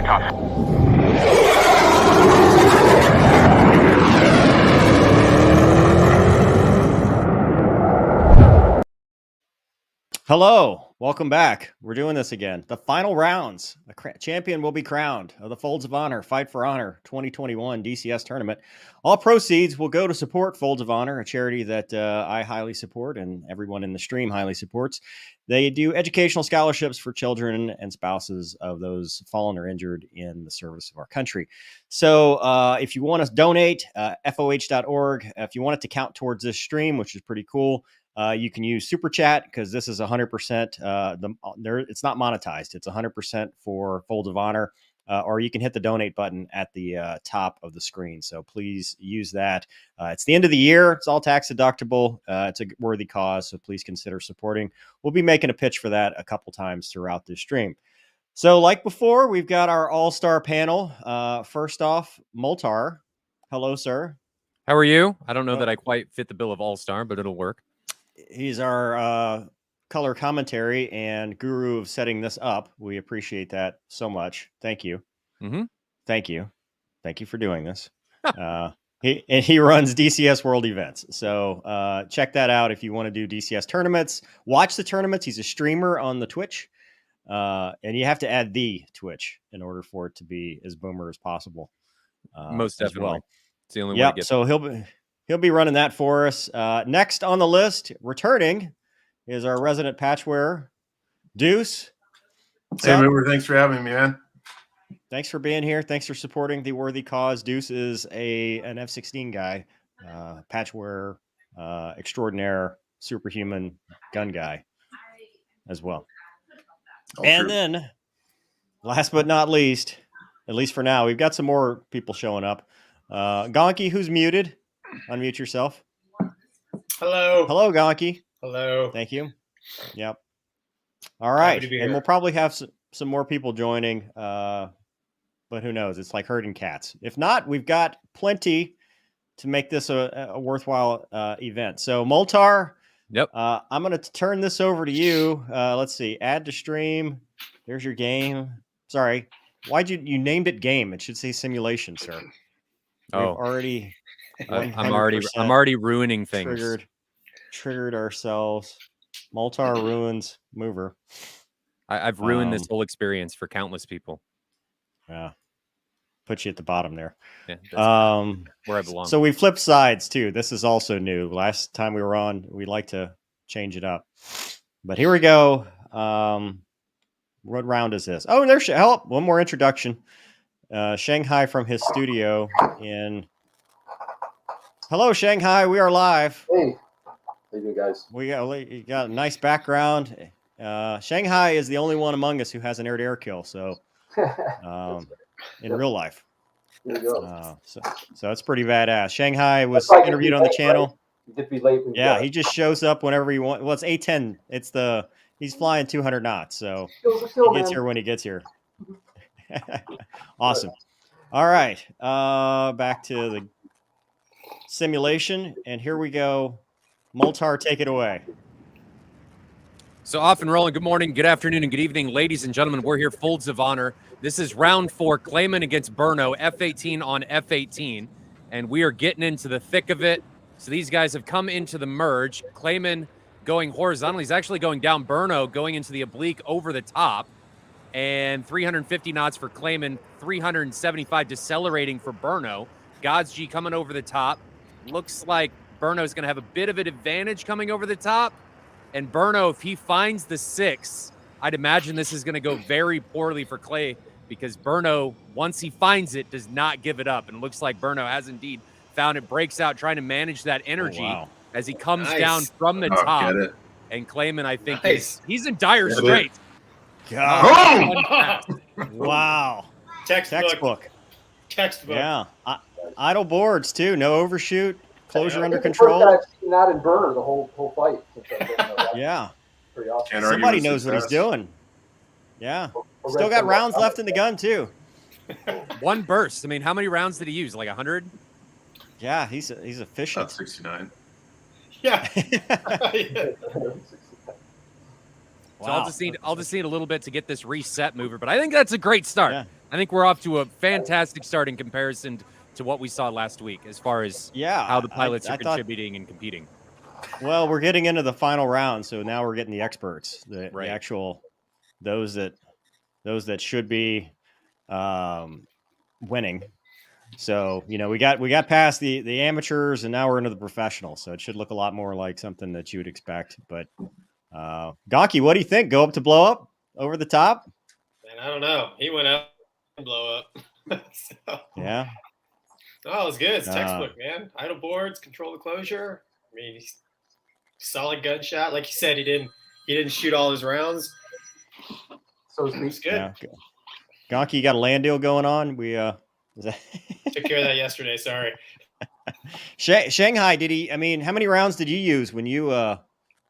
my toss. Hello, welcome back. We're doing this again. The final rounds. A champion will be crowned of the Folds of Honor Fight for Honor 2021 DCS tournament. All proceeds will go to support Folds of Honor, a charity that I highly support and everyone in the stream highly supports. They do educational scholarships for children and spouses of those fallen or injured in the service of our country. So if you want to donate, FOH.org. If you want it to count towards this stream, which is pretty cool, you can use Super Chat because this is 100%. It's not monetized. It's 100% for Folds of Honor. Or you can hit the donate button at the top of the screen. So please use that. It's the end of the year. It's all tax deductible. It's a worthy cause. So please consider supporting. We'll be making a pitch for that a couple times throughout this stream. So like before, we've got our all-star panel. First off, Moltar. Hello, sir. How are you? I don't know that I quite fit the bill of all-star, but it'll work. He's our color commentary and guru of setting this up. We appreciate that so much. Thank you. Mm-hmm. Thank you for doing this. He runs DCS World Events. So check that out if you want to do DCS tournaments. Watch the tournaments. He's a streamer on the Twitch. And you have to add the Twitch in order for it to be as boomer as possible. Most definitely. Well. It's the only way to get so he'll be running that for us. Next on the list, returning, is our resident patch wearer, Deuce. Hey, Boomer, thanks for having me, man. Thanks for being here. Thanks for supporting the worthy cause. Deuce is an F-16 guy, patch wearer, extraordinaire, superhuman gun guy as well. And then, last but not least, at least for now, we've got some more people showing up. Gonky, who's muted? Unmute yourself. Hello. Hello, Gonky. Hello. Thank you. Yep. All right. And we'll probably have some more people joining, but who knows? It's like herding cats. If not, we've got plenty to make this a worthwhile event. So, Moltar, yep. I'm going to turn this over to you. Let's see. Add to stream. There's your game. Sorry. Why'd you named it game? It should say simulation, sir. I'm already ruining things. Triggered ourselves. Moltar ruins mover. I've ruined this whole experience for countless people. Yeah. Put you at the bottom there. Yeah, where I belong. So we flipped sides too. This is also new. Last time we were on, we like to change it up. But here we go. What round is this? Oh, there's help. One more introduction. Shanghai from his studio in. Hello, Shanghai. We are live. Hey, how you doing, guys? We got a nice background. Shanghai is the only one among us who has an air-to-air kill. So, in real life. There you go. So it's pretty badass. Shanghai was interviewed on the channel. Right? Be late. Yeah, he just shows up whenever he wants. Well, it's A10. He's flying 200 knots, so he gets here when he gets here. Awesome. All right, back to the simulation, and here we go. Moltar, take it away. So off and rolling. Good morning, good afternoon, and good evening, ladies and gentlemen. We're here, Folds of Honor. This is round 4, Clayman against Burno, F-18 on F-18, and we are getting into the thick of it. So these guys have come into the merge. Clayman going horizontal. He's actually going down. Burno going into the oblique over the top. And 350 knots for Clayman, 375 decelerating for Burno. God's G coming over the top. Looks like Burno's going to have a bit of an advantage coming over the top. And Burno, if he finds the 6, I'd imagine this is going to go very poorly for Clay, because Burno, once he finds it, does not give it up. And it looks like Burno has indeed found it, breaks out, trying to manage that energy as he comes down from the top. And Clayman, I think, he's in dire straits. God. Wow. Textbook. Yeah. Idle boards, too. No overshoot. Closure under control. I've seen that in Burner the whole fight. Yeah. Pretty awesome. Somebody knows what he's doing. Yeah. Still got rounds left in the gun, too. One burst. I mean, how many rounds did he use? Like 100? Yeah, he's efficient. About 69. Yeah. So I'll just need a little bit to get this reset mover, but I think that's a great start. Yeah. I think we're off to a fantastic start in comparison to what we saw last week, as far as how the pilots are contributing and competing. Well, we're getting into the final round, so now we're getting the experts, the Right. actual those that should be winning. So we got past the amateurs, and now we're into the professionals. So it should look a lot more like something that you would expect. But Gonky, what do you think? Go up to blow up over the top? Man, I don't know. He went up and blow up. So, Yeah. oh, it was good. It's textbook, man. Idle boards, control the closure. I mean, solid gunshot. Like you said, he didn't shoot all his rounds. So it's good. Yeah. Gonky, you got a land deal going on? We took care of that yesterday. Sorry. Shanghai, did he? I mean, how many rounds did you use when you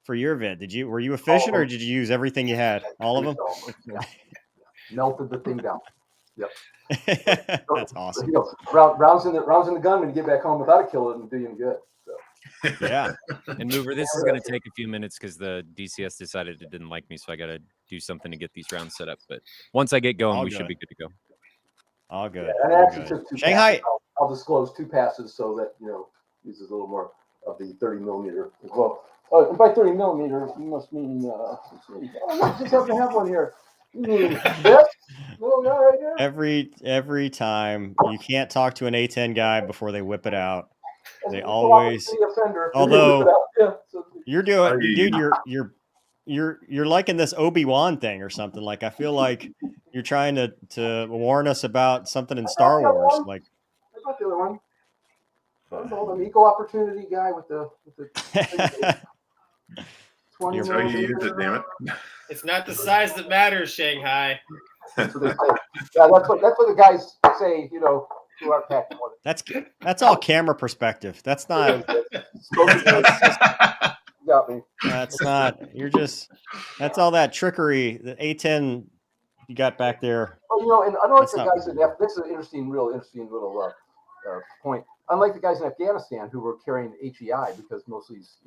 for your event? Were you efficient, or did you use everything you had? All of them? Yeah. Melted the thing down. Yep. That's awesome. Rounds in the gun when you get back home without a kill and do you good. So. Yeah. And Mover, this is going to take a few minutes because the DCS decided it didn't like me, so I got to do something to get these rounds set up. But once I get going, we should be good to go. All good. Yeah, and I actually took 2 Shanghai. passes. I'll disclose 2 passes so that uses a little more of the 30 millimeter as well. And by 30 millimeter, you must mean I just have to have one here. You mean this little guy right here? Every time you can't talk to an A10 guy before they whip it out. They always. Although you're doing, dude, you're liking this Obi-Wan thing or something. Like I feel like you're trying to warn us about something in Star Wars. Like I got the other one. I'm an equal opportunity guy with the 20 That's how you use it, damn it. It's not the size that matters, Shanghai. That's what the guys say, who are packed. That's all camera perspective. That's not. Got me. That's not. That's all that trickery. The A10 you got back there. Well, and unlike the guys this is an interesting little point. Unlike the guys in Afghanistan who were carrying HEI because most of these,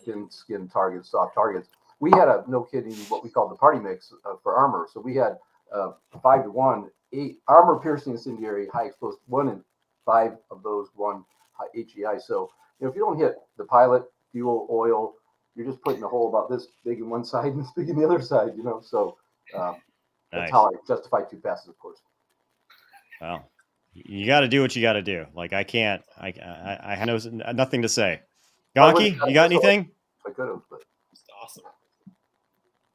thin skin targets, soft targets, we had no kidding what we called the party mix for armor. So we had 5-to-1, 8 armor piercing incendiary, high explosive, 1 in 5 of those 1 HEI. So if you don't hit the pilot, fuel, oil, you're just putting a hole about this big in one side and this big in the other side. So that's how I justify 2 passes, of course. Well. You got to do what you got to do. Like I can't. I know nothing to say. Gonky, you got anything? I could have, but it's awesome.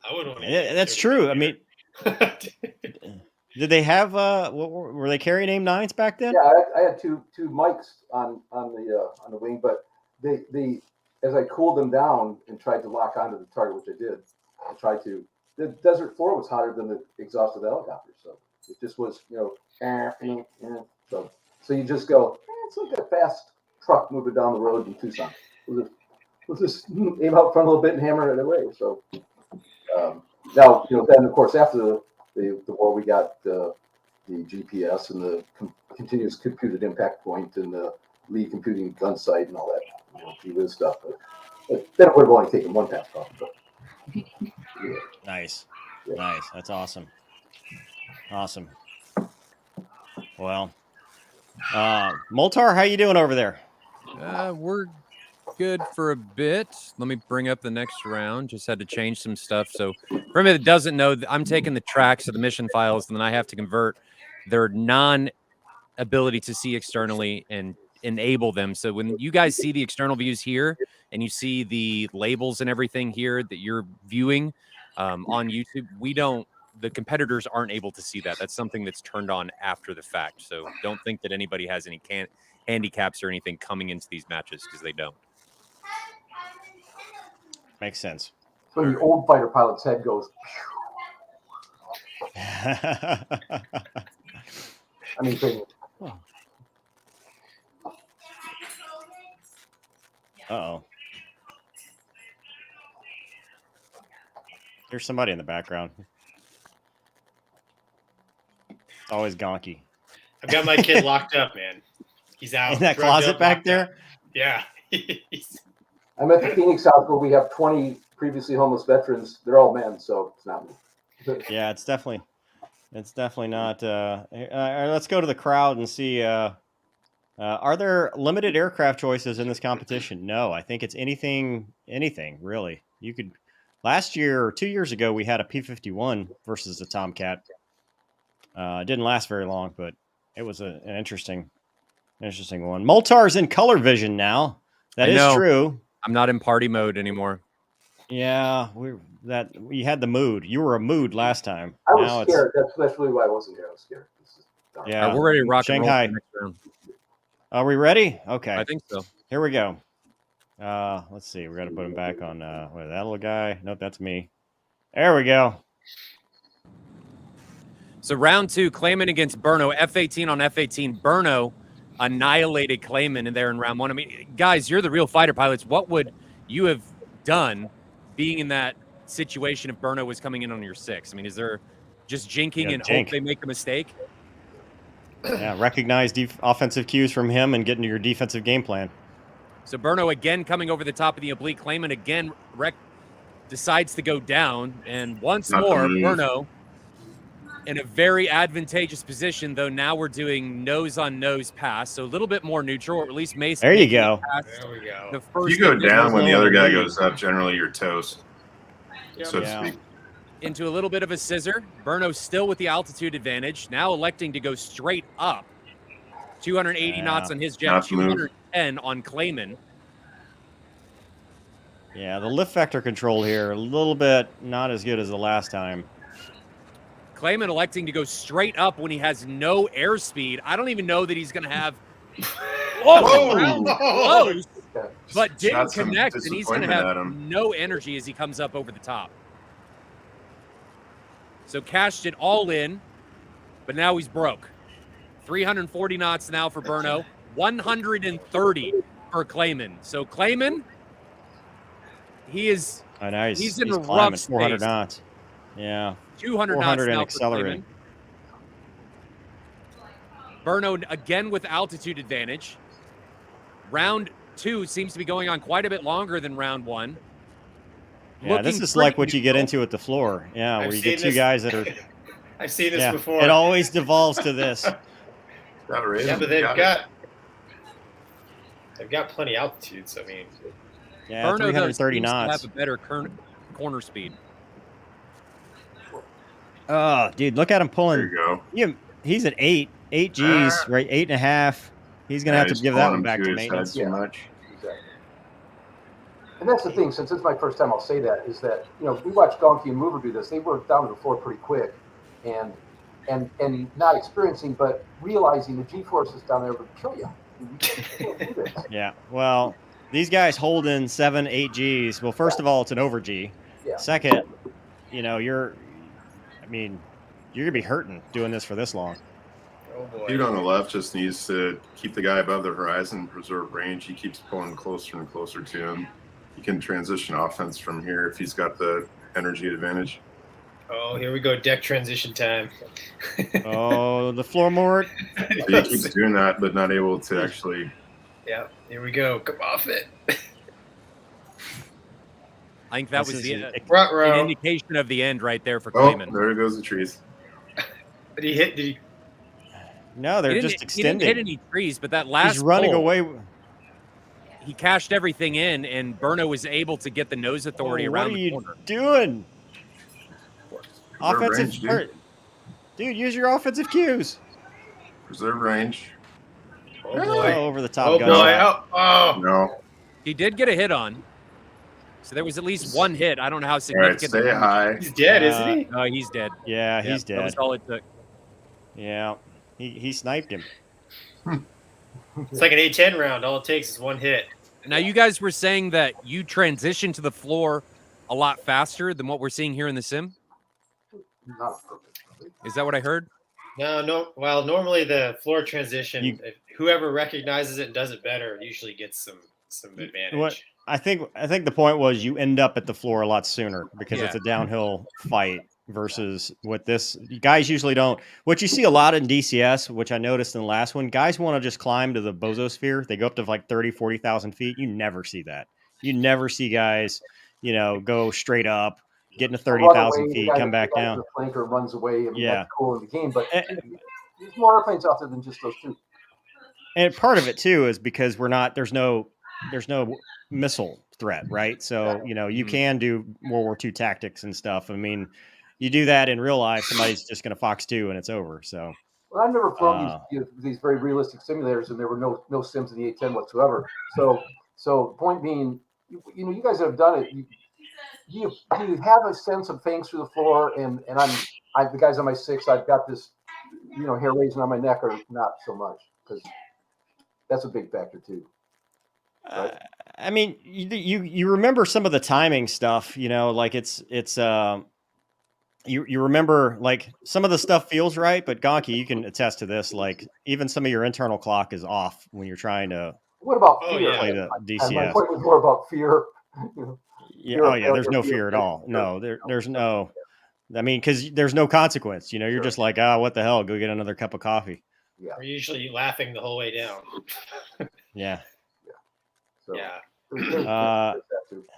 I would want to. Yeah, that's true. I mean, did they have? Were they carrying AIM-9s back then? Yeah, I had two mics on the wing, but they as I cooled them down and tried to lock onto the target, which I did. The desert floor was hotter than the exhaust of the helicopter, so it just was so you just go, it's like a fast truck moving down the road in Tucson. We'll just aim out front a little bit and hammer it away. So now, then of course after the war, we got the GPS and the continuous computed impact point and the lead computing gun sight and all that stuff. But then it would have only taken 1 pass off. But, yeah. Nice. That's awesome. Awesome. Well, Moltar, how you doing over there? We're good for a bit. Let me bring up the next round. Just had to change some stuff. So for anybody that doesn't know, I'm taking the tracks of the mission files, and then I have to convert their non-ability to see externally and enable them. So when you guys see the external views here and you see the labels and everything here that you're viewing on YouTube, the competitors aren't able to see that. That's something that's turned on after the fact. So don't think that anybody has any handicaps or anything coming into these matches, because they don't. Makes sense. So the old fighter pilot's head goes. Uh-oh. There's somebody in the background. Always Gonky. I've got my kid locked up, man. He's out in that closet back there. Yeah. I'm at the Phoenix house where we have 20 previously homeless veterans. They're all men, so it's not me. Yeah, it's definitely It's definitely not. Let's go to the crowd and see. Are there limited aircraft choices in this competition? No, I think it's anything really. You could. Last year or 2 years ago, we had a P-51 versus the Tomcat. It didn't last very long, but it was an interesting one. Moltar's in color vision now. That is true. I'm not in party mode anymore. Yeah, we had the mood. You were a mood last time. I was scared. That's really why I wasn't here. I was scared. Yeah, we're ready to rock Shanghai. and roll for the next round. Are we ready? Okay. I think so. Here we go. Let's see. We got to put him back on. That little guy? Nope, that's me. There we go. So round 2, Clayman against Burno. F-18 on F-18. Burno annihilated Clayman in there in round 1. I mean, guys, you're the real fighter pilots. What would you have done being in that situation if Burno was coming in on your 6? I mean, is there just jinking and hope they make a mistake? Yeah, recognize offensive cues from him and get into your defensive game plan. So Burno again coming over the top of the oblique. Clayman again decides to go down. And once more, Burno in a very advantageous position, though now we're doing nose-on-nose pass. So a little bit more neutral, or at least Mason. There you go. There we go. The first you go down when the other guy goes up, generally you're toast, so to speak. Into a little bit of a scissor. Burno still with the altitude advantage. Now electing to go straight up. 280 knots on his jet, 210 on Clayman. Yeah, the lift vector control here, a little bit not as good as the last time. Clayman electing to go straight up when he has no airspeed. I don't even know that he's going to have... Close, but didn't connect, and he's going to have no energy as he comes up over the top. So cashed it all in, but now he's broke. 340 knots now for Burno, 130 for Clayman. So Clayman, he's in a rough space. 400 knots. Yeah. 200 knots now accelerating. For Burno again with altitude advantage. Round 2 seems to be going on quite a bit longer than round 1. Yeah, this is like what you get into at the floor. Yeah, where you get two guys that are... I've seen this before. It always devolves to this. Yeah, but they've got plenty of altitude, so I mean... Yeah, Burno 330 knots. Have a better corner speed. Oh, dude, look at him pulling. There you go. He's at 8 Gs, right? 8.5. He's going to have to give that one back to maintenance. Too much. Exactly. And that's the thing, since it's my first time, I'll say that, is that, we watched Donkey and Mover do this. They worked down to the floor pretty quick and not experiencing, but realizing the G-forces down there would kill you. Yeah, well, these guys hold in 7, 8 Gs. Well, first of all, it's an over G. Yeah. Second, you're going to be hurting doing this for this long. Oh boy. Dude on the left just needs to keep the guy above the horizon, preserve range. He keeps pulling closer and closer to him. He can transition offense from here if he's got the energy advantage. Oh, here we go. Deck transition time. Oh, the floor mort. He keeps doing that, but not able to actually. Yeah, here we go. Come off it. I think that was an indication of the end right there for Oh, Clayman. there goes the trees. Did he hit? Did he? No, they're just extending. He didn't hit any trees, but that last He's running pull, away. He cashed everything in, and Burno was able to get the nose authority around the corner. What are you doing? Preserve Offensive, range, dude, use your offensive cues. Preserve range. Oh boy! Over the top. Oh boy! Oh. No. He did get a hit on, so there was at least one hit. I don't know how All right, significant. stay high. He's dead, isn't he? No, he's dead. Yeah, he's dead. That was all it took. Yeah, he sniped him. It's like an A10 round. All it takes is one hit. Now, you guys were saying that you transition to the floor a lot faster than what we're seeing here in the sim. Is that what I heard? No. Well, normally the floor transition, if whoever recognizes it and does it better usually gets some advantage. What I think the point was you end up at the floor a lot sooner because it's a downhill fight versus what this guys usually don't. What you see a lot in DCS, which I noticed in the last one, guys want to just climb to the bozosphere. They go up to like 30, 40,000 feet. You never see that. You never see guys, go straight up, getting to 30,000 feet, guy, come back down. The flanker runs away. I mean, Yeah. that's cool in the game, but there's more airplanes out there than just those two. And part of it too is because there's no missile threat, right? So, you can do World War II tactics and stuff. I mean, you do that in real life, somebody's just going to Fox 2 and it's over. So, well, I've never flown these very realistic simulators, and there were no sims in the A10 whatsoever. So point being, you guys have done it. You have a sense of things through the floor, and the guys on my 6, I've got this, hair raising on my neck, or not so much, because that's a big factor too. Right? I mean, you remember some of the timing stuff, like it's you remember, like, some of the stuff feels right, but Gonky, you can attest to this. Like, even some of your internal clock is off when you're trying to. What about fear? Play the DCS. My point was more about fear. Yeah. There's no fear at all. No, there's no. I mean, because there's no consequence. You're just like, what the hell? Go get another cup of coffee. Yeah. We're usually laughing the whole way down. Yeah. So, yeah.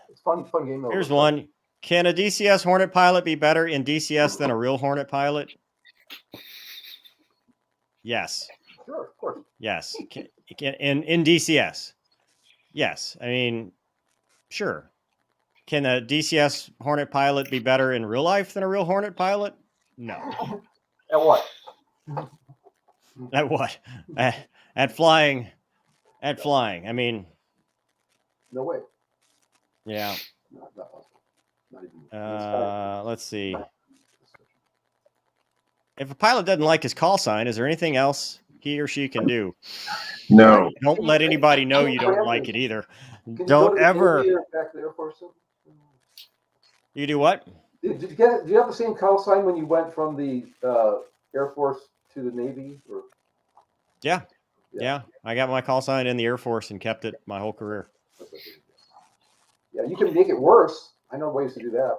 It's fun game. Though. Here's one. Can a DCS Hornet pilot be better in DCS than a real Hornet pilot? Yes. Sure, of course. Yes. In DCS. Yes. I mean, sure. Can a DCS Hornet pilot be better in real life than a real Hornet pilot? No. At what? At what? At flying. At flying. I mean. No way. Yeah. Let's see. If a pilot doesn't like his call sign, is there anything else he or she can do? No. Don't let anybody know you don't like it either. Don't ever. Back to the Air Force? You do what? Did you have the same call sign when you went from the Air Force to the Navy? Or? Yeah. I got my call sign in the Air Force and kept it my whole career. Yeah, you can make it worse. I know ways to do that.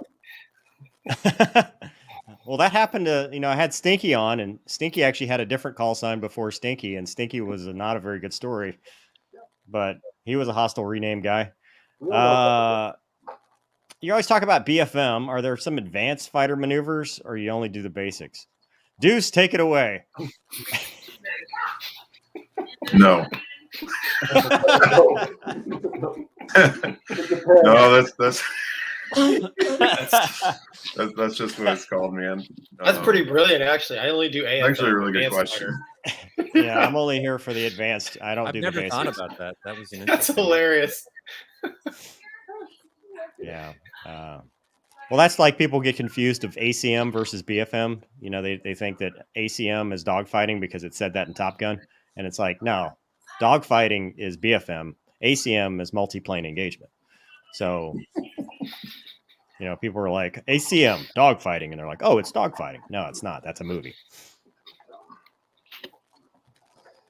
Well, that happened to, I had Stinky on, and Stinky actually had a different call sign before Stinky, and Stinky was not a very good story, but he was a hostile rename guy. You always talk about BFM. Are there some advanced fighter maneuvers, or you only do the basics? Deuce, take it away. No. No, that's just what it's called, man. That's pretty brilliant, actually. I only do AFM. Actually, a really good question. Yeah, I'm only here for the advanced. I don't do the basics. I've never thought about that. That was an That's hilarious. Yeah. Well, that's like people get confused of ACM versus BFM. They think that ACM is dogfighting because it said that in Top Gun, and it's like, no, dogfighting is BFM. ACM is multi-plane engagement. So, people are like, ACM, dogfighting, and they're like, oh, it's dogfighting. No, it's not. That's a movie.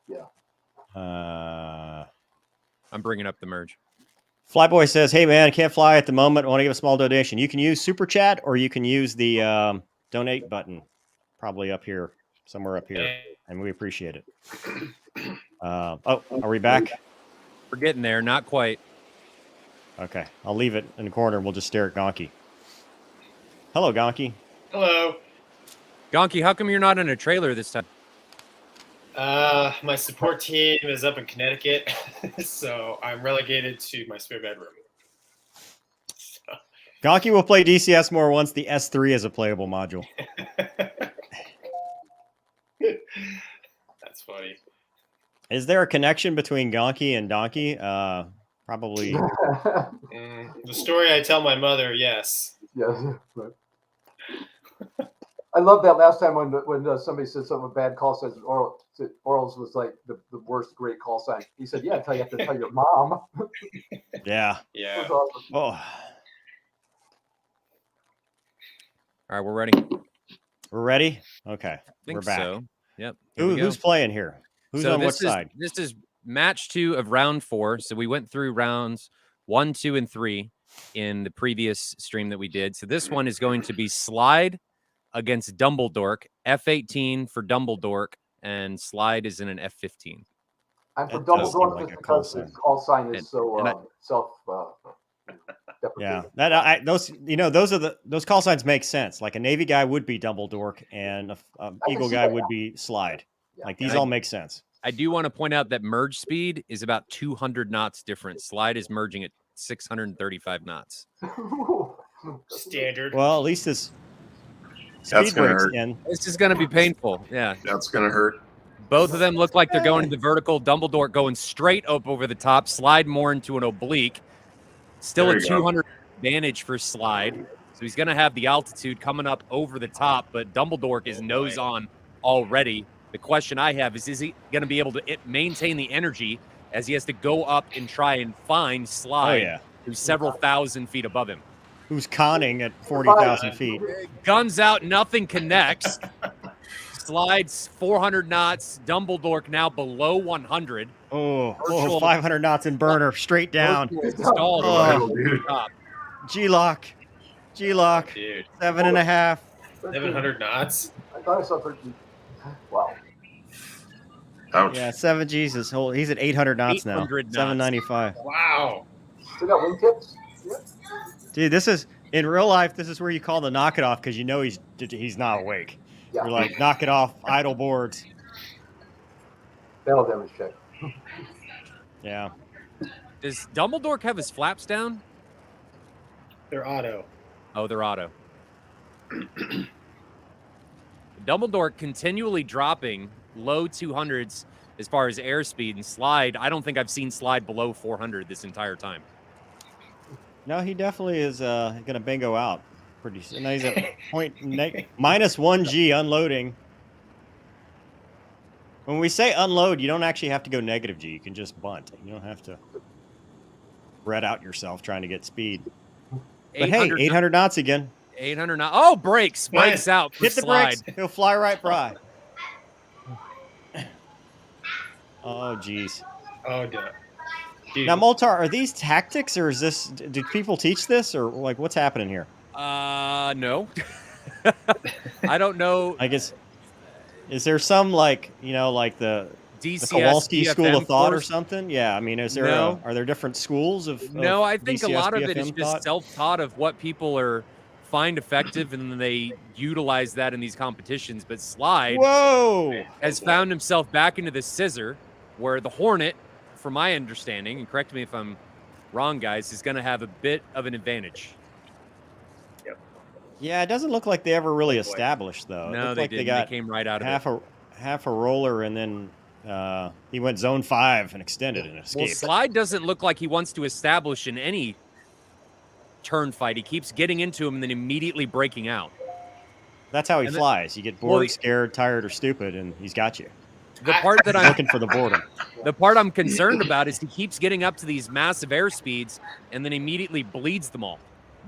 Yeah. I'm bringing up the merge. Flyboy says, hey, man, I can't fly at the moment. I want to give a small donation. You can use Super Chat, or you can use the donate button, probably up here, somewhere up here, and we appreciate it. Are we back? We're getting there. Not quite. Okay. I'll leave it in the corner, and we'll just stare at Gonky. Hello, Gonky. Hello. Gonky, how come you're not in a trailer this time? My support team is up in Connecticut, so I'm relegated to my spare bedroom. So. Gonky will play DCS more once the S3 is a playable module. That's funny. Is there a connection between Gonky and Donkey? Probably. The story I tell my mother, yes. Yeah. Right. I love that last time when somebody said something bad call signs. Orals was like the worst great call sign. He said, "Yeah, you have to tell your mom." Yeah. Yeah. Awesome. Oh. All right, we're ready. We're ready? Okay. We're back. So. Yep. Who's playing here? Who's on what side? This is match 2 of round 4. So we went through rounds 1, 2, and 3 in the previous stream that we did. So this one is going to be Slide against Dumbledore, F-18 for Dumbledore, and Slide is in an F-15. I'm for Dumbledore because his call sign is so self. Yeah, that those those call signs make sense. Like a Navy guy would be Dumbledore, and a Eagle guy would be Slide. Yeah. Like these all make sense. I do want to point out that merge speed is about 200 knots different. Slide is merging at 635 knots. Standard. Well, at least this That's speed gonna breaks hurt. in. This is going to be painful. Yeah. That's gonna hurt. Both of them look like they're going to the vertical. Dumbledore going straight up over the top. Slide more into an oblique. Still There a you go. 200 advantage for Slide. So he's going to have the altitude coming up over the top, but Dumbledore is nose on already. The question I have is he going to be able to maintain the energy as he has to go up and try and find Slide, who's several thousand feet above him? Who's conning at 40,000 feet? Guns out, nothing connects. Slides 400 knots. Dumbledore now below 100. Oh, 500 knots in burner, straight down. Stalled Oh. over the top. G-lock, Dude, 7.5. 700 knots. I thought I saw 13. Wow. Ouch. Yeah, 7 Jesus. He's at 800 knots now. 800 knots. 795. Wow. Still got wingtips? Yeah. Dude, this is in real life. This is where you call the knock it off because you know he's not awake. Yeah. You're like, knock it off, idle boards. Battle damage check. Yeah. Does Dumbledore have his flaps down? They're auto. Oh, they're auto. Dumbledore continually dropping low 200s as far as airspeed, and Slide, I don't think I've seen Slide below 400 this entire time. No, he definitely is going to bingo out pretty soon. Now he's at minus 1G unloading. When we say unload, you don't actually have to go negative G. You can just bunt. You don't have to red out yourself trying to get speed. But hey, 800 knots again. 800 knots. Oh, brakes out for Hit the Slide. brakes. He'll fly right by. Oh, geez. Oh, dude. Now, Moltar, are these tactics, or is this? Do people teach this, or like what's happening here? No. I don't know. I guess. Is there some like the DCS Kowalski BFM school of thought course? or something? Yeah, I mean, is there No. are there different schools of No, I think DCS, a lot of it is BFM just thought? self-taught of what people find effective, and then they utilize that in these competitions. But Slide Whoa! has found himself back into the scissor, where the Hornet, from my understanding, and correct me if I'm wrong, guys, is going to have a bit of an advantage. Yeah, it doesn't look like they ever really established though. It No, looked they like didn't. They got They came right out of it. half a roller, and then he went zone 5 and extended and Well, escaped. Slide doesn't look like he wants to establish in any turn fight. He keeps getting into him and then immediately breaking out. That's how he and then- flies. You get bored, scared, tired, or stupid, and he's got you. The part that He's I'm looking for the boredom. The part I'm concerned about is he keeps getting up to these massive air speeds and then immediately bleeds them all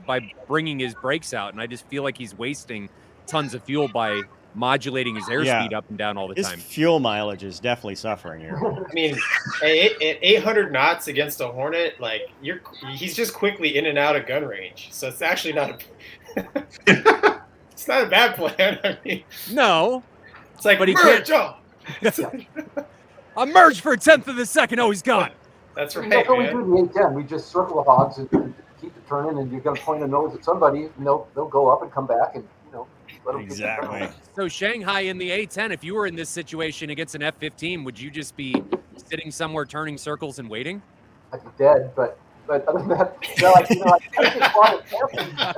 by bringing his brakes out. And I just feel like he's wasting tons of fuel by modulating his airspeed up and down all the His time. fuel mileage is definitely suffering here. I mean, at 800 knots against a Hornet, like he's just quickly in and out of gun range. So it's actually not it's not a bad plan. I mean, No, it's like, but he merge, can't. oh. I merged for a 10th of a second. Oh, he's gone. That's right, That's what we man. do in the A10. We just circle the hogs and keep it turning, and you're going to point a nose at somebody, and they'll go up and come back, and let them Exactly. So Shanghai in the A10, if you were in this situation against an F-15, would you just be sitting somewhere turning circles and waiting? I'd be dead, but other than that, I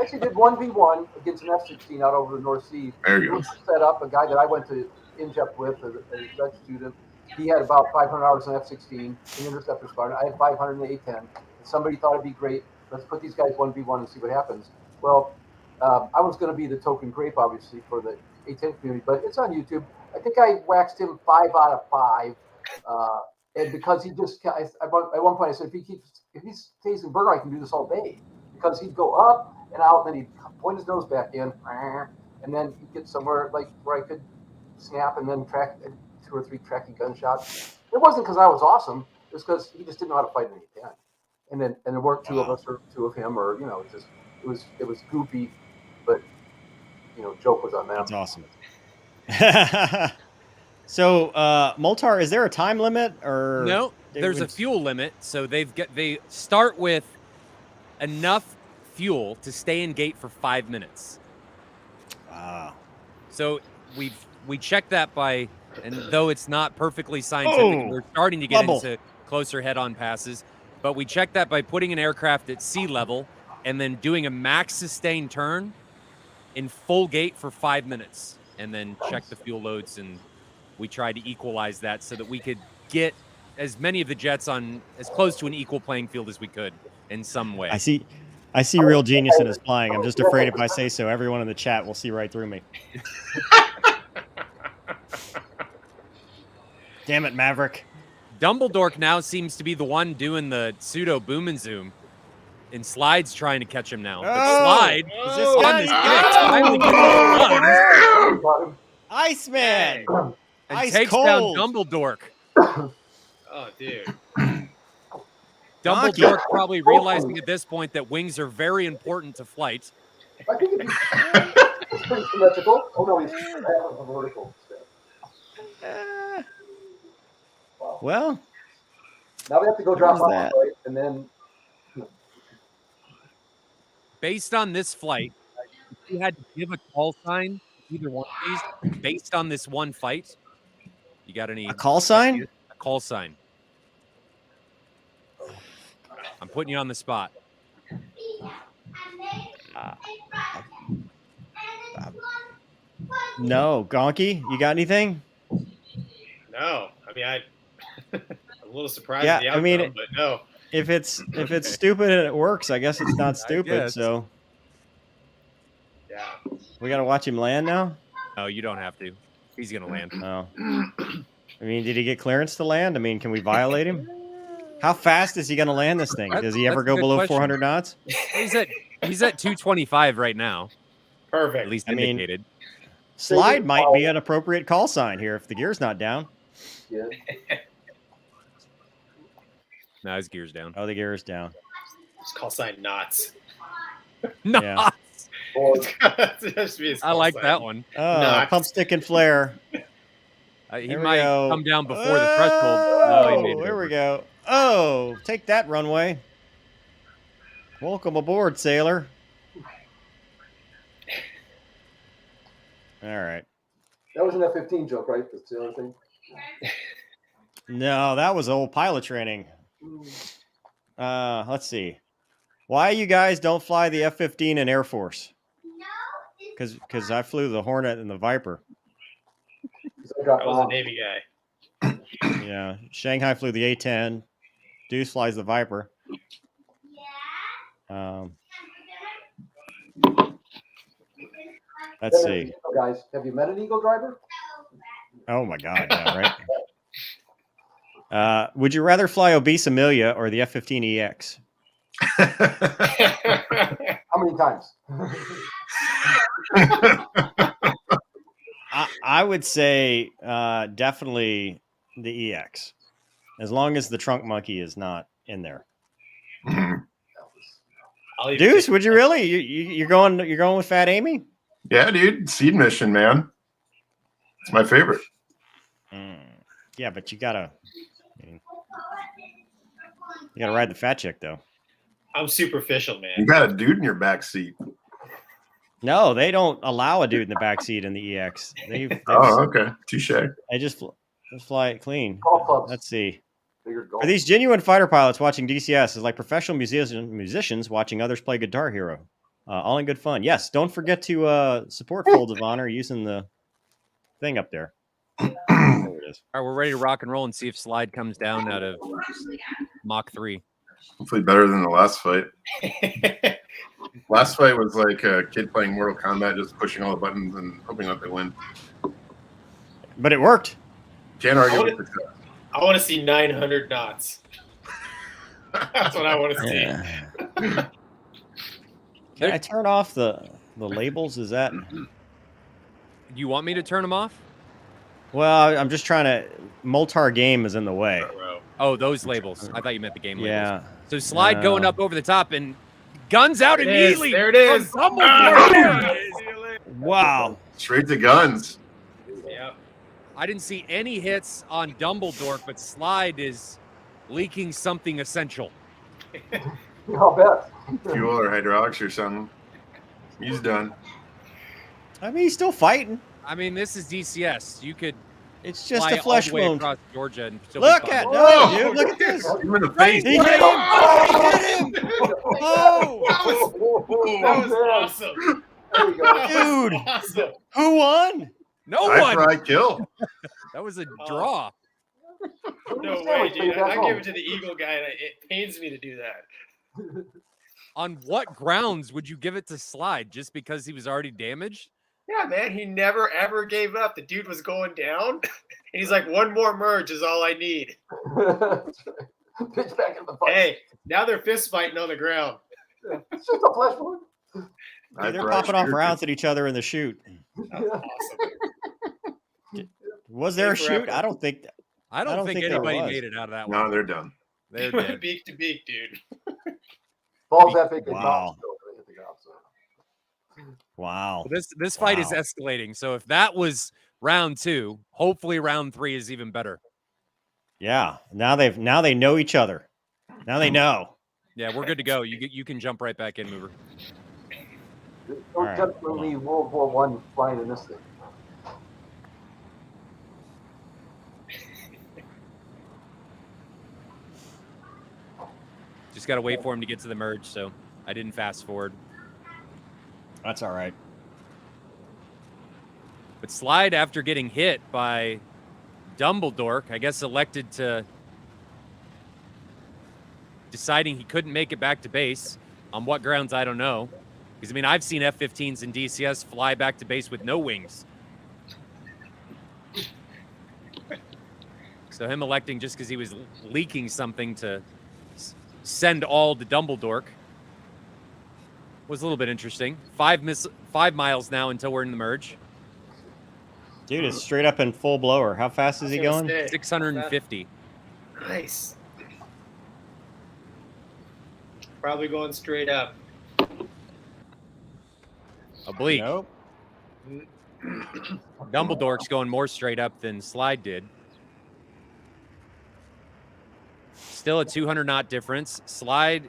actually did 1v1 against an F-16 out over the North Sea. There you go. Set up a guy that I went to INJEP with, a Dutch student. He had about 500 hours in F-16, an interceptor squadron. I had 500 in the A-10. And somebody thought it'd be great. Let's put these guys 1v1 and see what happens. Well, I was going to be the token grape, obviously, for the A-10 community, but it's on YouTube. I think I waxed him 5 out of 5. And because he just, at one point I said, if he stays in burner, I can do this all day. Because he'd go up and out, and then he'd point his nose back in, and then he'd get somewhere like where I could snap and then track 2 or 3 tracking gunshots. It wasn't because I was awesome. It was because he just didn't know how to fight an A-10. And there weren't 2 of us or 2 of him, or it was goofy, but joke was on them. That's awesome. So, Moltar, is there a time limit or No, there's a fuel limit. So they start with enough fuel to stay in gate for 5 minutes. Wow. So we check that by, and though it's not perfectly scientific, Oh, we're starting to get bubble. into closer head-on passes, but we check that by putting an aircraft at sea level and then doing a max sustained turn in full gate for 5 minutes, and then check the fuel loads, and we try to equalize that so that we could get as many of the jets on as close to an equal playing field as we could in some way. I see real genius in his flying. I'm just afraid if I say so, everyone in the chat will see right through me. Damn it, Maverick. Dumbledore now seems to be the one doing the pseudo boom and zoom, and Slide's trying to catch him now. But Slide is this on guy- this pitch finally gets it done Iceman. and Ice takes cold. down Dumbledore. Oh, dude. Donkey. Dumbledore probably realizing at this point that wings are very important to flight. I think it's pretty symmetrical. Oh no, he's a vertical. Uh, Wow. well, Now we have to go drop There's off, that. right? And then Based on this flight, if you had to give a call sign, either one of these, based on this one fight, you got any a call sign? a call sign? I'm putting you on the spot. No, Gonky, you got anything? No. I mean, I'm a little surprised Yeah, at the I outcome, mean, but no. If it's stupid and it works, I guess it's not stupid. guess. So Yeah. we got to watch him land now. No, you don't have to. He's gonna land. Oh, I mean, did he get clearance to land? I mean, can we violate him? How fast is he going to land this thing? Does he ever That's a go good below question. 400 knots? He's at 225 right now, Perfect. at least I mean, indicated. Slide might be an appropriate call sign here if the gear's not down. yeah, Now his gear's down. Oh, the gear is down. Just call sign knots. No, Yeah. or It has to be his I call like sign. that one. Oh, Knots. pump stick and flare. He There we might go. come down before the threshold. No, he made it There over. we go. Oh, take that runway. Welcome aboard, sailor. All right. that was an F-15 joke, right? That's the other thing. No, that was old pilot training. Let's see. Why you guys don't fly the F-15 in Air Force? Because I flew the Hornet and the Viper. 'Cause I dropped I was a bombs. Navy guy. Yeah, Shanghai flew the A-10. Deuce flies the Viper. Let's see. Guys, have you met an Eagle driver? Oh my God, yeah, right? Would you rather fly Obese Amelia or the F-15EX? How many times? I would say definitely the EX, as long as the trunk monkey is not in there. I'll even Deuce, take- would you really? You're going with Fat Amy? Yeah, dude. Seed mission, man. It's my favorite. Yeah, but you gotta ride the fat chick though. I'm superficial, man. You got a dude in your back seat. No, they don't allow a dude in the back seat in the EX. Oh, okay. Touche. They just fly it clean. Golf clubs. Let's see. Bigger golf. Are these genuine fighter pilots watching DCS is like professional musicians watching others play Guitar Hero. All in good fun. Yes, don't forget to support Folds of Honor using the thing up there. There it is. All right, we're ready to rock and roll and see if Slide comes down out of Mach 3. Hopefully better than the last fight. Last fight was like a kid playing Mortal Kombat, just pushing all the buttons and hoping that they win. But it worked. Can't argue with success. I want to see 900 knots. That's what I want to see. Can I turn off the labels? Is that? You want me to turn them off? Well, I'm just trying to. Moltar game is in the way. Oh, those labels. I thought you meant the game labels. Yeah. So Slide going up over the top and guns out There it is. immediately. There it is. From Dumbledore. Ah, There it is. see you later. Wow. Straight to guns. Yep. I didn't see any hits on Dumbledore, but Slide is leaking something essential. I'll bet. Fuel or hydraulics or something. He's done. I mean, he's still fighting. I mean, this is DCS. You could It's just fly a flesh all the way wound. across Georgia and still Look be fine. at Whoa! no, dude. Look at this. Hit him in the face. He hit him. He hit him. Oh, That was awesome. There you go. That Dude. was awesome. who won? No Eye one. fry kill. That was a draw. No way, dude. I give it to the Eagle guy, and it pains me to do that. On what grounds would you give it to Slide? Just because he was already damaged? Yeah, man, he never ever gave up. The dude was going down, and he's like, "One more merge is all I need." Pitch back in the fight. Hey, now they're fist fighting on the ground. It's just a flesh wound. Dude, they're popping off rounds at each other in the shoot. That was awesome. Was there a Stay shoot? forever. I don't think. I don't think there anybody was. made it out of that No, one. they're done. They're He went dead. beak to beak, dude. Ball's that big. Wow. Hit the ground, so. Wow. This fight is Wow. escalating. So if that was round 2, hopefully round 3 is even better. Yeah. Now they know each other. Now they know. Yeah, we're good to go. You can jump right back in, Mover. Don't Alright, judge hold me World War One flying in this thing. Just got to wait for him to get to the merge, so I didn't fast forward. That's all right. But Slide, after getting hit by Dumbledore, I guess elected to deciding he couldn't make it back to base. On what grounds, I don't know. Because, I mean, I've seen F-15s in DCS fly back to base with no wings. So him electing just because he was leaking something to send all to Dumbledore was a little bit interesting. 5 miles now until we're in the merge. Dude, it's straight up in full blower. How fast is he going? 650. Nice. Probably going straight up. Oblique. Nope. Dumbledore's going more straight up than Slide did. Still a 200 knot difference. Slide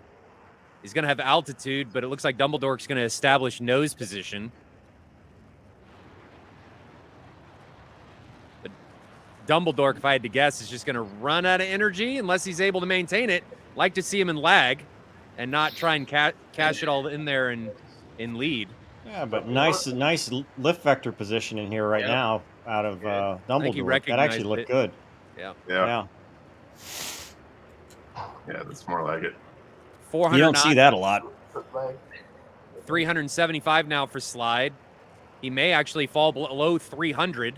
is going to have altitude, but it looks like Dumbledore's going to establish nose position. But Dumbledore, if I had to guess, is just going to run out of energy unless he's able to maintain it. Like to see him in lag and not try and cash it all in there and in lead. Yeah, but nice lift vector position in here right Yep. now out of think he Dumbledore. That actually recognized looked it. good. Yeah. Yeah, Yeah. that's more like it. 400 You don't knot, see that a lot. 375 now for Slide. He may actually fall below 300.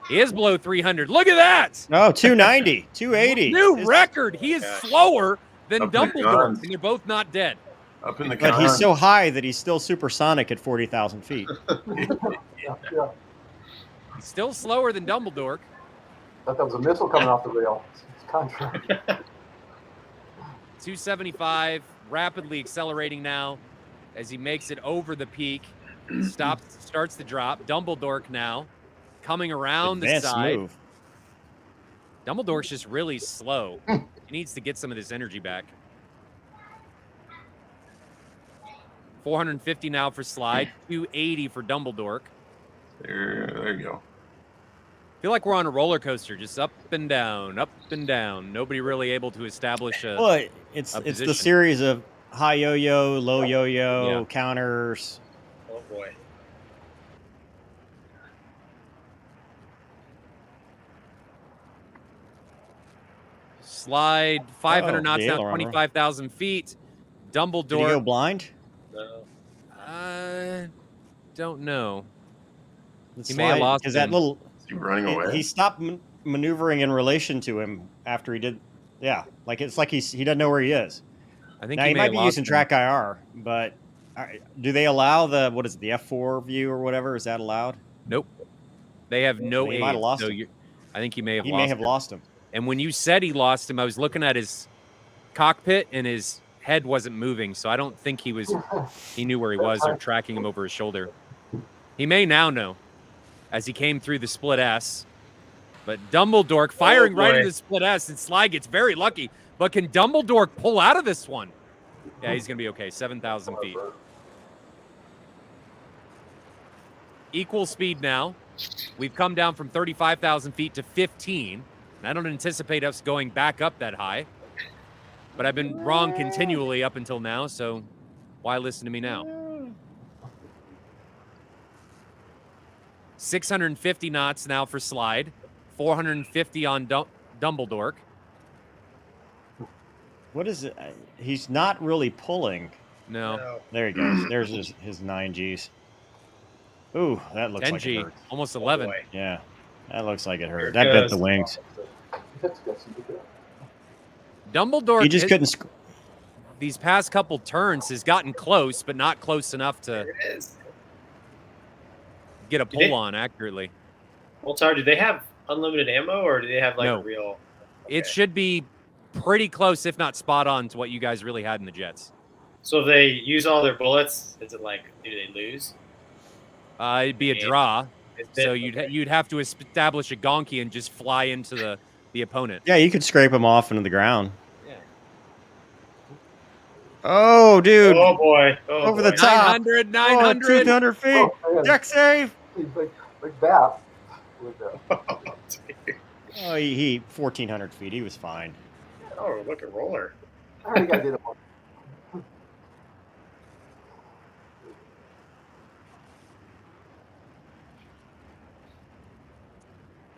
He is below 300. Look at that! Oh, 290, 280. New It's- record. He is Yeah. slower than Up the Dumbledore, guns. and they're both not dead. Up in the But he's con. so high that he's still supersonic at 40,000 feet. Yeah. He's still slower than Dumbledore. Thought that was a missile coming off the rail. It's contrary. 275, rapidly accelerating now as he makes it over the peak. Starts the drop. Dumbledore now coming around the Advanced side. move. Dumbledore's just really slow. He needs to get some of this energy back. 450 now for Slide, 280 for Dumbledore. There you go. Feel like we're on a roller coaster, just up and down, up and down. Nobody really able to establish a. Well, it's a the position. series of high yo-yo, low yo-yo, Yeah. counters. Oh boy. Slide 500 Oh, knots the now, aileron, right. 25,000 feet. Did he go Dumbledore. blind? No. Don't know. Let's He may have slide, lost 'cause that him. little. Is he running away? He stopped maneuvering in relation to him after he did. Yeah, like it's like he doesn't know where he is. I think Now he he may might have be lost using him. track IR, but do they allow the the F4 view or whatever? Is that allowed? Nope. They have no He aid. might have lost so him. I think he may have He lost may have him. lost him. And when you said he lost him, I was looking at his cockpit and his head wasn't moving. So I don't think he knew where he was or tracking him over his shoulder. He may now know as he came through the split S. But Dumbledore firing right boy. into the split S, and Sly gets very lucky. But can Dumbledore pull out of this one? Yeah, he's going to be okay. 7,000 feet. Equal speed now. We've come down from 35,000 feet to 15. And I don't anticipate us going back up that high. But I've been wrong continually up until now, so why listen to me now? 650 knots now for Slide. 450 on Dumbledore. What is it? He's not really pulling. No. There he goes. There's his 9Gs. Ooh, that looks like it hurt. Almost 11. Yeah, that looks like it hurt. That bit the wings. Dumbledore, he just couldn't. These past couple turns has gotten close, but not close enough to get a pull on accurately. Moltar, do they have unlimited ammo, or do they have like No. a real? It should be pretty close, if not spot on, to what you guys really had in the Jets. So if they use all their bullets, is it like, do they lose? It'd be a draw. So Okay. you'd have to establish a gonky and just fly into the opponent. Yeah, you could scrape him off into the ground. Yeah. Oh, dude. Oh boy. Over the top. 900, Oh, 900. 200 feet. Deck save. Like that. Oh, he 1,400 feet. He was fine. Oh, look at roller. I already got it.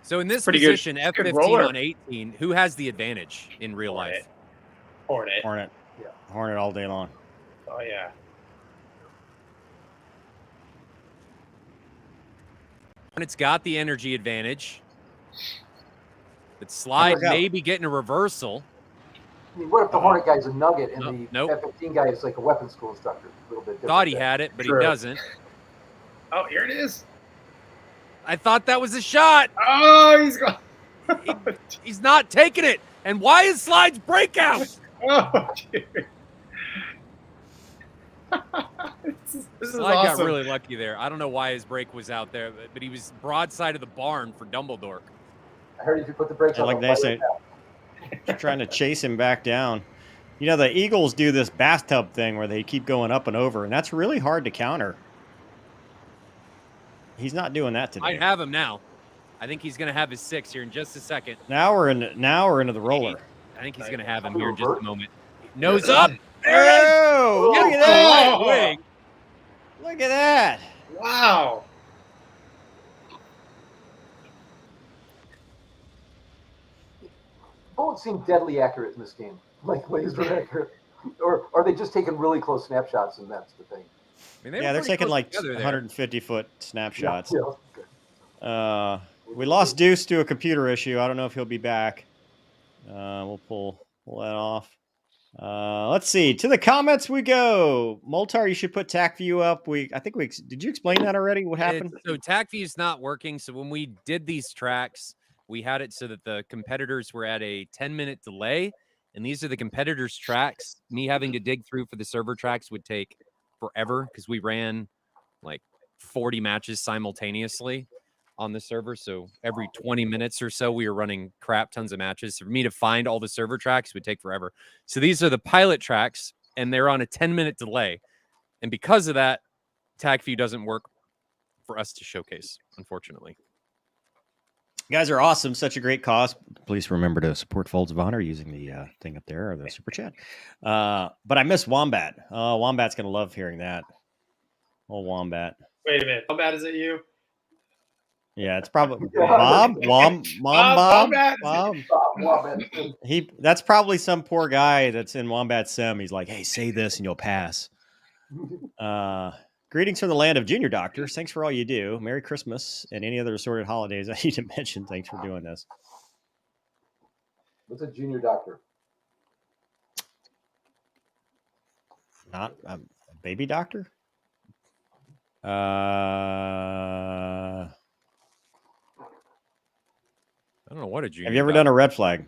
So in this Pretty good- position, good F-15 roller. on 18, who has the advantage in real life? Hornet. Hornet. Yeah. Hornet all day long. Oh yeah. Hornet's got the energy advantage. But Slide may be getting a reversal. I mean, what if the Hornet guy's a nugget and the Nope. F-15 guy is like a weapons school instructor? A little bit different. Thought he had it, but True. he doesn't. Oh, here it is. I thought that was a shot. Oh, he's gone. He's not taking it. And why is Slide's breakout? Oh, dude. This is Slide awesome. got really lucky there. I don't know why his brake was out there, but he was broadside of the barn for Dumbledore. I heard if you put the brakes Yeah, on, like they'll they fly say, right back. trying to chase him back down. You know, the Eagles do this bathtub thing where they keep going up and over, and that's really hard to counter. He's not doing that today. I'd have him now. I think he's going to have his 6 here in just a second. Now we're into the roller. I think he's going to have him here in just a moment. Nose up. Oh, look at that! Oh. Wing. Look at that! Wow. Bullets seem deadly accurate in this game, like laser accurate. Or are they just taking really close snapshots, and that's the thing? I mean, Yeah, they're pretty taking close like together there. 150-foot snapshots. Yeah. We lost Deuce to a computer issue. I don't know if he'll be back. We'll pull that off. Let's see. To the comments we go. Moltar, you should put TAC-View up. Did you explain that already? What happened? So TAC-View is not working. So when we did these tracks, we had it so that the competitors were at a 10-minute delay. And these are the competitors' tracks. Me having to dig through for the server tracks would take forever because we ran like 40 matches simultaneously on the server. So every 20 minutes or so, we were running crap tons of matches. So for me to find all the server tracks would take forever. So these are the pilot tracks, and they're on a 10-minute delay. And because of that, TAC-View doesn't work for us to showcase, unfortunately. You guys are awesome. Such a great cause. Please remember to support Folds of Honor using the thing up there or the super chat. But I miss Wombat. Wombat's going to love hearing that. Oh, Wombat. Wait a minute. How bad is it you? Yeah, it's probably Bob. Wombat. Bob. That's probably some poor guy that's in Wombat Sim. He's like, hey, say this and you'll pass. Greetings from the land of junior doctors. Thanks for all you do. Merry Christmas and any other assorted holidays I need to mention. Thanks for doing this. What's a junior doctor? Not a baby doctor? I don't know what a junior. Have you ever done a red flag?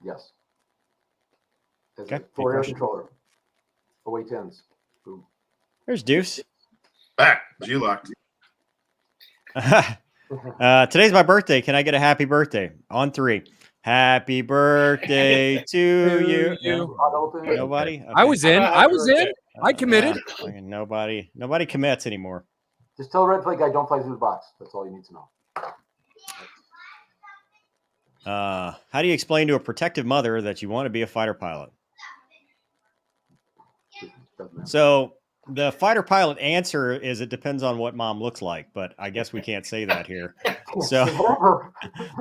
Yes. As Okay, a good 4-air question. controller. Away 10s. Boom. There's Deuce. Back. G-locked. Today's my birthday. Can I get a happy birthday? On 3. Happy birthday to you. you. Unopened. Nobody? Okay. I was in. Happy I was in. birthday. I committed. Okay, nobody commits anymore. Just tell the red flag guy don't fly through the box. That's all you need to know. How do you explain to a protective mother that you want to be a fighter pilot? Doesn't matter. So the fighter pilot answer is it depends on what mom looks like, but I guess we can't say that here. So, Whatever.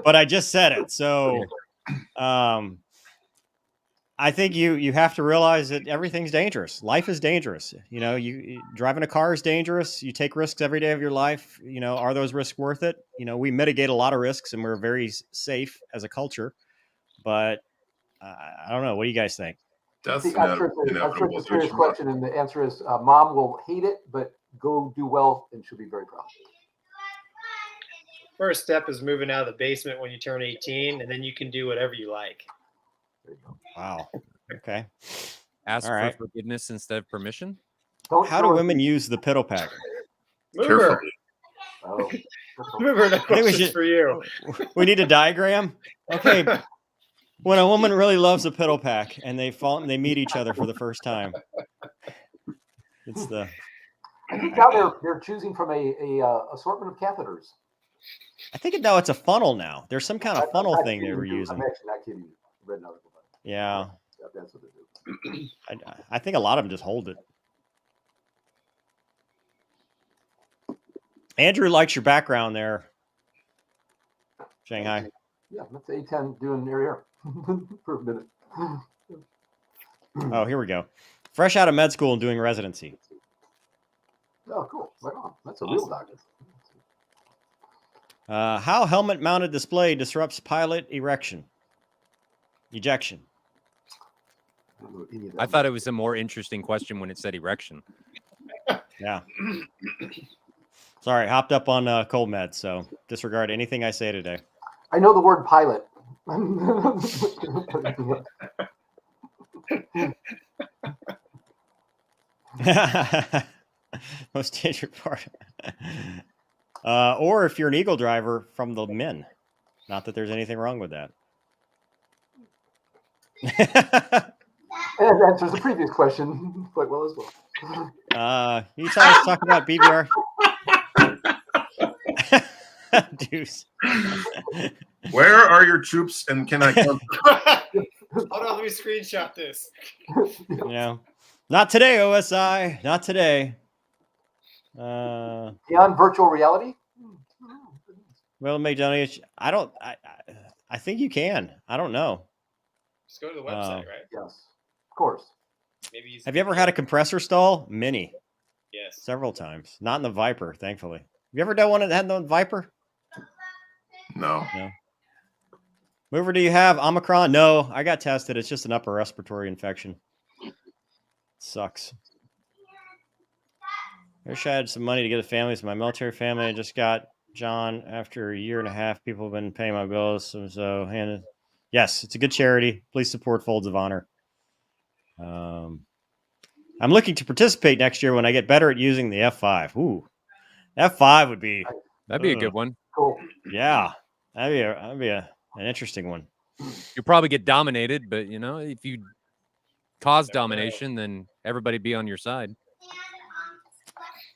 but I just said it. So, I think you have to realize that everything's dangerous. Life is dangerous. You know, you driving a car is dangerous. You take risks every day of your life. You know, are those risks worth it? You know, we mitigate a lot of risks and we're very safe as a culture, but I don't know. What do you guys think? Death's I'm sure inevitable. it's a serious question, and the answer is mom will hate it, but go do well, and she'll be very proud. First step is moving out of the basement when you turn 18, and then you can do whatever you like. There you go. Wow. Okay. Ask All right. for forgiveness instead of permission. Don't How do throw women use the piddle pack? Mover, Carefully. Oh, Mover, the we question's should- for you. We need a diagram. Okay. When a woman really loves a piddle pack and they meet each other for the first time. It's the I think now they're choosing from a assortment of catheters. I think now it's a funnel now. There's some kind of funnel thing they were using. I'm actually not kidding you. I read an article about it. Yeah. Yeah, that's what they do. I think a lot of them just hold it. Andrew likes your background there. Shanghai. Yeah, that's A10 doing air for a minute. Oh, here we go. Fresh out of med school and doing residency. Oh, cool. Right on. That's a real doctor. How helmet-mounted display disrupts pilot ejection. I don't know any of that. I thought it was a more interesting question when it said erection. Yeah. Sorry, hopped up on cold med, so disregard anything I say today. I know the word pilot. Most dangerous part. Or if you're an Eagle driver from the men. Not that there's anything wrong with that. And it answers the previous question quite well as well. You talk about BBR. Deuce. Where are your troops and can I come? Hold on, let me screenshot this. You know, not today, OSI. Not today. Beyond virtual reality? Well, make donation. I think you can. I don't know. Just go to the website, right? Yes, of course. Maybe use Have you ever had a compressor stall? Many. Yes. Several times. Not in the Viper, thankfully. Have you ever done one that had the Viper? No. Mover, do you have Omicron? No, I got tested. It's just an upper respiratory infection. Sucks. I wish I had some money to get a family. So my military family, I just got John after a year and a half. People have been paying my bills. So and yes, it's a good charity. Please support Folds of Honor. I'm looking to participate next year when I get better at using the F5. Ooh, F5 would be. That'd be a good one. Cool. Yeah, that'd be an interesting one. You'll probably get dominated, but you know, if you cause domination, then everybody be on your side.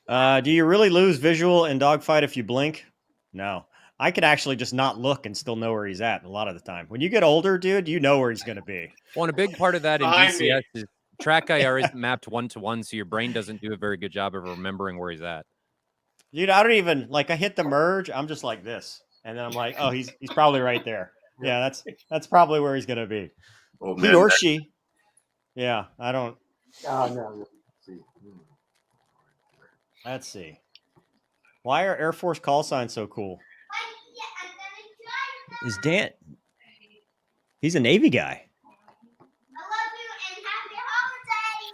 Do you really lose visual in dogfight if you blink? No. I could actually just not look and still know where he's at a lot of the time. When you get older, dude, you know where he's going to be. Well, and a big part of that in Behind me. DCS is track IR isn't mapped 1-to-1, so your brain doesn't do a very good job of remembering where he's at. Dude, I don't even I hit the merge. I'm just like this. And then I'm like, oh, he's probably right there. Yeah, that's probably where he's going to be. Oh, He man, or she. Yeah, I don't. No. See. Let's see. Why are Air Force call signs so cool? Is Dan? He's a Navy guy.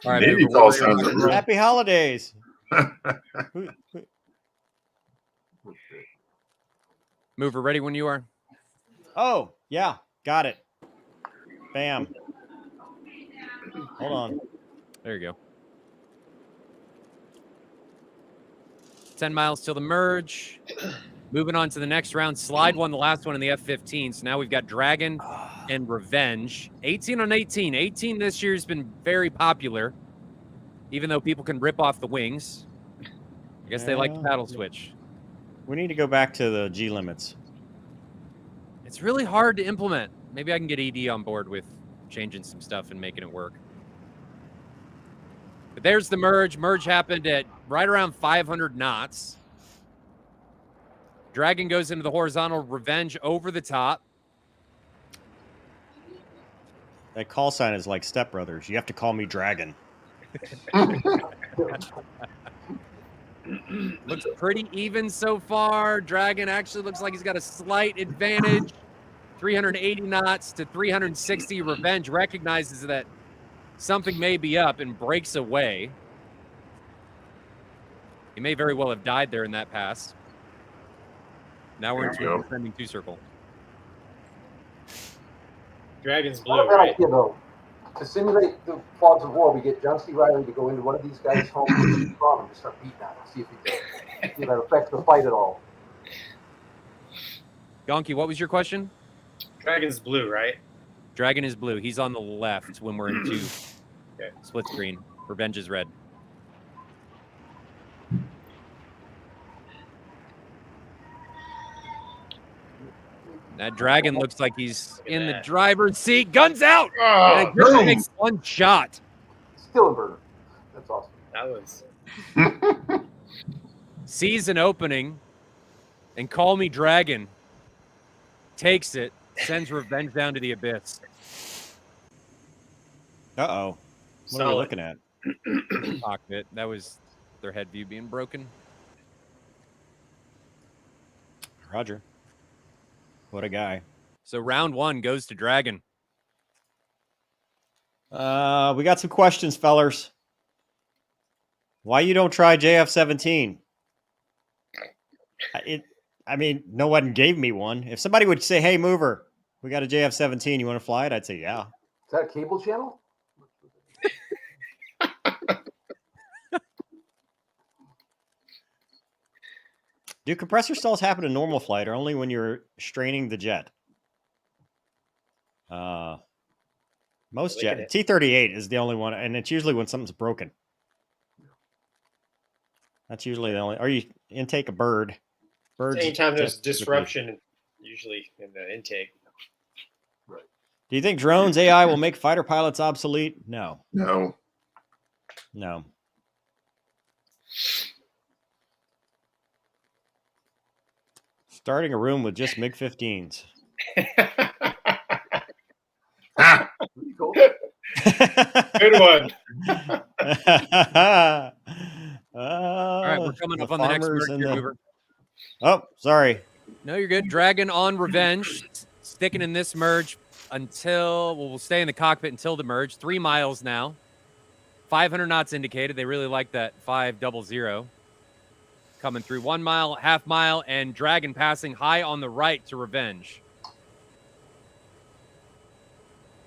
All right, Navy Mover, call what are your signs are last real. Happy holidays. Who- Mover, ready when you are. Oh, yeah. Got it. Bam. Hold on. There you go. 10 miles till the merge. Moving on to the next round. Slide won the last one in the F-15. So now we've got Dragon and Revenge. 18 on 18. 18 this year has been very popular, even though people can rip off the wings. I guess they like to paddle switch. We need to go back to the G limits. It's really hard to implement. Maybe I can get ED on board with changing some stuff and making it work. But there's the merge. Merge happened at right around 500 knots. Dragon goes into the horizontal. Revenge over the top. That call sign is like Step Brothers. You have to call me Dragon. Looks pretty even so far. Dragon actually looks like he's got a slight advantage. 380 knots to 360. Revenge recognizes that something may be up and breaks away. He may very well have died there in that pass. Now we're into a descending two circle. Dragon's Not blue, a bad right? idea, though. To simulate the Fogs of War, we get John C. Reilly to go into one of these guys' homes and just start beating at him. See if that affects the fight at all. Donkey, what was your question? Dragon's blue, right? Dragon is blue. He's on the left when we're in two. Okay. Split screen. Revenge is red. That Dragon looks like he's in the driver's seat. Guns out! And it just makes one shot. Still inverter. That's awesome. That was. Sees an opening and call me Dragon. Takes it. Sends Revenge down to the abyss. Uh-oh. What are we looking at? Cockpit. That was their head view being broken. Roger. What a guy. So round one goes to Dragon. We got some questions, fellers. Why you don't try JF-17? I mean, no one gave me one. If somebody would say, hey, mover, we got a JF-17, you want to fly it? I'd say, yeah. Is that a cable channel? Do compressor stalls happen in normal flight or only when you're straining the jet? Most jet. T-38 is the only one, and it's usually when something's broken. That's usually the only. Or you intake a bird. Birds. Anytime there's disruption, usually in the intake. Right. Do you think drones AI will make fighter pilots obsolete? No. No. No. Starting a room with just MiG-15s. Cool. Good one. All right, we're coming up on the next merge here, mover. Oh, sorry. No, you're good. Dragon on Revenge. Sticking in this merge until, well, we'll stay in the cockpit until the merge. 3 miles now. 500 knots indicated. They really like that 500. Coming through 1 mile, half mile, and Dragon passing high on the right to Revenge.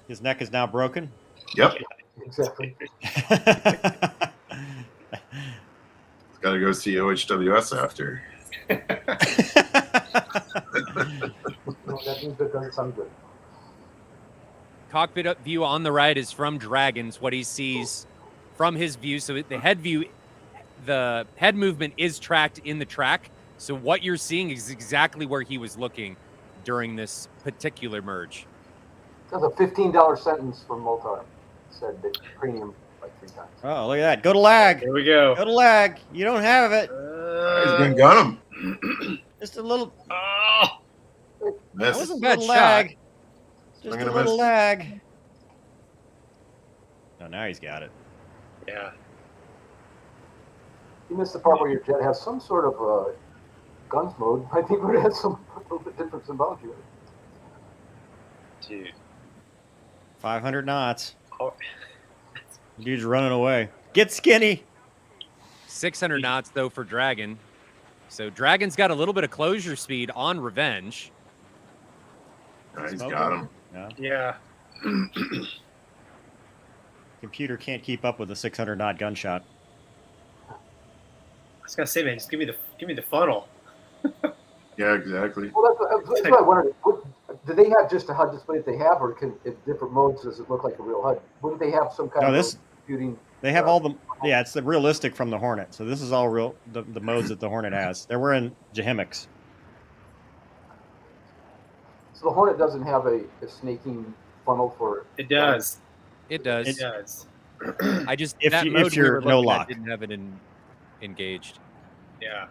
His neck is now broken. Yep. Exactly. Got to go see OHWS after. No, that means it doesn't sound good. Cockpit up view on the right is from Dragon's, what he sees from his view. So the head view, the head movement is tracked in the track. So what you're seeing is exactly where he was looking during this particular merge. That's a $15 sentence from Moltar. Said the premium like 3 times. Oh, look at that. Go to lag. Here we go. Go to lag. You don't have it. He's been got him. Just a little. Oh, That Miss. wasn't Bad a little shot. lag. Just I'm a gonna little miss. lag. Oh, now he's got it. yeah. You missed the part where your jet has some sort of guns mode. I think it has some a little bit different symbology. Dude. 500 knots. Oh. Dude's running away. Get skinny. 600 knots, though, for Dragon. So Dragon's got a little bit of closure speed on Revenge. He's got him. Yeah. Yeah. Computer can't keep up with a 600 knot gunshot. I was gonna say, man, just give me the funnel. Yeah, exactly. Well, that's what I wondered. Do they have just a HUD display that they have, or can in different modes does it look like a real HUD? Wouldn't they have some kind No, of this computing? they have all the yeah. It's the realistic from the Hornet. So this is all real the modes that the Hornet has. They're wearing Jahimics. So the Hornet doesn't have a snaking funnel for It does. It does. It does. I just If that you- mode if we you're were no looking at lock. didn't have it engaged. Yeah.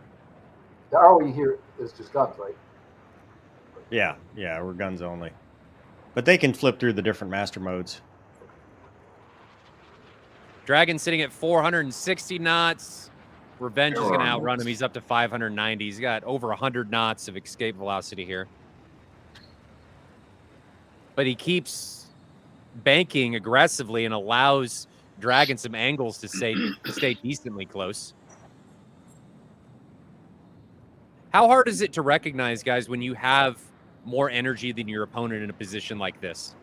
The ROE here is just guns, right? Yeah, we're guns only. But they can flip through the different master modes. Dragon sitting at 460 knots. Revenge is going to Sure. outrun him. He's up to 590. He's got over 100 knots of escape velocity here. But he keeps banking aggressively and allows Dragon some angles to stay decently close. How hard is it to recognize, guys, when you have more energy than your opponent in a position like this?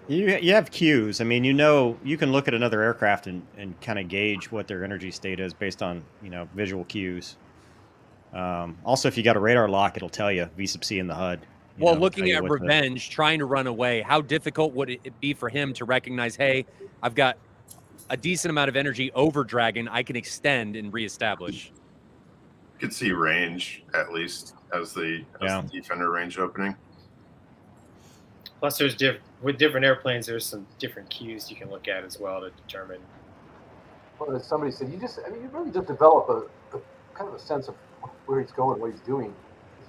You have cues. I mean, you can look at another aircraft and kind of gauge what their energy state is based on visual cues. Also, if you got a radar lock, it'll tell you V sub C in the HUD. Well, Tell looking you at what the- Revenge, trying to run away, how difficult would it be for him to recognize, hey, I've got a decent amount of energy over Dragon, I can extend and reestablish? You could see range at least as the defender range opening. Plus, there's with different airplanes, there's some different cues you can look at as well to determine. Well, as somebody said, you really just develop a kind of a sense of where he's going, what he's doing.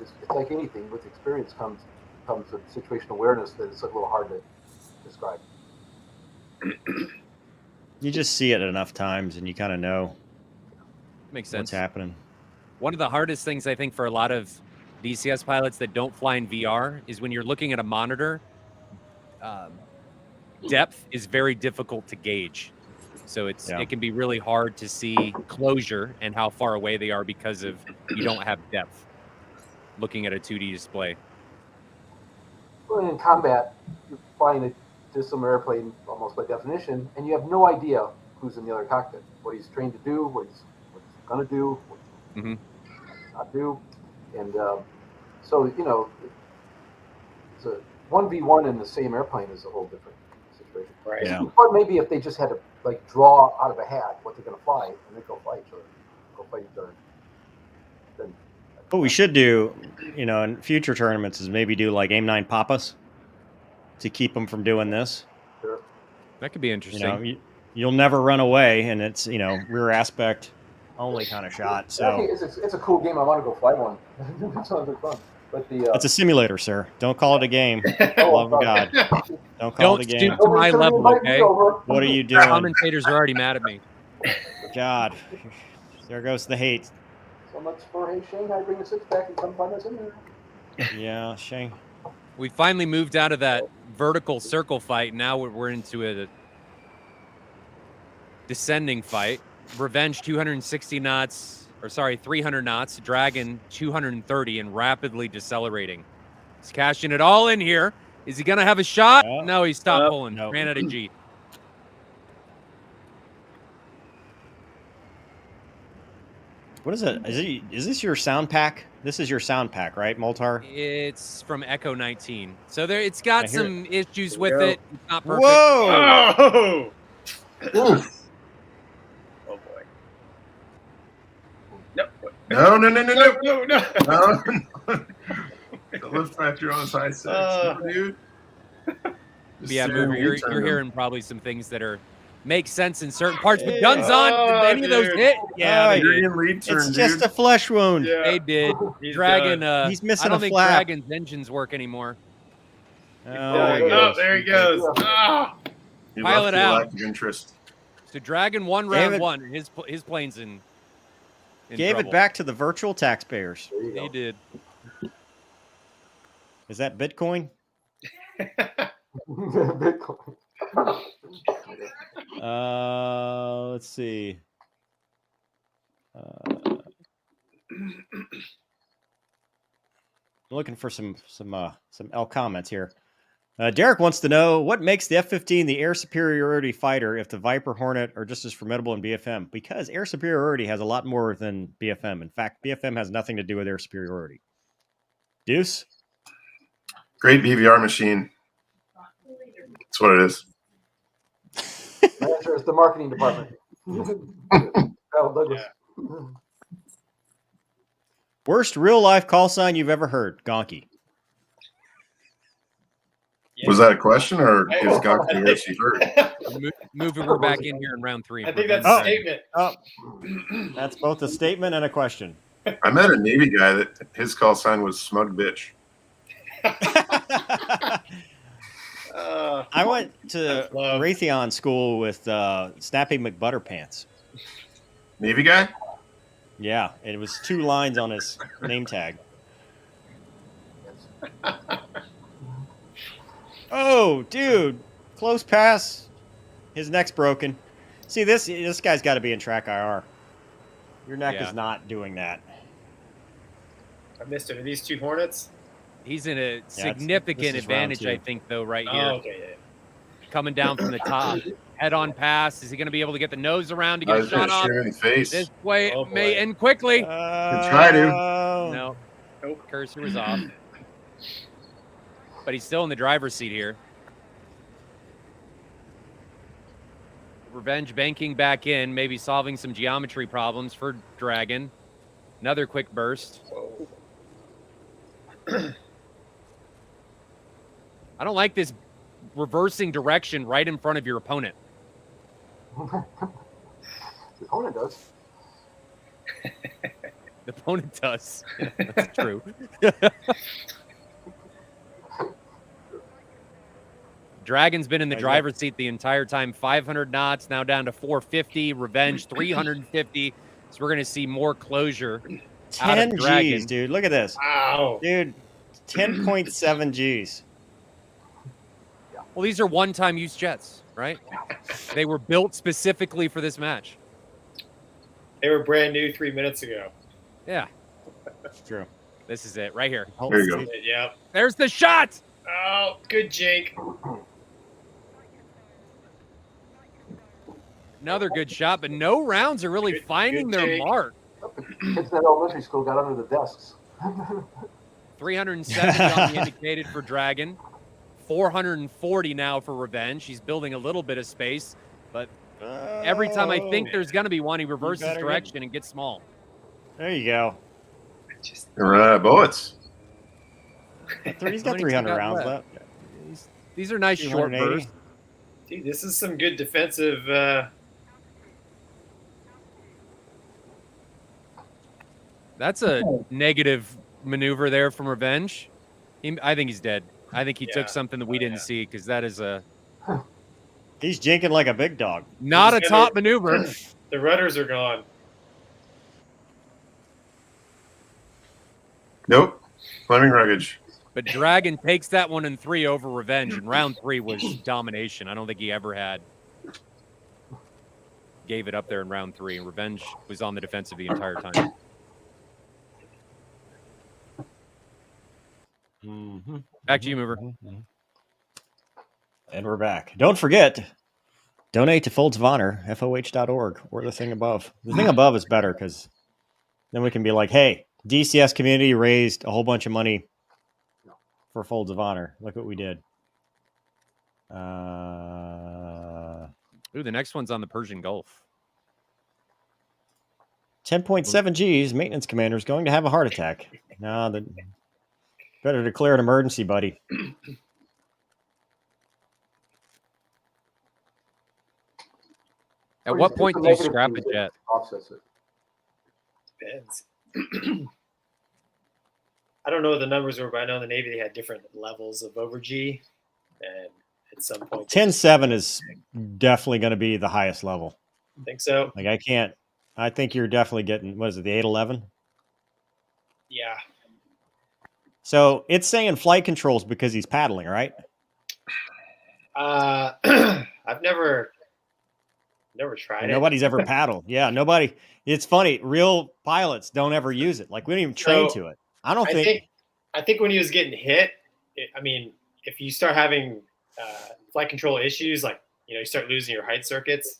It's like anything. With experience comes a situational awareness that it's a little hard to describe. You just see it enough times, and you kind of know Makes sense. what's happening. One of the hardest things, I think, for a lot of DCS pilots that don't fly in VR is when you're looking at a monitor, depth is very difficult to gauge. So it can be really hard to see closure and how far away they are because of you don't have depth looking at a 2D display. Well, in combat, you're flying just some airplane almost by definition, and you have no idea who's in the other cockpit, what he's trained to do, what he's going to do, what he's not do. And so, it's a 1v1 in the same airplane is a whole different situation. Right. Yeah. But maybe if they just had to draw out of a hat what they're going to fly, and then go fight each other. Then What we should do, in future tournaments is maybe do like aim 9 papas to keep them from doing this. sure. That could be interesting. You'll never run away, and it's rear aspect only kind of shot. So It's a cool game. I want to go fly one. That sounds like fun. But it's a simulator, sir. Don't call it a game. Oh, Love of God. Don't call it a game. stoop to my level, okay? What are you doing? Commentators are already mad at me. God, there goes the hate. So much for Shanghai, bring a six pack and come find us in there. Yeah, Shane. We finally moved out of that vertical circle fight. Now we're into a descending fight. Revenge 260 knots, 300 knots. Dragon 230 and rapidly decelerating. He's cashing it all in here. Is he going to have a shot? Yeah. No, he stopped pulling. No. Ran out of G. What is it? Is this your sound pack? This is your sound pack, right, Moltar? It's from Echo 19. So it's got I hear some issues There with we go. it. It's not perfect. Whoa! Oh! Oh boy. No. No. No. The lift factor on side 6, no, dude. Just Yeah, steering Mover, wheel you're turn. hearing probably some things that make sense in certain parts. But guns on, Oh, did any of those dude. hit? Yeah, they You're did. in lead turn, It's dude. just a flesh wound. Yeah. They did. He's Dragon, done. He's missing I don't a think flap. Dragon's engines work anymore. Oh, Oh, there he goes. Ah! You Pile left it your out. lack of interest. So Dragon won round David- one. His plane's in Gave trouble. it back to the virtual taxpayers. There you He go. did. Is that Bitcoin? Bitcoin. Let's see. Looking for some L comments here. Derek wants to know what makes the F-15 the air superiority fighter if the Viper Hornet are just as formidable in BFM? Because air superiority has a lot more than BFM. In fact, BFM has nothing to do with air superiority. Deuce? Great BVR machine. That's what it is. Manager is the marketing department. Douglas. Worst real-life call sign you've ever heard? Gonky. Yeah. Was that a question or is Gonky the worst you've heard? We're back in here in round 3. I think that's a statement. Oh, that's both a statement and a question. I met a Navy guy that his call sign was smug bitch. I went to Raytheon school with Snappy McButterpants. Navy guy? Yeah, it was 2 lines on his name tag. Oh, dude. Close pass. His neck's broken. See, this guy's got to be in track IR. Your neck is not doing that. I missed it. Are these 2 Hornets? He's in a significant advantage, I think, though, right here. Oh, okay, yeah. Coming down from the top. Head-on pass. Is he going to be able to get the nose around to get a shot off? In the face. This way may end quickly. Try to. No. Nope. Cursor was off. But he's still in the driver's seat here. Revenge banking back in, maybe solving some geometry problems for Dragon. Another quick burst. I don't like this reversing direction right in front of your opponent. The opponent does. The opponent does. Yeah, that's true. Dragon's been in the driver's seat the entire time. 500 knots, now down to 450. Revenge, 350. So we're going to see more closure. 10 Gs, dude. Look at this. Wow. Dude, 10.7 Gs. Well, these are one-time use jets, right? They were built specifically for this match. They were brand new 3 minutes ago. Yeah. That's true. This is it right here. There you go. Yep. There's the shot. Oh, good, Jake. Another good shot, but no rounds are really finding their mark. Kids in elementary school got under the desks. 370 on the indicated for Dragon. 440 now for Revenge. He's building a little bit of space, but every time I think there's going to be one, he reverses direction and gets small. There you go. Bullets. He's got 300 rounds left. These are nice short bursts. Dude, this is some good defensive. That's a negative maneuver there from Revenge. I think he's dead. I think he took something that we didn't see because that is a. He's jinking like a big dog. Not a top maneuver. The rudders are gone. Nope. Fleming Ruggage. But Dragon takes that one in 3 over Revenge, and round 3 was domination. I don't think he ever gave it up there in round 3. And Revenge was on the defensive the entire time. Back to you, Mover. And we're back. Don't forget, donate to Folds of Honor, FOH.org, or the thing above. The thing above is better because then we can be like, hey, DCS community raised a whole bunch of money for Folds of Honor. Look what we did. Ooh, the next one's on the Persian Gulf. 10.7 Gs, maintenance commander is going to have a heart attack. No, better declare an emergency, buddy. At what point do you scrap a jet? Depends. I don't know what the numbers were, but I know in the Navy they had different levels of over G, and at some point 10.7 is definitely going to be the highest level. I think so. Like I think you're definitely getting, what is it, the 811? Yeah. So it's saying flight controls because he's paddling, right? I've never tried it. Nobody's ever paddled. Yeah, nobody. It's funny. Real pilots don't ever use it. Like we don't even train to it. I think when he was getting hit, if you start having flight control issues, like you start losing your height circuits,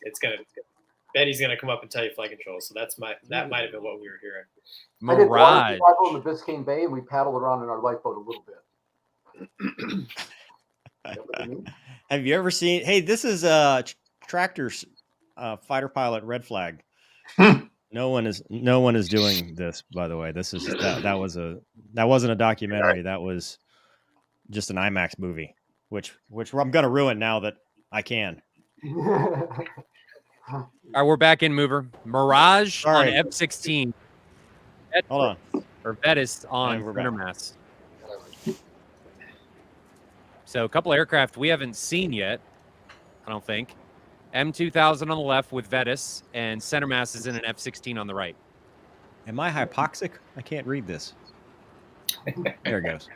Betty's gonna come up and tell you flight control. So that might have been what we were hearing. I did water Mirage. survival in the Biscayne Bay, and we paddled around in our lifeboat a little bit. Have you ever seen? Hey, this is Tractor's fighter pilot red flag. No one is doing this. By the way, this is that wasn't a documentary. That was just an IMAX movie, which I'm gonna ruin now that I can. All right, we're back in mover. Mirage on F-16. Hold on. Or Vetus on center mass. So a couple aircraft we haven't seen yet, I don't think. M2000 on the left with Vetus, and center mass is in an F-16 on the right. Am I hypoxic? I can't read this. There it goes.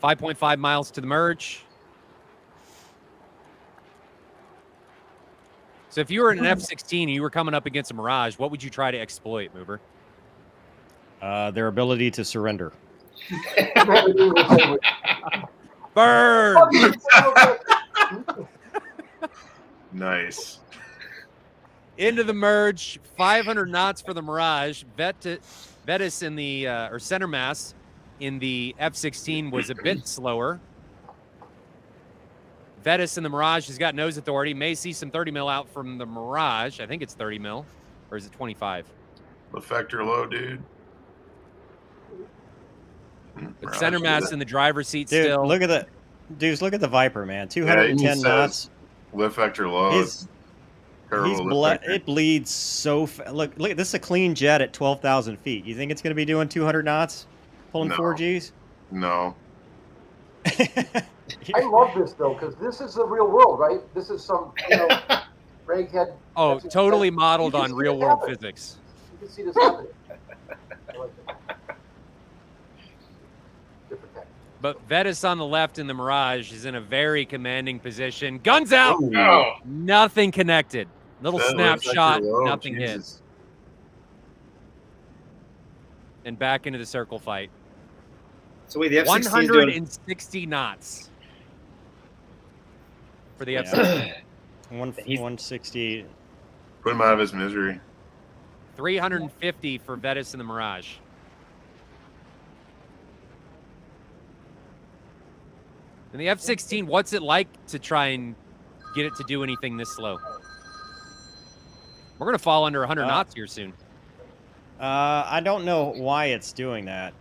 5.5 miles to the merge. So if you were in an F-16 and you were coming up against a Mirage, what would you try to exploit, mover? Their ability to surrender. Burn! Nice. Into the merge, 500 knots for the Mirage. Vetus in the or center mass in the F-16 was a bit slower. Vetus in the Mirage has got nose authority. May see some 30 mil out from the Mirage. I think it's 30 mil, or is it 25? Effector low, dude. But center mass in the driver's seat Dude, still. look at the dudes. Look at the Viper, man. 210 knots. Lift vector low. It bleeds so fast. Look, this is a clean jet at 12,000 feet. You think it's going to be doing 200 knots, pulling 4Gs? No. I love this though, because this is the real world, right? This is some, Greg had. Oh, totally modeled on real world physics. You can see this happening. I like it. But Vetus on the left in the Mirage is in a very commanding position. Guns out! Oh. Nothing connected. Little snapshot, nothing hit. And back into the circle fight. So wait, the F-16 160 knots for the F-16. 160. Put him out of his misery. 350 for Vetus in the Mirage. And the F-16, what's it like to try and get it to do anything this slow? We're going to fall under 100 knots here soon. I don't know why it's doing that.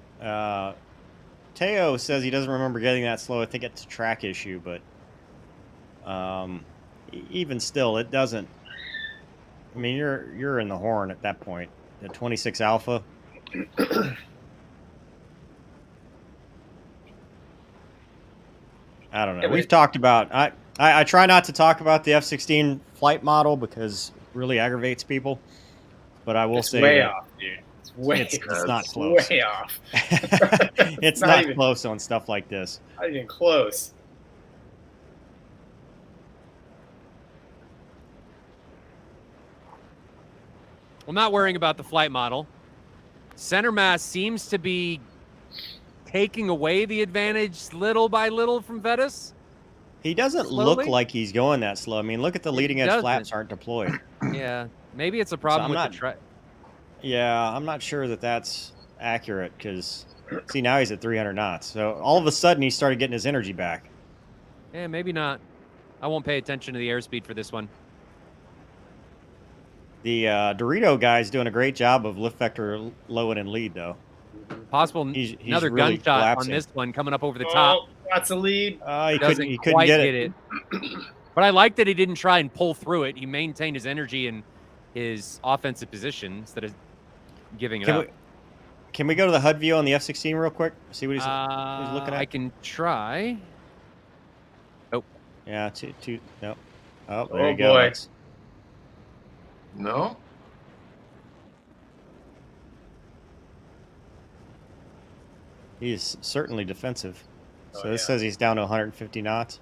Teo says he doesn't remember getting that slow. I think it's a track issue, but even still, it doesn't. I mean, you're in the horn at that point. At 26 Alpha. I don't know. We've talked about. I try not to talk about the F-16 flight model because it really aggravates people. But I will say way off, dude. It's not close. Way off. It's not even close on stuff like this. Not even close. I'm not worrying about the flight model. Center mass seems to be taking away the advantage little by little from Vetus. He doesn't look like he's going that slow. I mean, look at the leading edge flaps aren't deployed. Yeah, maybe it's a problem with the track. Yeah, I'm not sure that that's accurate because, see, now he's at 300 knots. So all of a sudden he started getting his energy back. Yeah, maybe not. I won't pay attention to the airspeed for this one. The Dorito guy's doing a great job of lift vector low and in lead, though. Possible he's another really gunshot collapsing on this one coming up over the top. That's a lead. He couldn't get it. But I like that he didn't try and pull through it. He maintained his energy and his offensive position instead of giving it up. Can we go to the HUD view on the F-16 real quick? See what he's looking at? I can try. Oh. Yeah, two. No. Oh, there you go. Boy. No. He is certainly defensive. So this says he's down to 150 knots.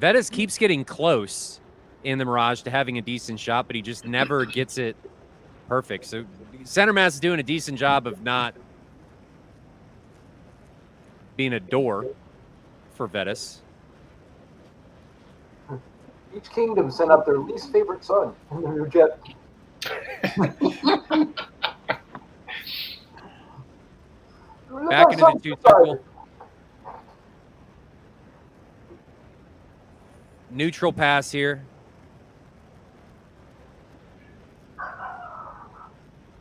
Vetus keeps getting close in the Mirage to having a decent shot, but he just never gets it Perfect. So center mass is doing a decent job of not being a door for Vettis. Each kingdom sent out their least favorite son in their new jet. Back into the two circle. Neutral pass here.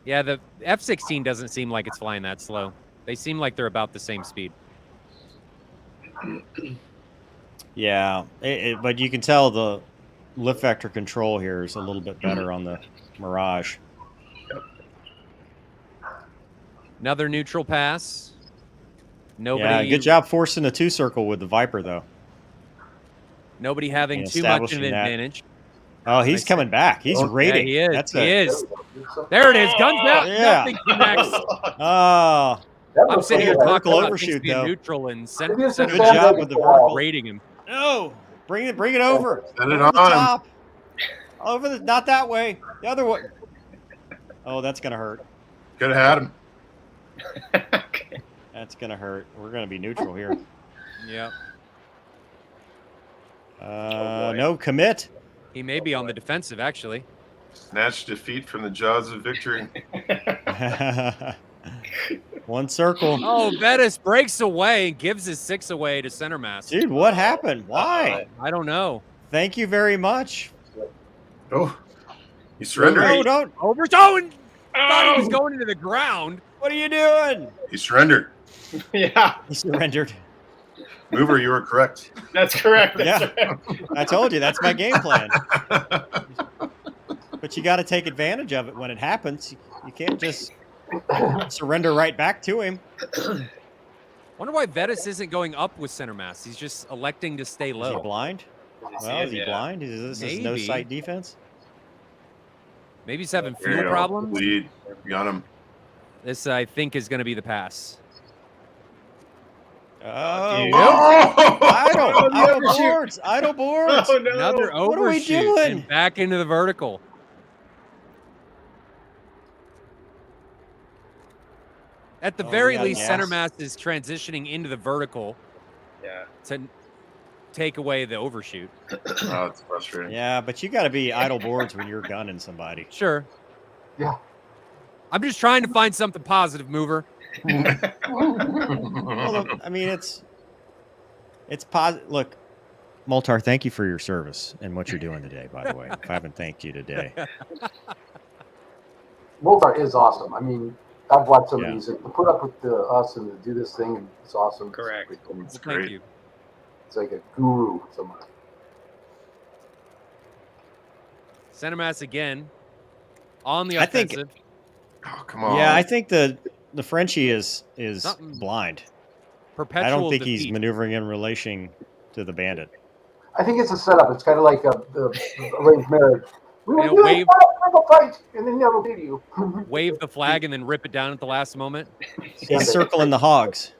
Yeah, the F-16 doesn't seem like it's flying that slow. They seem like they're about the same speed. Yeah, but you can tell the lift vector control here is a little bit better on the Mirage. Another neutral pass. Nobody. Yeah, good job forcing the two circle with the Viper, though. Nobody having And too much of establishing an that. advantage. Oh, he's coming back. He's raiding. Yeah, he is. That's He is. There it is. Guns out. Yeah. Nothing connects. Oh, I'm sitting here Vertical talking about overshoot, things being though. neutral and good job with the vertical. raiding him. no! Bring it over. Send it Over the on. top. Over the not that way. The other way. Oh, that's gonna hurt. Could have had him. That's gonna hurt. We're gonna be neutral here. Yeah. No commit. He may be on the defensive, actually. Snatch defeat from the jaws of victory. One circle. Oh, Vettis breaks away and gives his 6 away to center mass. Dude, what happened? Why? I don't know. Thank you very much. Oh, he surrendered. No, don't. Overtone! Thought he was going into the ground. What are you doing? He surrendered. Yeah, He surrendered. Mover, you were correct. that's correct. That's Yeah. right. I told you, that's my game plan. But you got to take advantage of it when it happens. You can't just surrender right back to him. Wonder why Vettis isn't going up with center mass. He's just electing to stay Is he low. blind? Well, is he Yeah. blind? Is this no Maybe. sight defense? Maybe he's having There you fuel go. problems. Lead. Got him. This, I think, is going to be the pass. Oh, dude. idle boards, idle boards. Oh no! Another What are we overshoot doing? and back into the vertical. At the Oh, very yeah, least, yes. center mass is transitioning into the vertical Yeah. to take away the overshoot. Oh, it's frustrating. Yeah, but you got to be idle boards when you're gunning somebody. Sure. Yeah. I'm just trying to find something positive, Mover. Well, look, I mean, it's positive. Look, Moltar, thank you for your service and what you're doing today. By the way, if I haven't thanked you today, Mozart is awesome. I mean, I've watched some Yeah. of these. To put up with us and to do this thing, and it's awesome. Correct. It's, Well, It's thank great. you. it's like a guru somewhere. Center mass again on the I think- offensive. Oh, come on. yeah, I think the Frenchie is Something- blind. Perpetual I don't think defeat. he's maneuvering in relation to the bandit. I think it's a setup. It's kind of like the arranged marriage. We will You know, do wave- a fight, and then never beat you. Wave the flag and then rip it down at the last moment. He's circling the hogs.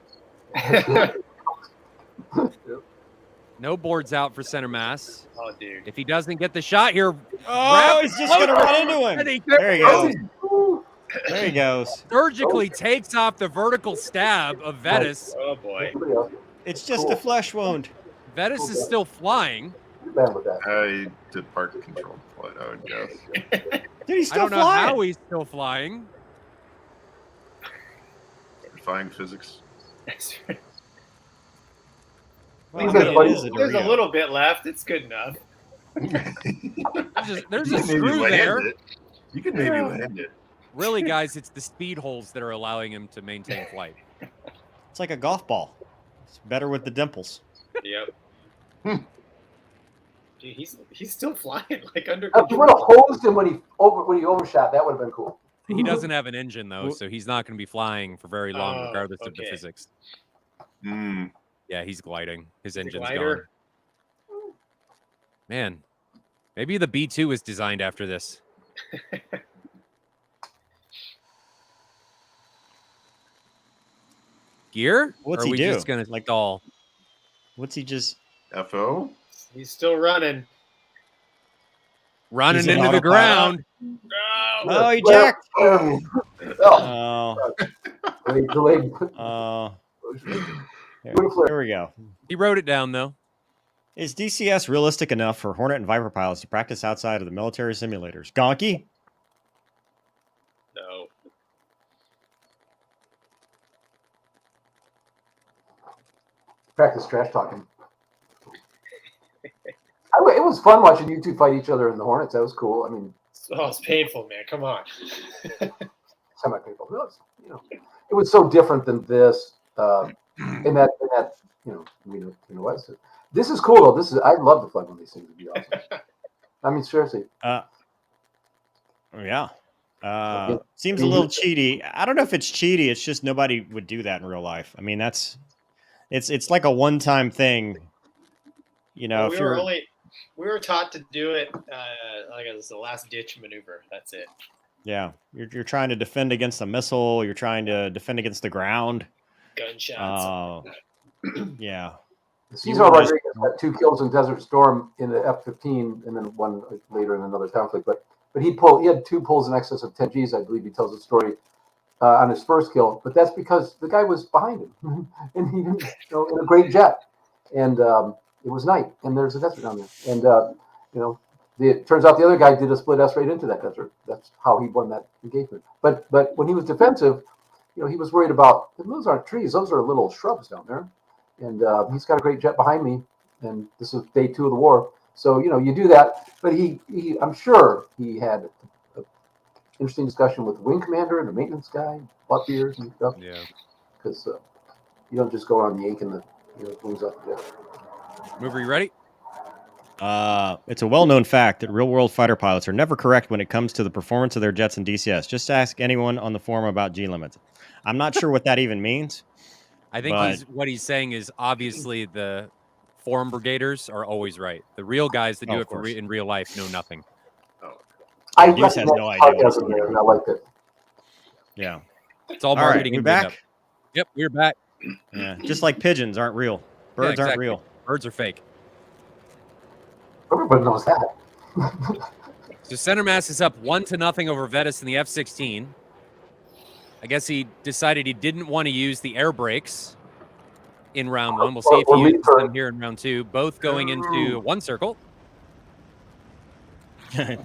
No boards out for center mass. Oh, dude. If he doesn't get the shot here, Oh, he's just gonna run into and him. he There he goes. There he goes. surgically takes off the vertical stab of Vettis. Oh boy. Everybody else, It's just a flesh wound. Vettis is still flying. you're bad with that. I did park control flight, I would guess. Dude, he's I still don't know flying. how he's still flying. Defying physics. Well, There's I mean, a- it is a There's a Dorito. little bit left. It's good enough. There's You a can maybe screw land there. it. You can maybe land it. Really, guys, it's the speed holes that are allowing him to maintain flight. It's like a golf ball. It's better with the dimples. Yep. Hmm. Dude, he's still flying like under If you would have control. hosed him when he overshot, that would have been cool. He doesn't have an engine, though, so he's not going to be flying for very long, Oh, regardless of the okay. physics. Mm. Yeah, he's gliding. His engine's glider? gone. Man, maybe the B2 is designed after this. Gear? What's or are he we do? just going to Like- stall? What's he just? FO? He's still running. Running He's an into the autopilot. ground. Oh, he jacked. Oh, Oh, delayed. oh. Here Beautiful. we go. He wrote it down, though. Is DCS realistic enough for Hornet and Viper pilots to practice outside of the military simulators? Gonky? No. Practice trash talking. It was fun watching you two fight each other in the Hornets. That was cool. I mean, Oh, it's painful, man. Come on. semi-painful. It was so different than this. In that, what is it? This is cool though. I love the fun on these things. Would be awesome. I mean, seriously. Yeah. Seems a little cheaty. I don't know if it's cheaty. It's just nobody would do that in real life. I mean, it's like a one-time thing. You know, Well, we were taught to do it like it was the last ditch maneuver. That's it. Yeah, you're trying to defend against a missile. You're trying to defend against the ground. Gunshots. Yeah. Cesar Rodriguez had 2 kills in Desert Storm in the F-15, and then one later in another conflict. But he had 2 pulls in excess of 10 Gs, I believe. He tells the story on his first kill, but that's because the guy was behind him, and he didn't, in a great jet, and it was night, and there's a desert down there, and it turns out the other guy did a split S right into that desert. That's how he won that engagement. But when he was defensive, he was worried about, those aren't trees, those are little shrubs down there. And he's got a great jet behind me, and this is day 2 of the war. So, you do that. But I'm sure he had an interesting discussion with the wing commander and the maintenance guy, butt beers and stuff. Yeah. Because you don't just go around yanking the wings up. Yeah. Mover, you ready? It's a well-known fact that real-world fighter pilots are never correct when it comes to the performance of their jets in DCS. Just ask anyone on the forum about G limits. I'm not sure what that even means. I think what he's saying is obviously the forum brigaders are always right. The real guys that do it in real life know nothing. I Deuce has no idea what he's doing. I like it. Yeah. It's all marketing. Right, we and back? Yep, we're back. Yeah, just like pigeons aren't real. Birds aren't real. Birds are fake. Everybody knows that. So center mass is up 1-0 over Vetus in the F-16. I guess he decided he didn't want to use the air brakes in round 1. We'll see if he uses them here in round 2. Both going into 1 circle.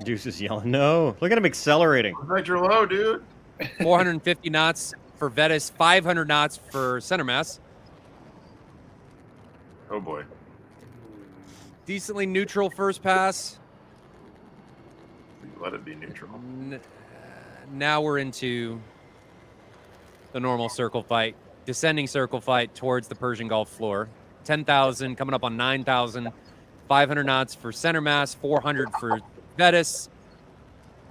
Deuce is yelling, no. Look at him accelerating. Vector low, dude. 450 knots for Vetus, 500 knots for center mass. Oh, boy. Decently neutral first pass. Let it be neutral. Now we're into the normal circle fight, descending circle fight towards the Persian Gulf floor. 10,000 coming up on 9,000. 500 knots for center mass, 400 for Vetus.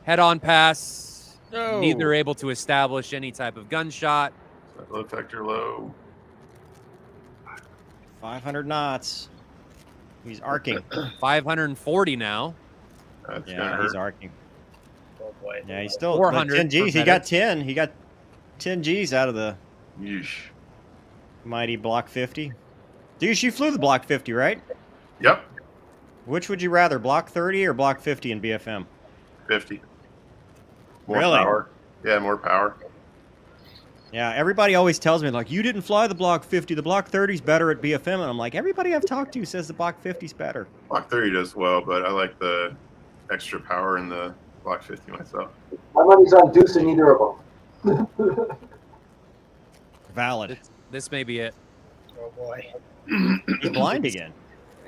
Head-on pass. No. Neither able to establish any type of gunshot. Low vector low. 500 knots. He's arcing. 540 now. That's Yeah, he's arcing. Oh boy. Yeah, he's still 400 10 Gs. for He got Vetus. 10. He got 10 Gs out of the Yeesh. mighty Block 50. Deuce, you flew the Block 50, right? Yep. Which would you rather, Block 30 or Block 50 in BFM? 50. More Really? power. Yeah, more power. Yeah, everybody always tells me, like, you didn't fly the Block 50. The Block 30's better at BFM. And I'm like, everybody I've talked to says the Block 50's better. Block 30 does well, but I like the extra power in the Block 50 myself. My money's on Deuce and neither of them. Valid. This may be it. Oh boy. He's blind again.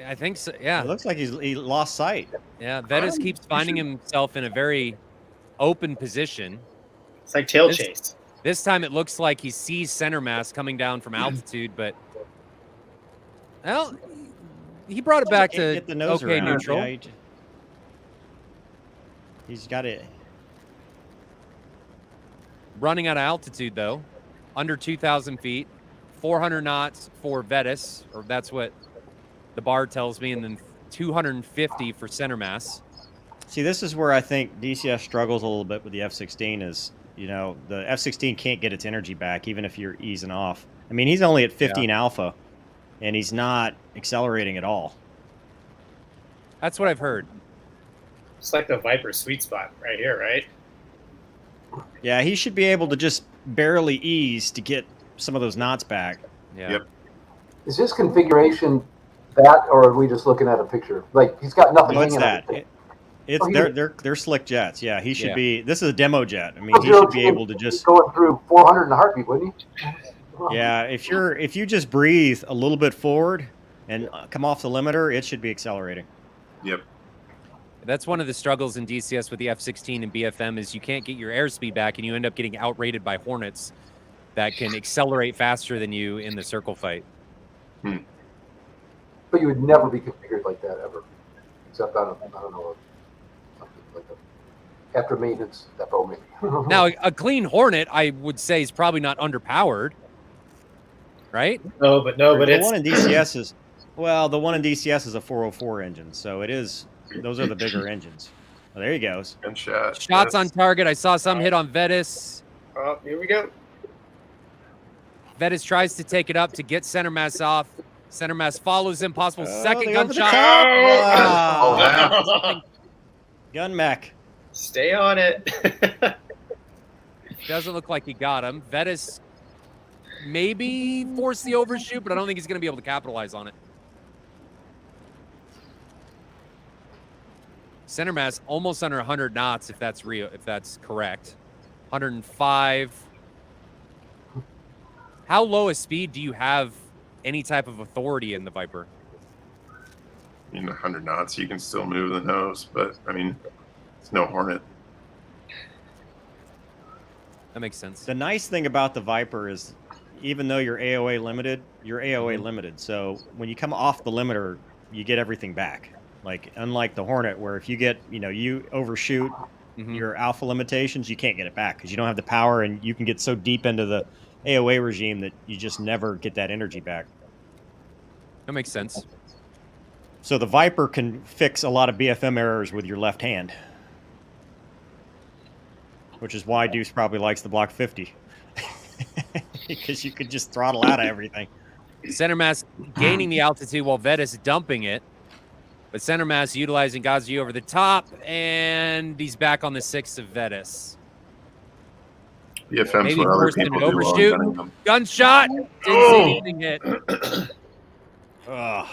I think so. Yeah. It looks like he lost sight. Yeah. Vetus keeps finding himself in a very open position. It's like tail chase. This time it looks like he sees center mass coming down from altitude, but well, he brought it back to Get the nose okay around. neutral. Yeah, he's got it. Running out of altitude though, under 2,000 feet, 400 knots for Vetus, or that's what the bar tells me, and then 250 for center mass. See, this is where I think DCS struggles a little bit with the F-16 is, the F-16 can't get its energy back even if you're easing off. I mean, he's only at 15 alpha, and he's not accelerating at all. That's what I've heard. It's like the Viper sweet spot right here, right? Yeah, he should be able to just barely ease to get some of those knots back. Yeah. Yep. Is this configuration that, or are we just looking at a picture? Like he's got nothing No, it's hanging that. on it. It's Oh, they're slick jets. Yeah, he should Yeah. be. This is a demo jet. I mean, he should be able to just. going through 400 in a heartbeat, wouldn't he? Yeah, if you just breathe a little bit forward and come off the limiter, it should be accelerating. Yep. That's one of the struggles in DCS with the F-16 and BFM is you can't get your airspeed back, and you end up getting outrated by Hornets that can accelerate faster than you in the circle fight. But you would never be configured like that ever, except on I don't know, something like a after maintenance depot maybe. Now, a clean Hornet, I would say, is probably not underpowered, right? No, but the it's one in DCS is the one in DCS is a 404 engine, so it is. Those are the bigger engines. Oh, there he goes. And shot. Shots on target. I saw some hit on Vetis. Oh, here we go. Vetis tries to take it up to get center mass off. Center mass follows him. Possible second they over the gunshot. top. Wow. Oh, Gun mech. Stay on it. Doesn't look like he got him. Vetis maybe forced the overshoot, but I don't think he's going to be able to capitalize on it. Center mass almost under 100 knots, if that's real, if that's correct. 105. How low a speed do you have any type of authority in the Viper? I mean, 100 knots, you can still move the nose, but I mean, it's no Hornet. That makes sense. The nice thing about the Viper is, even though you're AOA limited, you're AOA limited. So when you come off the limiter, you get everything back. Like, unlike the Hornet, where if you get, you overshoot your alpha limitations, you can't get it back because you don't have the power, and you can get so deep into the AOA regime that you just never get that energy back. That makes sense. So the Viper can fix a lot of BFM errors with your left hand, which is why Deuce probably likes the Block 50 because you could just throttle out of everything. Center mass gaining the altitude while Vetis dumping it. But center mass utilizing Gazi over the top, and he's back on the 6th of Vetis. BFM's Maybe what other forced him people to do while overshoot. gunning them. Gunshot! Didn't see anything hit. Ugh.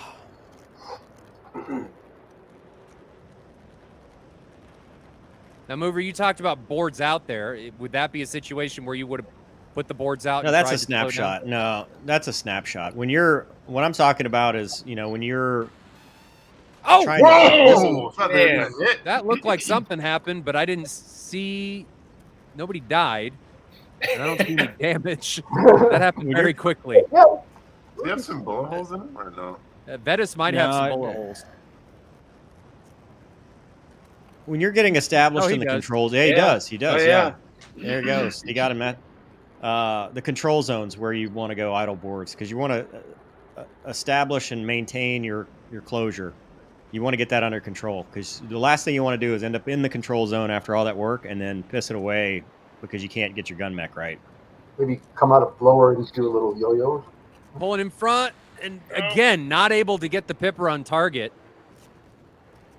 Now, Mover, you talked about boards out there. Would that be a situation where you would have put the boards out? No, and that's tried a to slow down? snapshot. No, that's a snapshot. What I'm talking about is, when you're Oh, trying Whoa! Thought they Man. had hit. that looked like something happened, but I didn't see. Nobody died. And I don't see any damage. That happened very quickly. Do you have some bullet holes in them or no? Vetis might have some No, bullet holes. when you're getting established Oh, he in the does. controls. Yeah, he Yeah. does. He does. Oh, yeah. yeah. There he goes. He got him, Matt. The control zones where you want to go idle boards because you want to establish and maintain your closure. You want to get that under control because the last thing you want to do is end up in the control zone after all that work and then piss it away because you can't get your gun mech right. Maybe come out of blower and just do a little yo-yo. Pulling in front, and again, not able to get the Pipper on target.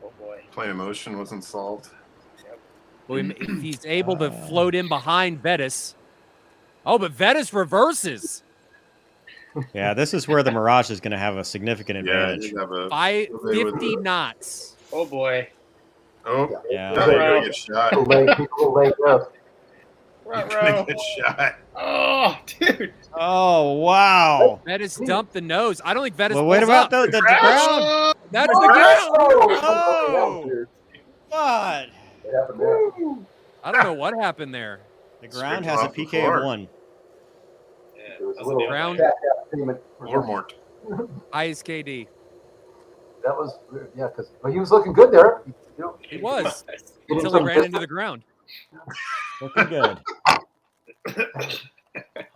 Oh boy. Plane of motion wasn't solved. Well, if he's able to float in behind Vetis. Oh, but Vetis reverses. Yeah, this is where the Mirage is going to have a significant Yeah, advantage. you have a. 50 knots. Oh boy. Oh, Yeah. now you're gonna get shot. Little leg there. You're gonna get shot. Oh, dude. Oh, wow. Vetis dumped the nose. I don't think Vetis Well, wait pulls about up. the ground. That's the ground. Oh. God. What happened there? I don't know what happened there. The ground Scraped has a off the PK floor. of 1. Yeah, There was a that's little Ground. payment. Or mort. Highest KD. That was, yeah, because he was looking good there. He was Getting until he some ran distance. into the ground. Looking good.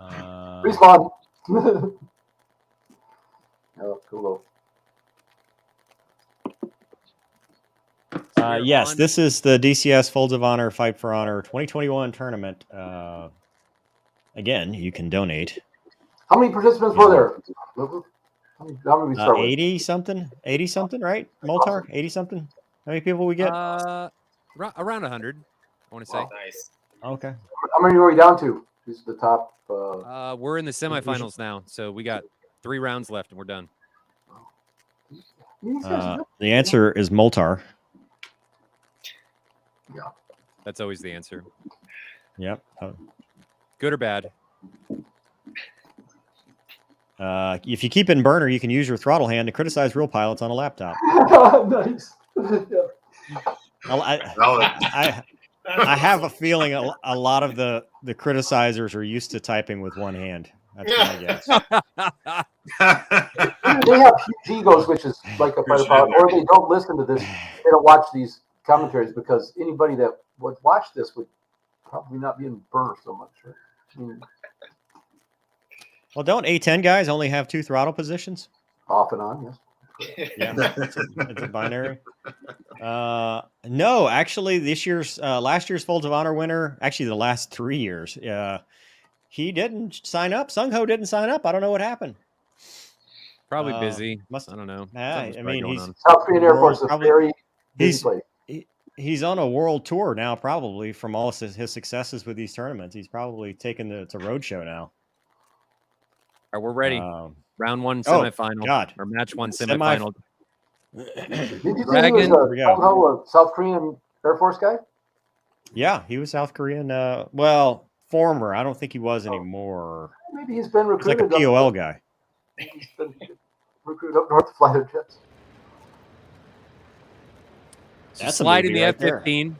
Respawn. Oh, cool. Yes, this is the DCS Folds of Honor Fight for Honor 2021 tournament. Again, you can donate. How many participants were there? How many did we start with? 80 something, right? Moltar, 80 something. How many people we get? Around 100, I want to say. Wow. Nice. Okay. How many are we down to? This is the top. We're in the semifinals now, so we got 3 rounds left, and we're done. These guys are good. The answer is Moltar. That's always the answer. Yep. Good or bad? If you keep it in burner, you can use your throttle hand to criticize real pilots on a laptop. Nice. I have a feeling a lot of the criticizers are used to typing with one hand. That's my guess. They have huge egos, which is like a fighter pilot, or they don't listen to this. They don't watch these commentaries because anybody that would watch this would probably not be in burner so much. Right? I mean, Well, don't A10 guys only have 2 throttle positions? off and on, yes. Yeah, it's a binary. No, actually, last year's Folds of Honor winner, actually the last 3 years, he didn't sign up. Sung Ho didn't sign up. I don't know what happened. Probably busy. Must- I don't know. Yeah, Something's I probably mean, going he's on. South Korean Air Force is a Probably- very busy he's- place. He's on a world tour now, probably from all his successes with these tournaments. He's probably taken to roadshow now. All right, we're ready. Round 1 oh, semifinal. God. Or match 1 Semi- semifinal. Did you say Dragon, he here was we a, go. somehow a South Korean Air Force guy? Yeah, he was South Korean. Well, former. I don't think he was anymore. Maybe he's been He's like a recruited. POL guy. He's been recruited up north to fly their jets. So That's a slide in movie the right there. F-15,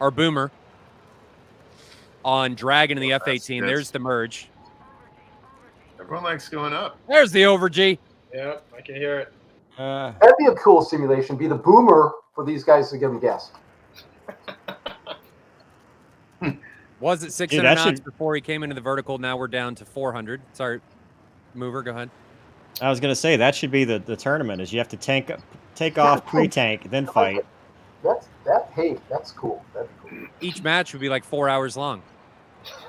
our boomer on Dragon in the F-18. That's- There's the merge. Everyone likes going up. There's the over G. Yep, I can hear it. That'd be a cool simulation. Be the boomer for these guys to give them gas. Was it 600 that knots should- before he came into the vertical? Now we're down to 400. Sorry, mover, go ahead. I was going to say that should be the tournament. Is you have to take off pre-tank, then fight. That's cool. That'd be cool. Each match would be like 4 hours long.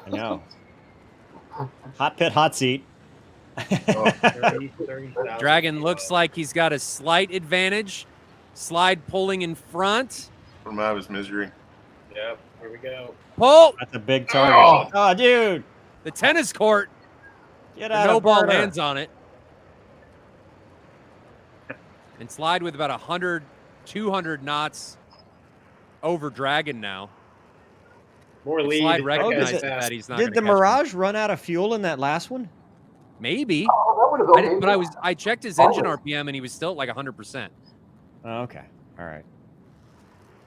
I know. Hot pit, hot seat. Oh, 30,000. Dragon looks like he's got a slight advantage. Slide pulling in front. from out of his misery. Yep, here we go. Pull That's a big target. Oh, dude, the tennis court. get out No of ball burner. lands on it. And slide with about 100, 200 knots over Dragon now. More If lead. Slide Oh, recognizes does it- that he's not Did the gonna catch him. Mirage run out of fuel in that last one? Maybe. Oh, that would have I okay. didn't, but I checked his engine RPM and he was still at like 100%. Oh, okay, all right.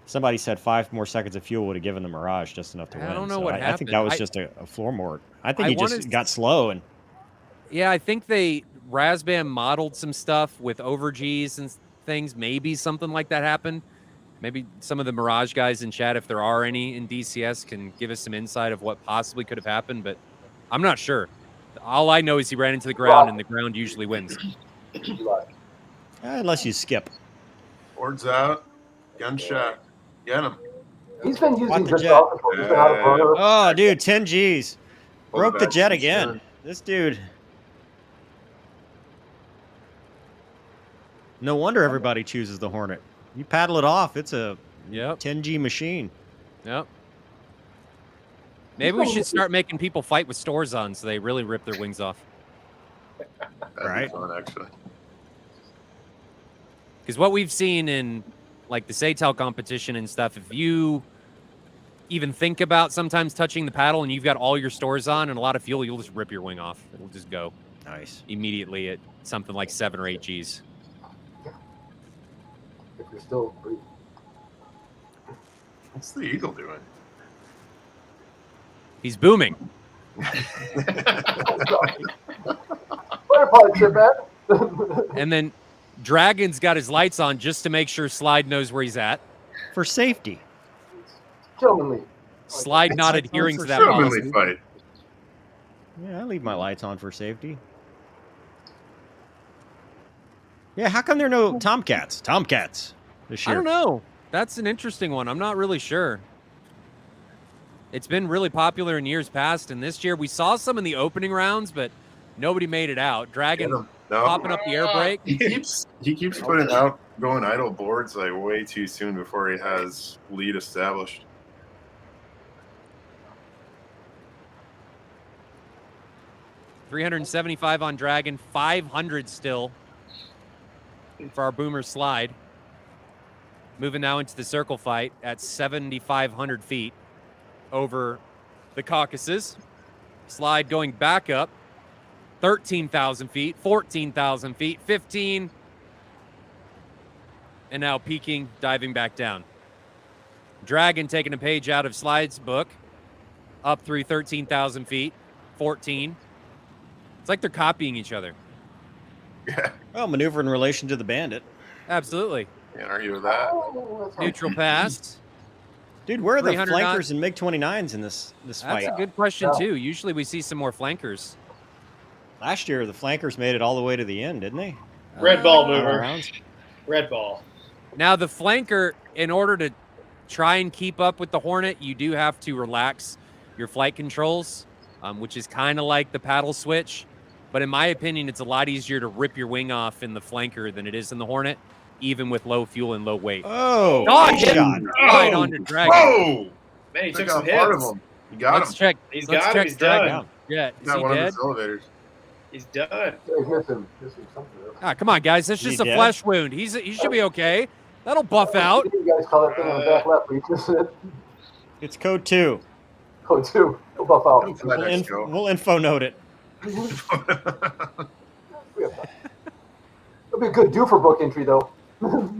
Somebody said 5 more seconds of fuel would have given the Mirage just enough to I win. don't know so what I think that happened. was I- just a floor mort. I think I he just wanted- got slow and Yeah, I think Razbam modeled some stuff with over Gs and things. Maybe something like that happened. Maybe some of the Mirage guys in chat, if there are any in DCS, can give us some insight of what possibly could have happened, but I'm not sure. All I know is he ran into the ground, and the ground usually wins. unless you skip. Boards out. Gunshot. Get him. He's been using Watch the good jet. golf control. He's been out of burner. Oh, dude, 10 Gs. Pull Broke the back jet to again. stern. This dude. No wonder everybody chooses the Hornet. You paddle it off, it's a Yep. 10G machine. Yep. Maybe we should start making people fight with stores on so they really rip their wings off. That'd be Right. fun, actually. Because what we've seen in like the SATEL competition and stuff, if you even think about sometimes touching the paddle and you've got all your stores on and a lot of fuel, you'll just rip your wing off. It'll just go Nice. immediately at something like 7 or 8 Gs. If you're still breathing. What's the Eagle doing? He's booming. Fighter pilot trip, man. And then Dragon's got his lights on just to make sure Slide knows where he's at. For safety. Gentlemanly. Slide not Lights on adhering for to that sure. policy. Gentlemanly fight. Yeah, I leave my lights on for safety. Yeah, how come there are no Tomcats? Tomcats this I year. don't know. That's an interesting one. I'm not really sure. It's been really popular in years past, and this year we saw some in the opening rounds, but nobody made it out. Get Dragon him. No. popping up the air brake. He keeps putting out going idle boards like way too soon before he has lead established. $375 on Dragon, 500 still for our Boomer slide. Moving now into the circle fight at 7,500 feet over the Caucasus. Slide going back up, 13,000 feet, 14,000 feet, 15, and now peaking, diving back down. Dragon taking a page out of Slide's book, up through 13,000 feet, 14. It's like they're copying each other. Yeah, Well, maneuver in relation to the Bandit. Absolutely. can't argue with that. Neutral pass. Dude, where are the 300 flankers and MiG-29s in this fight? That's a good question, too. Usually we see some more flankers. Last year, the flankers made it all the way to the end, didn't they? Red ball Final mover. rounds. Red ball. Now, the flanker, in order to try and keep up with the Hornet, you do have to relax your flight controls, which is kind of like the paddle switch. But in my opinion, it's a lot easier to rip your wing off in the flanker than it is in the Hornet, even with low fuel and low weight. Oh, Dodge good it. shot. Right onto Dragon. Whoa! Man, he Took took some out part of hits. him. You got Let's him. check. He's Let's got him. check He's Dragon. done. Yeah, is Got he one of dead? his elevators. He's done. Missing something. Ah, come on, guys. That's Is he just a dead? flesh wound. He should be okay. That'll buff out. You guys call that thing on the back left. We just said, It's code 2. "Go to, go buff out." Don't let that go. We'll info note it. It'll be a good do for book entry though. Oh.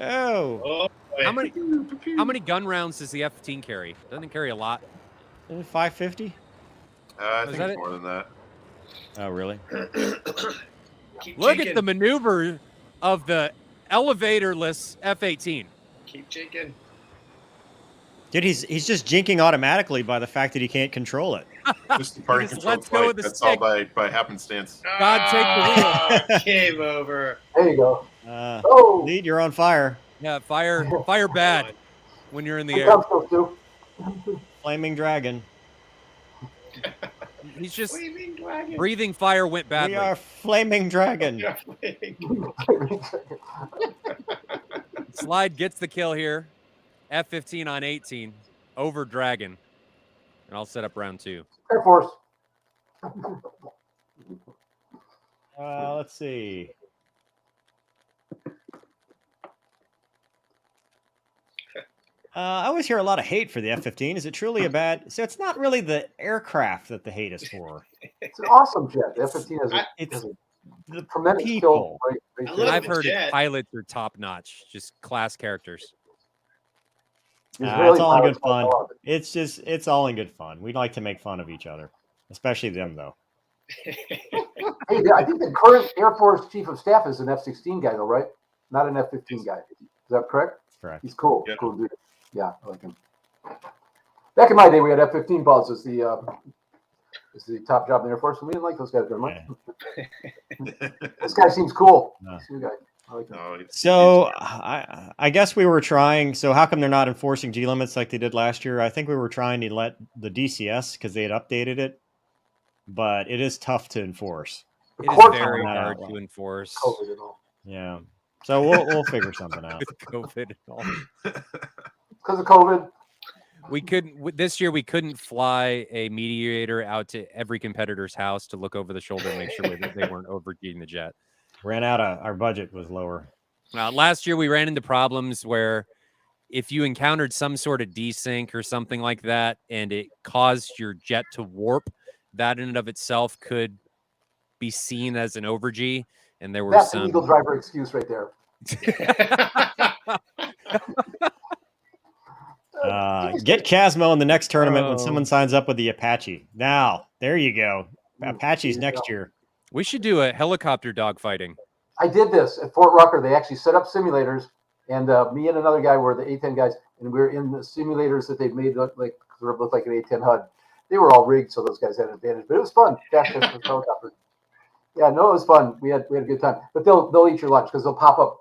Oh, How boy. many gun rounds does the F-15 carry? Doesn't it carry a lot? 550? I Was think that it's it? more than that. Oh, really? Keep Look jinking. at the maneuver of the elevatorless F-18. Keep jinking. Dude, he's just jinking automatically by the fact that he can't control it. Just the party Just control lets go flight. of the That's stick. all by happenstance. God take the Ah, Game over. There you go. Oh, Lead, you're on fire. Yeah, fire bad when you're in the here air. comes those two. Flaming dragon. He's just Flaming dragon. breathing fire went badly. We are flaming dragon. Yeah, flaming. Slide gets the kill here. F-15 on 18 over Dragon. And I'll set up round 2. Air Force. Let's see. I always hear a lot of hate for the F-15. Is it truly a bad? So it's not really the aircraft that the hate is for. It's an awesome jet. The F-15 has It's has a the tremendous people. skill. Great I love I've the heard jet. pilots are top notch, just class characters. He's It's really all in pilots good fun. a lot. It's all in good fun. We like to make fun of each other, especially them though. Hey, yeah, I think the current Air Force Chief of Staff is an F-16 guy, though, right? Not an F-15 guy. Is that correct? Correct. He's cool. Yeah. Cool dude. Yeah, I like him. Back in my day, we had F-15 pilots as the top job in the Air Force, and we didn't like those guys very much. This guy seems cool. No. This new guy. I like him. No, it's- So I guess we were trying. So how come they're not enforcing G limits like they did last year? I think we were trying to let the DCS because they had updated it, but it is tough to enforse. The It is courts very are not hard out. to enforce COVID and all. Yeah. So we'll figure something out. with COVID and all. Because of COVID. We couldn't this year. We couldn't fly a mediator out to every competitor's house to look over the shoulder and make sure that they weren't overheating the jet. Ran out of our budget was lower. Last year we ran into problems where if you encountered some sort of desync or something like that, and it caused your jet to warp, that in and of itself could be seen as an over-G. And there were That's some an Eagle driver excuse right there. Get Casmo in the next tournament when Oh. someone signs up with the Apache. Now, there you go. Apache's next year. We should do a helicopter dogfighting. I did this at Fort Rucker. They actually set up simulators, and me and another guy were the A-10 guys, and we were in the simulators that they'd made look like an A-10 HUD. They were all rigged, so those guys had an advantage, but it was fun. Fast helicopter. Yeah, no, it was fun. We had a good time. But they'll eat your lunch because they'll pop up,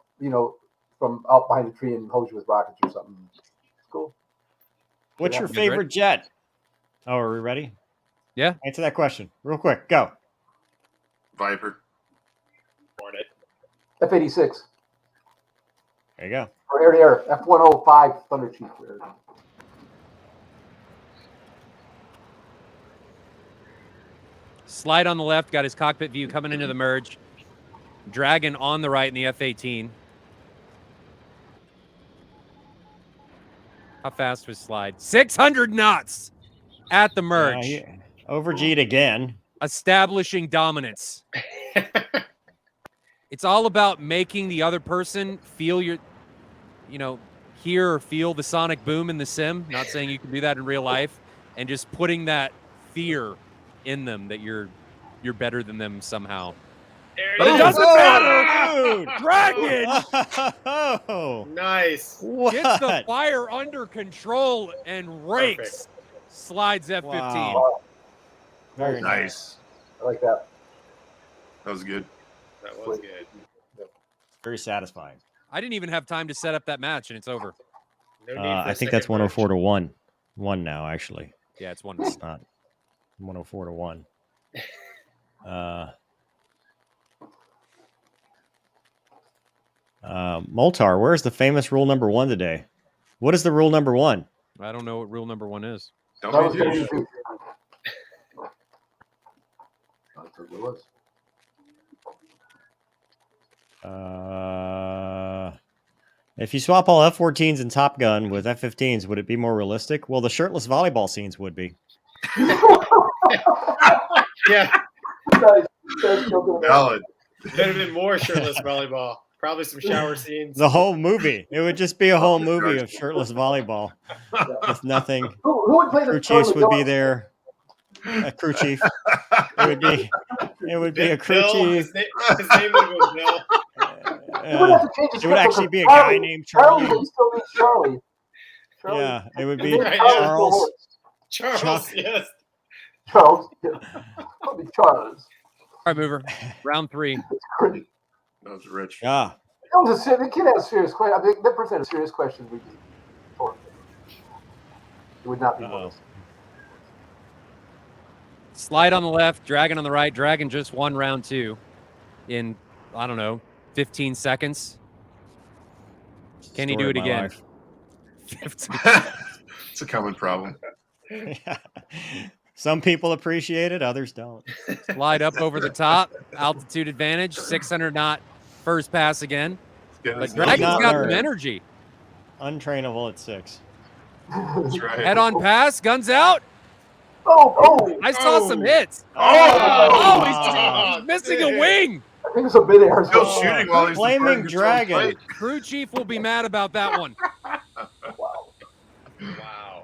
from out behind a tree and hose you with rockets or something. It's cool. What's your You favorite jet? Oh, are we ready? Yeah. Answer that question real quick. Go. Viper. Hornet. F-86. There you go. For air-to-air, F-105 Thunder Chief. Slide on the left, got his cockpit view coming into the merge. Dragon on the right in the F-18. How fast was Slide? 600 knots at the merge. Over G'd again. Establishing dominance. It's all about making the other person feel hear or feel the sonic boom in the sim. Not saying you can do that in real life, and just putting that fear in them that you're better than them somehow. But it doesn't matter. Dragon Oh, Nice. gets the fire under control and rakes. Slides F-15. Wow. Very Nice. I like that. That was good. That was good. Very satisfying. I didn't even have time to set up that match, and it's over. No need for I a think that's second 104 to merge. 1. 1 now, actually. Yeah, it's one. It's not 104 to 1. Moltar, where's the famous rule number 1 today? What is the rule number 1? I don't know what rule number 1 is. That Don't was be going douche. to be. That's what it was. If you swap all F-14s in Top Gun with F-15s, would it be more realistic? Well, the shirtless volleyball scenes would be. Yeah, Nice. That's so good. Valid. could have been more shirtless volleyball. Probably some shower scenes. The whole movie. It would just be a whole movie of shirtless volleyball with nothing. Who would play the Crew chiefs would be Charlie there. A crew chief. It would be a crew Bill, chief. his name would have been Bill. You would have to change his It would schedule actually because be a guy Charlie- named Charlie Charlie. would still be Charlie. Charlie. Yeah, it would And be then Right, Charles yeah. Charles. Charles, Chuck. yes. Charles. Yeah. That'd be Charles. All right, mover. Round 3. It's crazy. That was rich. Yeah. The kid has a serious question. I mean, that person had a serious question. We'd be torn. It would not be one of us. Slide on the left, Dragon on the right. Dragon just won round 2 in, I don't know, 15 seconds. Can he do Story it of my again? life. 15. It's a common problem. Yeah. Some people appreciate it, others don't. Slide up over the top. Altitude advantage. 600 knot first pass again. Getting But his Dragon's not got learn. some energy. Untrainable at 6. That's right. Head on pass. Guns out. Oh! I saw some hits. Oh! He's missing a wing. I think it's a bit air. Still shooting while he's Flaming departing his own dragon. plate. Crew chief will be mad about that one. Wow. Wow.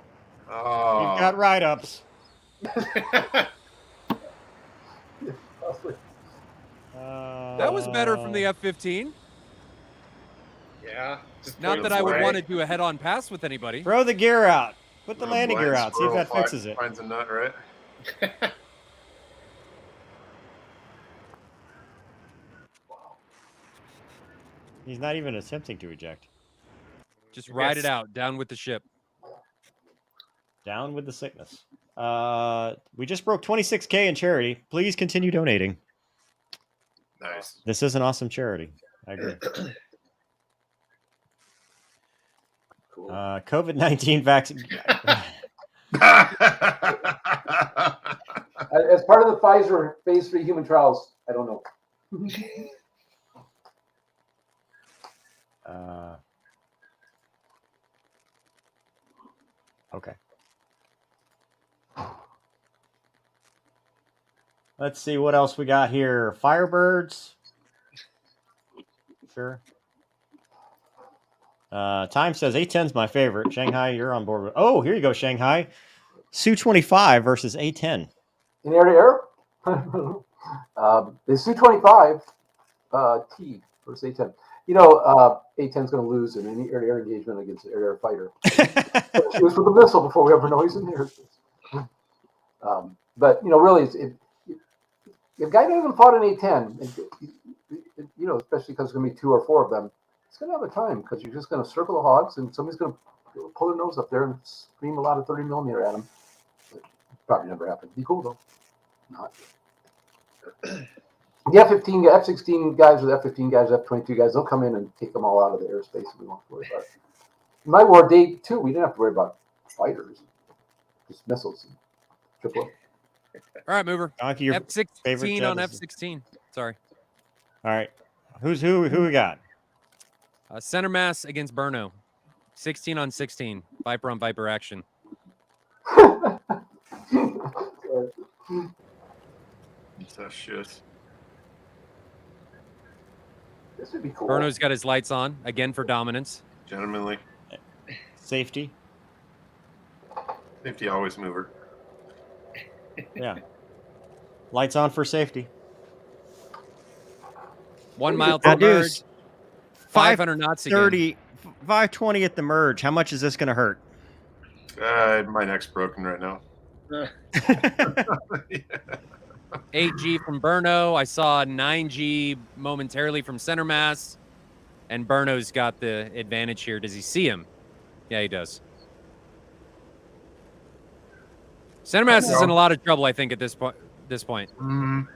Oh. You've got write-ups. That was better from the F-15. Yeah. Just Not put that it I would away. want to do a head-on pass with anybody. Throw the gear out. Put the A landing blind gear out. See if squirrel that fixes it. finds a nut, right? He's not even attempting to eject. Just ride it out. Down with the ship. Down with the sickness. We just broke 26K in charity. Please continue donating. Nice. This is an awesome charity. I agree. Cool. COVID-19 vaccine. As part of the Pfizer phase 3 human trials, I don't know. Okay. Let's see what else we got here. Firebirds. Sure. Time says A10's my favorite. Shanghai, you're on board with. Oh, here you go, Shanghai. Su-25 versus A10. In air-to-air, the Su-25 T versus A-10. You know, A-10 is going to lose in any air-to-air engagement against an air-to-air fighter. She was with a missile before we ever know he's in the airspace. But, you know, really, if a guy hasn't fought an A-10, you know, especially because there's going to be 2 or 4 of them, it's going to have a time because you're just going to circle the hogs and somebody's going to pull their nose up there and scream a lot of 30 millimeter at them. Probably never happened. Be cool though. Not. The F-15, F-16 guys with F-15 guys, F-22 guys, they'll come in and take them all out of the airspace. We won't have to worry about it. In my war, day 2, we didn't have to worry about fighters, just missiles. Triple. All right, mover. Donkey, your favorite F-16 jet on is- F-16. Sorry. All right. Who we got? Center mass against Burno. 16 on 16. Viper on Viper action. It's that shit. This would be cool. Burno's got his lights on again for dominance. Gentlemanly. Safety. Safety always mover. Yeah. Lights on for safety. 1 mile Now, to merge. dudes, 500 knots again. 30, 520 at the merge. How much is this going to hurt? My neck's broken right now. 8G from Burno. I saw 9G momentarily from center mass. And Burno's got the advantage here. Does he see him? Yeah, he does. Center mass is in a lot of trouble, I think, at this point. Mm.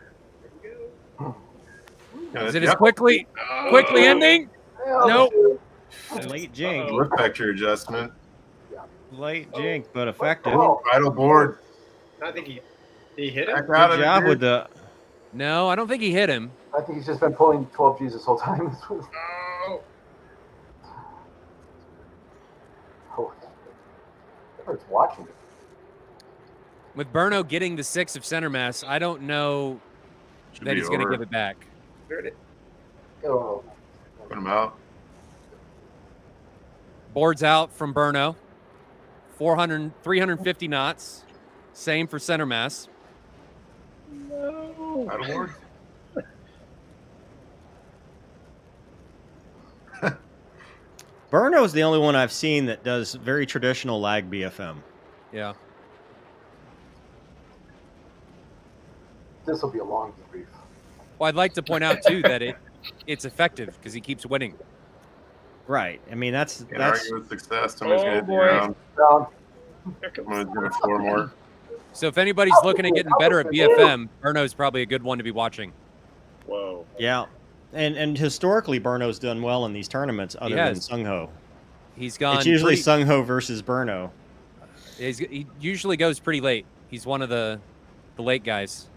Is it as quickly ending? Nope. Late jink. Look vector adjustment. Late jink, but effective. Vital board. I think he hit him. Back out Good of job it, with dude. the. No, I don't think he hit him. I think he's just been pulling 12 Gs this whole time. It's watching it. With Burno getting the 6 of center mass, I don't know Should that be he's going to over. give it back. Oh, Put him out. Boards out from Burno. 350 knots. Same for center mass. Vital board. Burno's the only one I've seen that does very traditional lag BFM. Yeah. this will be a long debrief. Well, I'd like to point out, too, that it's effective because he keeps winning. Right. I mean, that's Can't argue with success. Somebody's going to boy. down. Down. Somebody's going to 4 more. So if anybody's looking at getting better at BFM, Burno's probably a good one to be watching. Whoa. yeah. And historically, Burno's done well in these tournaments, other than has. Sung Ho. He's gone. It's usually pretty- Sung Ho versus Burno. he usually goes pretty late. He's one of the late guys.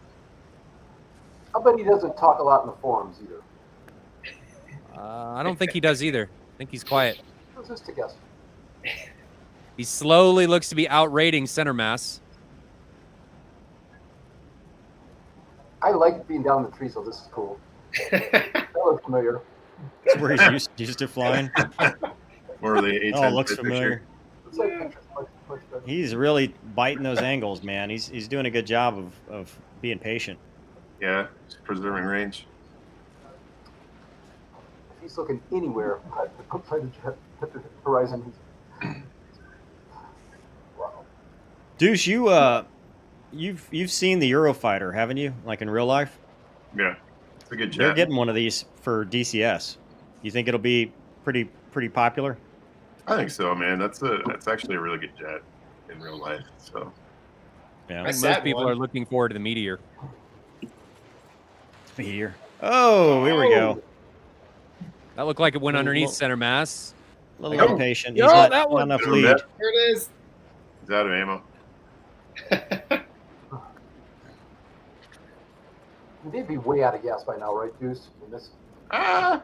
I bet he doesn't talk a lot in the forums either. I don't think he does either. I think he's quiet. Who's this to guess? He slowly looks to be outrating center mass. I like being down in the tree, so this is cool. That looks familiar. That's where he's used to flying. Or the A10 Oh, looks picture. familiar. It's like pictures, much better. He's really biting those angles, man. He's doing a good job of being patient. Yeah, just preserving range. If he's looking anywhere outside the horizon, wow. Deuce, you've seen the Eurofighter, haven't you? Like in real life? Yeah, it's a good They're jet. getting one of these for DCS. You think it'll be pretty popular? I think so, man. That's actually a really good jet in real life. So Yeah. I I think sat most people one. are looking forward to the Meteor. Here. Oh, here we go. That looked like it went Well, underneath well- center mass. A little Oh. impatient. Yo, He's not, that not one- enough Little lead. bit. Here it is. he's out of ammo. They'd be way out of gas by now, right, Deuce? In this, I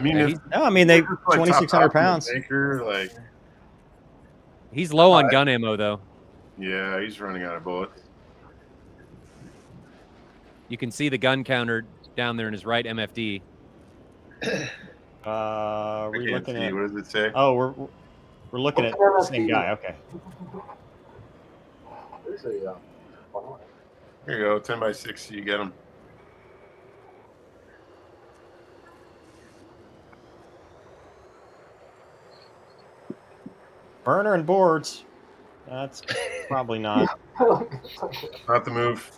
mean, Yeah, if he's- No, I mean they if it's like 2,600 top in the pounds. tanker, like, He's low on gun ammo, though. yeah, he's running out of bullets. You can see the gun counter down there in his right MFD. I We're can't looking see. at. What does it say? Oh, we're looking at the same guy. Okay. there's a fun one. Here you go, 10x60. You get him. Burner and boards. That's probably not. Not the move. It's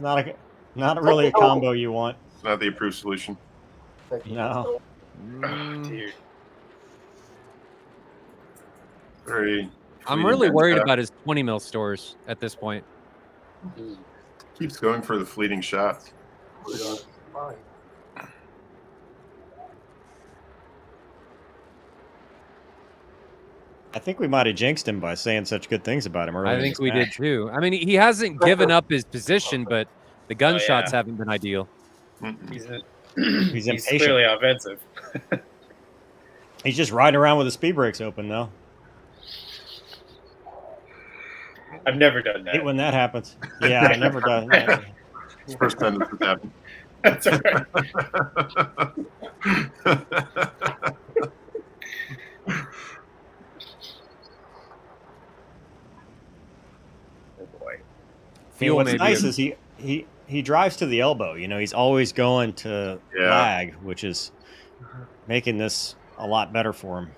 not really a combo you want. It's not the approved solution. No. Oh, dude. Very. I'm fleeting really gun worried shot. about his 20 mil stores at this point. Keeps going for the fleeting shots. Fine. I think we might have jinxed him by saying such good things about him earlier. I think we did too. I mean, he hasn't given up his position, but the gunshots haven't been ideal. He's impatient. clearly offensive. He's just riding around with the speed brakes open though. I've never done I hate that. when that happens. Yeah, I never done that. It's the first time this has happened. That's all right. Oh boy. What's nice is he drives to the elbow. You know, he's always going to lag, which is making this a lot better for him.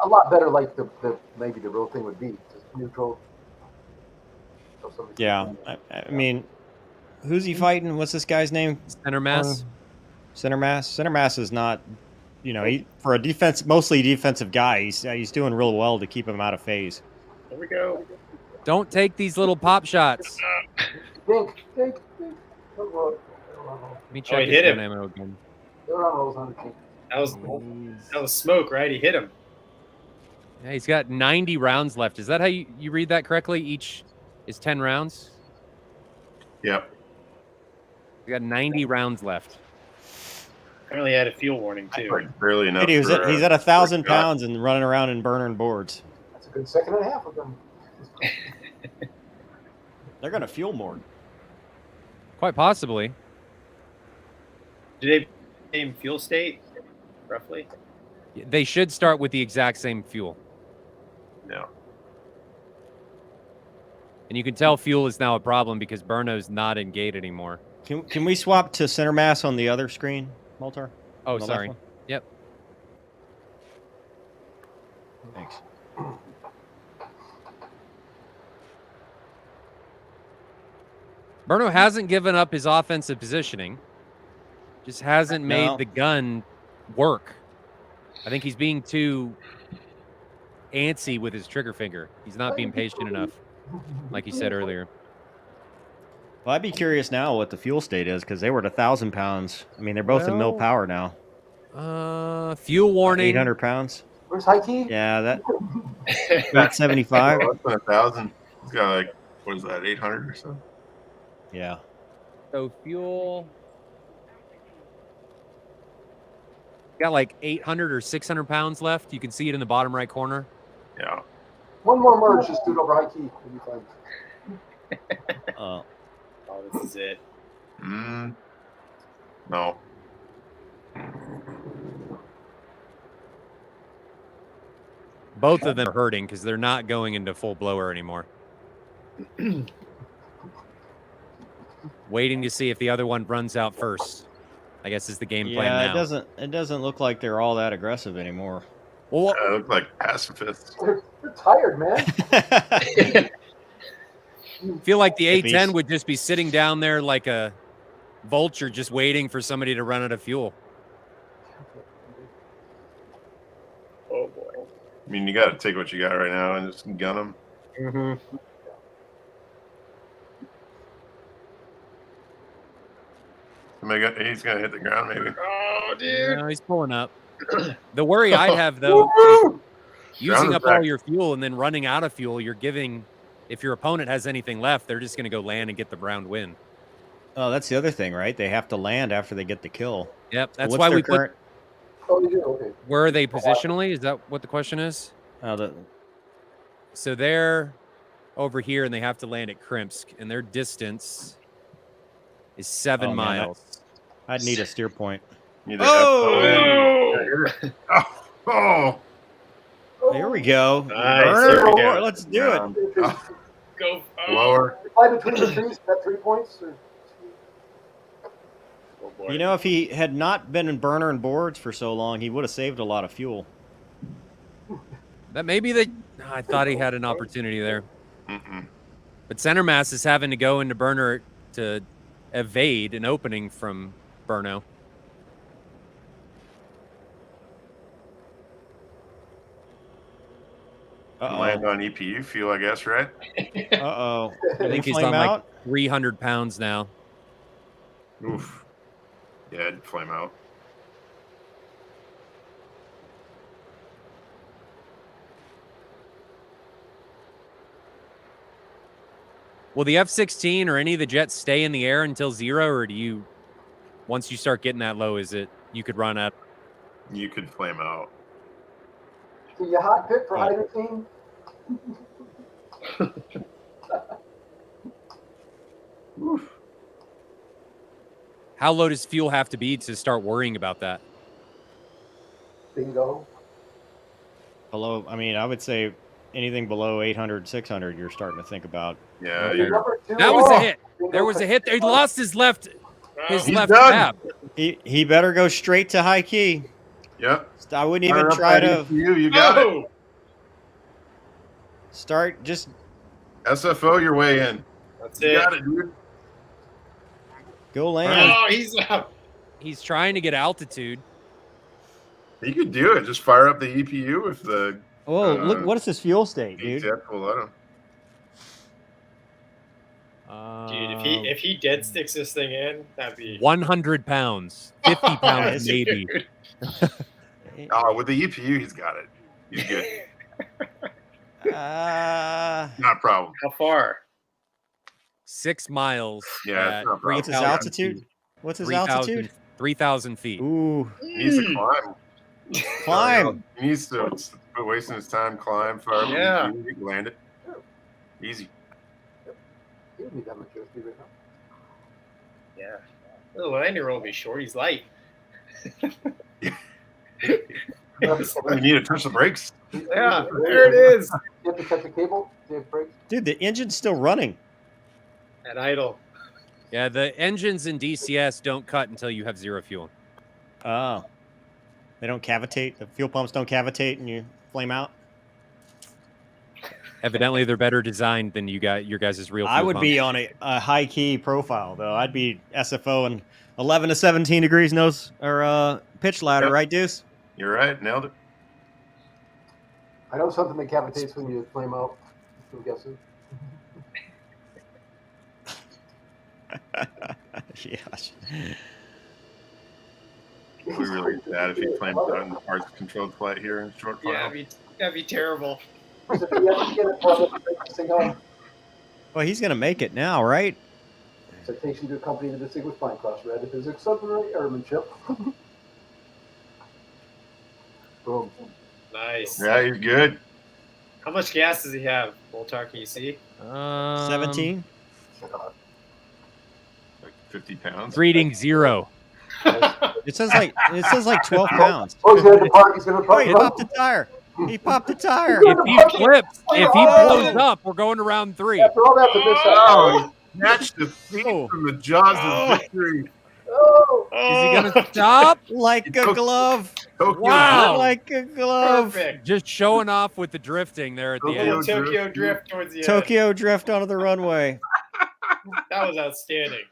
A lot better, like the maybe the real thing would be just neutral. Yeah, I mean, who's he fighting? What's this guy's name? Center Mass. Center Mass. Center Mass is not, you know, for a mostly defensive guy. He's doing real well to keep him out of phase. Here we go. Don't take these little pop shots. Think. Let me check he hit him. ammo again. That was smoke, right? He hit him. Yeah, he's got 90 rounds left. Is that how you read that correctly? Each is 10 rounds? Yep. We got 90 rounds left. Apparently had a fuel warning too. Like barely enough. He's at 1,000 pounds and running around and burning boards. That's a good second and a half of them. They're going to fuel more. Quite possibly. Do they same fuel state, roughly? They should start with the exact same fuel. No. And you can tell fuel is now a problem because Burno's not in gate anymore. Can we swap to center mass on the other screen, Moltar? Oh, On the left sorry. one? Yep. Thanks. Burno hasn't given up his offensive positioning. Just hasn't made the gun work. I think he's being too antsy with his trigger finger. He's not being patient enough, like he said earlier. Well, I'd be curious now what the fuel state is because they were at 1,000 pounds. I mean, they're both in mill power now. Fuel warning. 800 pounds. Where's High Key? Yeah, that's 75. Less than 1,000. He's got like, what is that, 800 or so? Yeah. So fuel. Got like 800 or 600 pounds left. You can see it in the bottom right corner. Yeah. One more merge, just do it over High Key. It'll be fine. Oh, this is it. No. Both of them are hurting because they're not going into full blower anymore. Waiting to see if the other one runs out first, I guess, is the game plan now. Yeah, it doesn't look like they're all that aggressive anymore. Well, They look like pacifists. They're tired, man. I feel like the Hippies. A10 would just be sitting down there like a vulture just waiting for somebody to run out of fuel. Oh boy. I mean, you got to take what you got right now and just gun them. Mm-hmm. He's going to hit the ground, maybe. Oh, dude. No, he's pulling up. The worry I'd have, though, is using up all your fuel and then running out of fuel, you're giving, if your opponent has anything left, they're just going to go land and get the round win. Oh, that's the other thing, right? They have to land after they get the kill. Yep, that's What's why their we current? Oh, you do? Okay. Where are they positionally? Is that what the question is? So they're over here, and they have to land at Krimsk, and their distance is 7 miles. I'd need a steer point. Oh! There we go. Nice. Burner, There we go. let's do it. Go. Lower. Fly between the trees, got 3 points. Or... Oh, boy. You know, if he had not been in burner and boards for so long, he would have saved a lot of fuel. That may be the. I thought he had an opportunity there. Mm-mm. But center mass is having to go into burner to evade an opening from Burno. Land on EPU fuel, I guess, right? Uh-oh. I think he's on like 300 pounds now. Oof. Yeah, it'd flame out. Will the F-16 or any of the jets stay in the air until 0, or do you, once you start getting that low, is it you could run out? You could flame out. So you hot pick for hydrogen? How low does fuel have to be to start worrying about that? Bingo. Below, I mean, I would say anything below 800, 600, you're starting to think about. Yeah, Okay. you're, That was a hit. There was a hit. He lost his left He's left done. tab. He better go straight to high key. yep. I wouldn't even Fire up try that to ECU, you got it. Oh, start. Just SFO your way in. that's You it. got it, dude. go land. Oh, he's out. He's trying to get altitude. You could do it. Just fire up the EPU if the Whoa, look, what is his fuel state, dude? ATF will let him. Dude, if he dead sticks this thing in, that'd be 100 pounds, 50 pounds maybe. Oh, with the EPU, he's got it. He's good. Not a problem. How far? 6 miles. Yeah, it's not a problem. What's his 3,000 altitude? feet. What's his 3,000 altitude? 3,000 feet. Ooh, He needs to climb. climb. He needs to quit wasting his time. Climb, fire. Yeah. You can land it. Easy. He would need that much USB right now. Yeah. The landing roll will be short. He's light. You need to touch the brakes. Yeah, there it is. You have to cut the cable. Do you have brakes? Dude, the engine's still running. At idle. Yeah, the engines in DCS don't cut until you have 0 fuel. Oh, they don't cavitate. The fuel pumps don't cavitate, and you flame out. Evidently, they're better designed than your guys' real fuel I would be on a high key profile though. I'd be SFO and 11 to 17 degrees nose or pitch ladder, Yep. right, Deuce? You're right. Nailed it. I know something that cavitates when you flame out. I'm guessing. Yes. We really bad if he flames out in the parts controlled flight here in short Yeah, file. that'd be terrible. So if you have to get it, well, let's break this thing on. Well, he's gonna make it now, right? Citation to accompany the distinguished flying cross red is exemplary airmanship. Boom. Nice. Yeah, he's good. How much gas does he have, Voltar? Can you see? 17. Like 50 pounds. Reading 0. It says like 12 pounds. Oh, he's gonna depart. He's gonna Oh, depart. he popped a tire. He popped a tire. If he flips, if he blows up, we're going to round 3. After all that, the miss. Oh, he snatched the feet Oh. from the jaws of victory. Oh, Is he going to stop? Like a glove. Tokyo Wow. Like a glove. Perfect. Just showing off with the drifting there at the Tokyo end. Tokyo drift towards the end. Tokyo drift onto the runway. That was outstanding.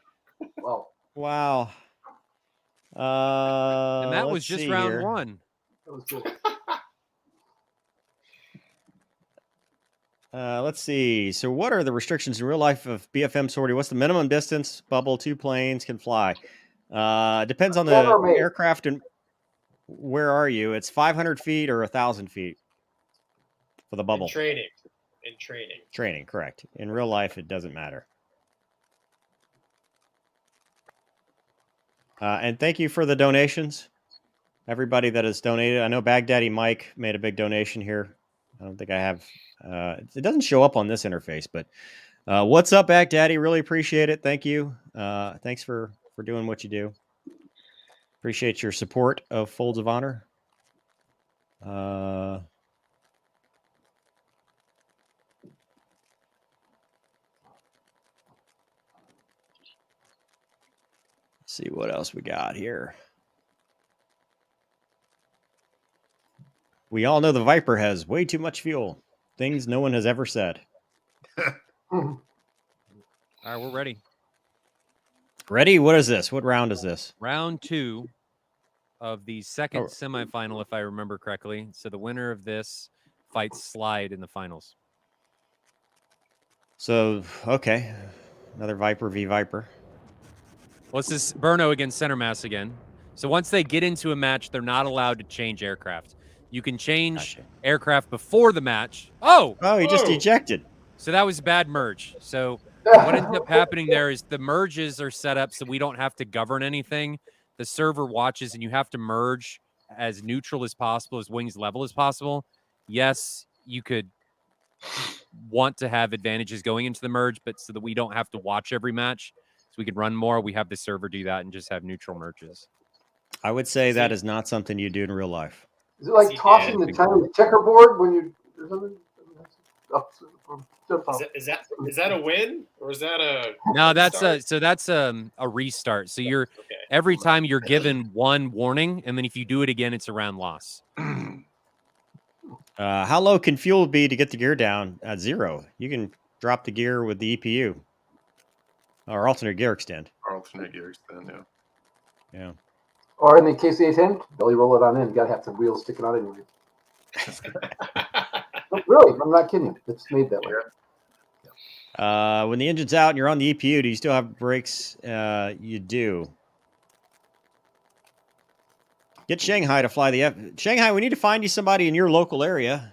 well, Wow. And that was let's just see round here. 1. that was good. Let's see. So, what are the restrictions in real life of BFM sortie? What's the minimum distance bubble 2 planes can fly? Depends on the Never made. aircraft and where are you. It's 500 feet or 1,000 feet for the bubble. In training. In training. Training, correct. In real life, it doesn't matter. And thank you for the donations, everybody that has donated. I know Baghdaddy Mike made a big donation here. I don't think I have. It doesn't show up on this interface, but what's up, Baghdaddy? Really appreciate it. Thank you. Thanks for doing what you do. Appreciate your support of Folds of Honor. See what else we got here. We all know the Viper has way too much fuel. Things no one has ever said. All right, we're ready. Ready? What is this? What round is this? Round 2 of the second Oh. semifinal, if I remember correctly. So the winner of this fights Slide in the finals. So, okay. Another Viper v Viper. Well, this is Burno against Center Mass again. So once they get into a match, they're not allowed to change aircraft. You can change aircraft before the match. Oh, Oh, he just Whoa. ejected. so that was a bad merge. So what ends up happening there is the merges are set up so we don't have to govern anything. The server watches, and you have to merge as neutral as possible, as wings level as possible. Yes, you could want to have advantages going into the merge, but so that we don't have to watch every match, so we can run more, we have the server do that and just have neutral merges. I would say that is not something you do in real life. Is it like tossing the Chinese checkerboard when you? Is that a win or is that a? No, that's restart? a restart. So you're every time you're given one warning, and then if you do it again, it's a round loss. How low can fuel be to get the gear down at 0? You can drop the gear with the EPU or alternate gear extend. Alternate gear extend, yeah. Yeah. Or in the case of the A10, belly roll it on in. You gotta have some wheels sticking out anyway. Really, I'm not kidding you. It's made that way. When the engine's out and you're on the EPU, do you still have brakes? You do. Get Shanghai to fly the F. Shanghai, we need to find you somebody in your local area.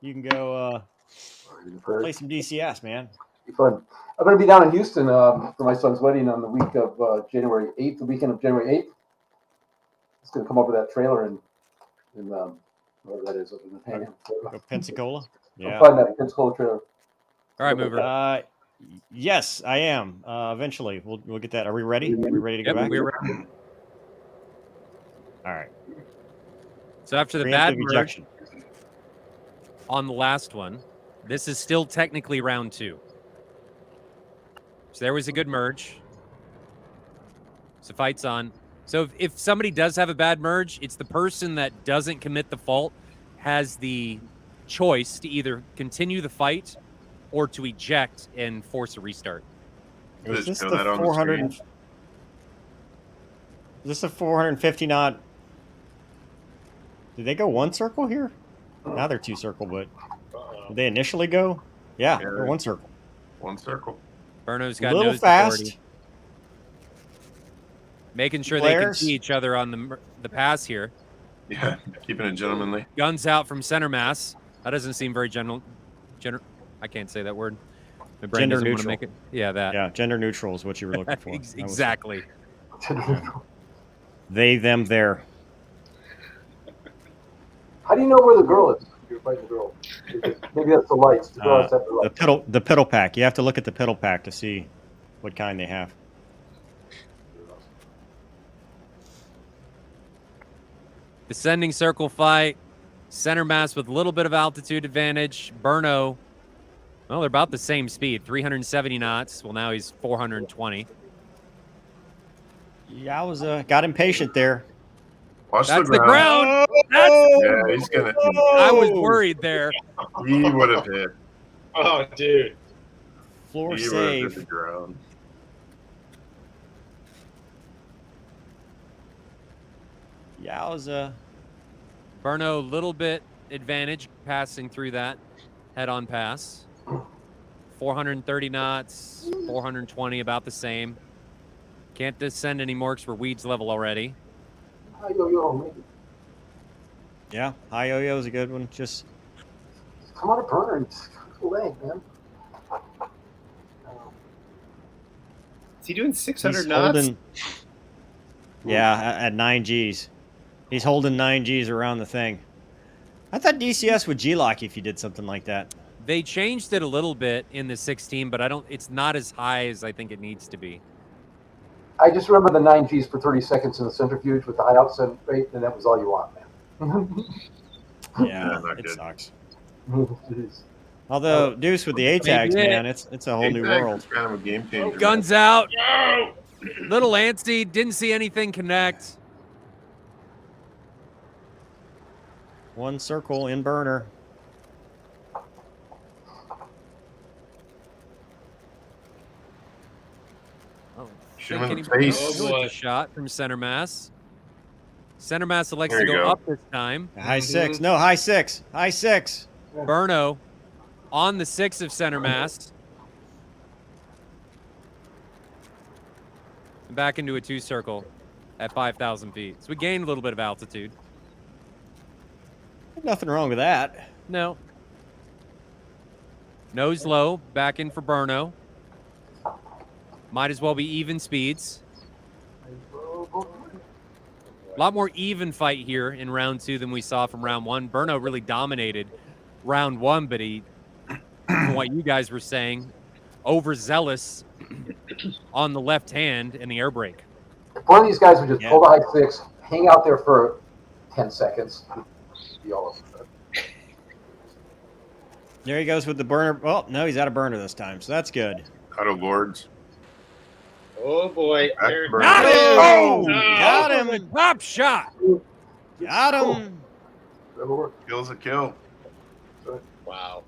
You can go play some DCS, man. Be fun. I'm going to be down in Houston for my son's wedding on the week of January 8th, the weekend of January 8th. It's going to come over that trailer and whatever that is up in the Panhandle. Pensacola? Yeah. I'll find that Pensacola trailer. All right, Mover. Yes, I am. Eventually, we'll get that. Are we ready? Are we ready to go back? We're ready. All right. So after the bad merge on the last one, this is still technically round 2. So there was a good merge. So fight's on. So if somebody does have a bad merge, it's the person that doesn't commit the fault has the choice to either continue the fight or to eject and force a restart. Is this the 400? Is this a 450 knot? Did they go one circle here? Now they're 2 circle, but did they initially go? Yeah, they're 1 circle. 1 circle. Burno's got a little nose fast. authority. Making sure Flares. they can see each other on the pass here. Yeah, keeping it gentlemanly. Guns out from center mass. That doesn't seem very I can't say that word. My brain Gender doesn't want to neutral. make it. Yeah, that. Yeah, gender neutral is what you were looking for. Exactly. They, them, there. How do you know where the girl is? You're fighting the girl. Maybe that's the lights. The girl has to have the lights. The pedal pack. You have to look at the pedal pack to see what kind they have. Descending circle fight. Center mass with a little bit of altitude advantage. Burno, well, they're about the same speed, 370 knots. Well, now he's 420. Yeah, I was got impatient there. Watch That's the ground. Yeah, he's gonna. I was worried there. He would have hit. Oh, dude. Floor He would have hit save. the ground. Yeah, I was Burno, little bit advantage passing through that head-on pass. 430 knots, 420, about the same. Can't descend anymore because we're weeds level already. Yeah, high yo-yo is a good one. Just come on, a burner and go away, man. Is he doing 600 he's knots? holding, yeah, at 9 Gs. He's holding 9 Gs around the thing. I thought DCS would G-lock if you did something like that. They changed it a little bit in the 16, but it's not as high as I think it needs to be. I just remember the 9 Gs for 30 seconds in the centrifuge with the high outset rate, and that was all you want, man. Yeah, not it good. sucks. Jeez. Although Deuce with the A-tags, Maybe man, it's a whole new A-tag world. is kind of a game changer. Guns out. Little antsy. Didn't see anything connect. 1 circle in burner. Shoot him in the Anybody face. knows a shot from center mass. Center mass elects There to you go go. up this time. High 6. No, high 6. High 6. Burno on the 6 of center mass. And back into a 2 circle at 5,000 feet. So we gained a little bit of altitude. Nothing wrong with that. No. Nose low, back in for Burno. Might as well be even speeds. A lot more even fight here in round 2 than we saw from round 1. Burno really dominated round 1, but he, from what you guys were saying, overzealous on the left hand and the air brake. If one of these guys would just pull the high 6, hang out there for 10 seconds, be all over. There he goes with the burner. Well, no, he's out of burner this time, so that's good. Out of Lords. Oh boy. There- Got him! Oh, Got him! Top shot! Got him! Kill's a kill. Wow.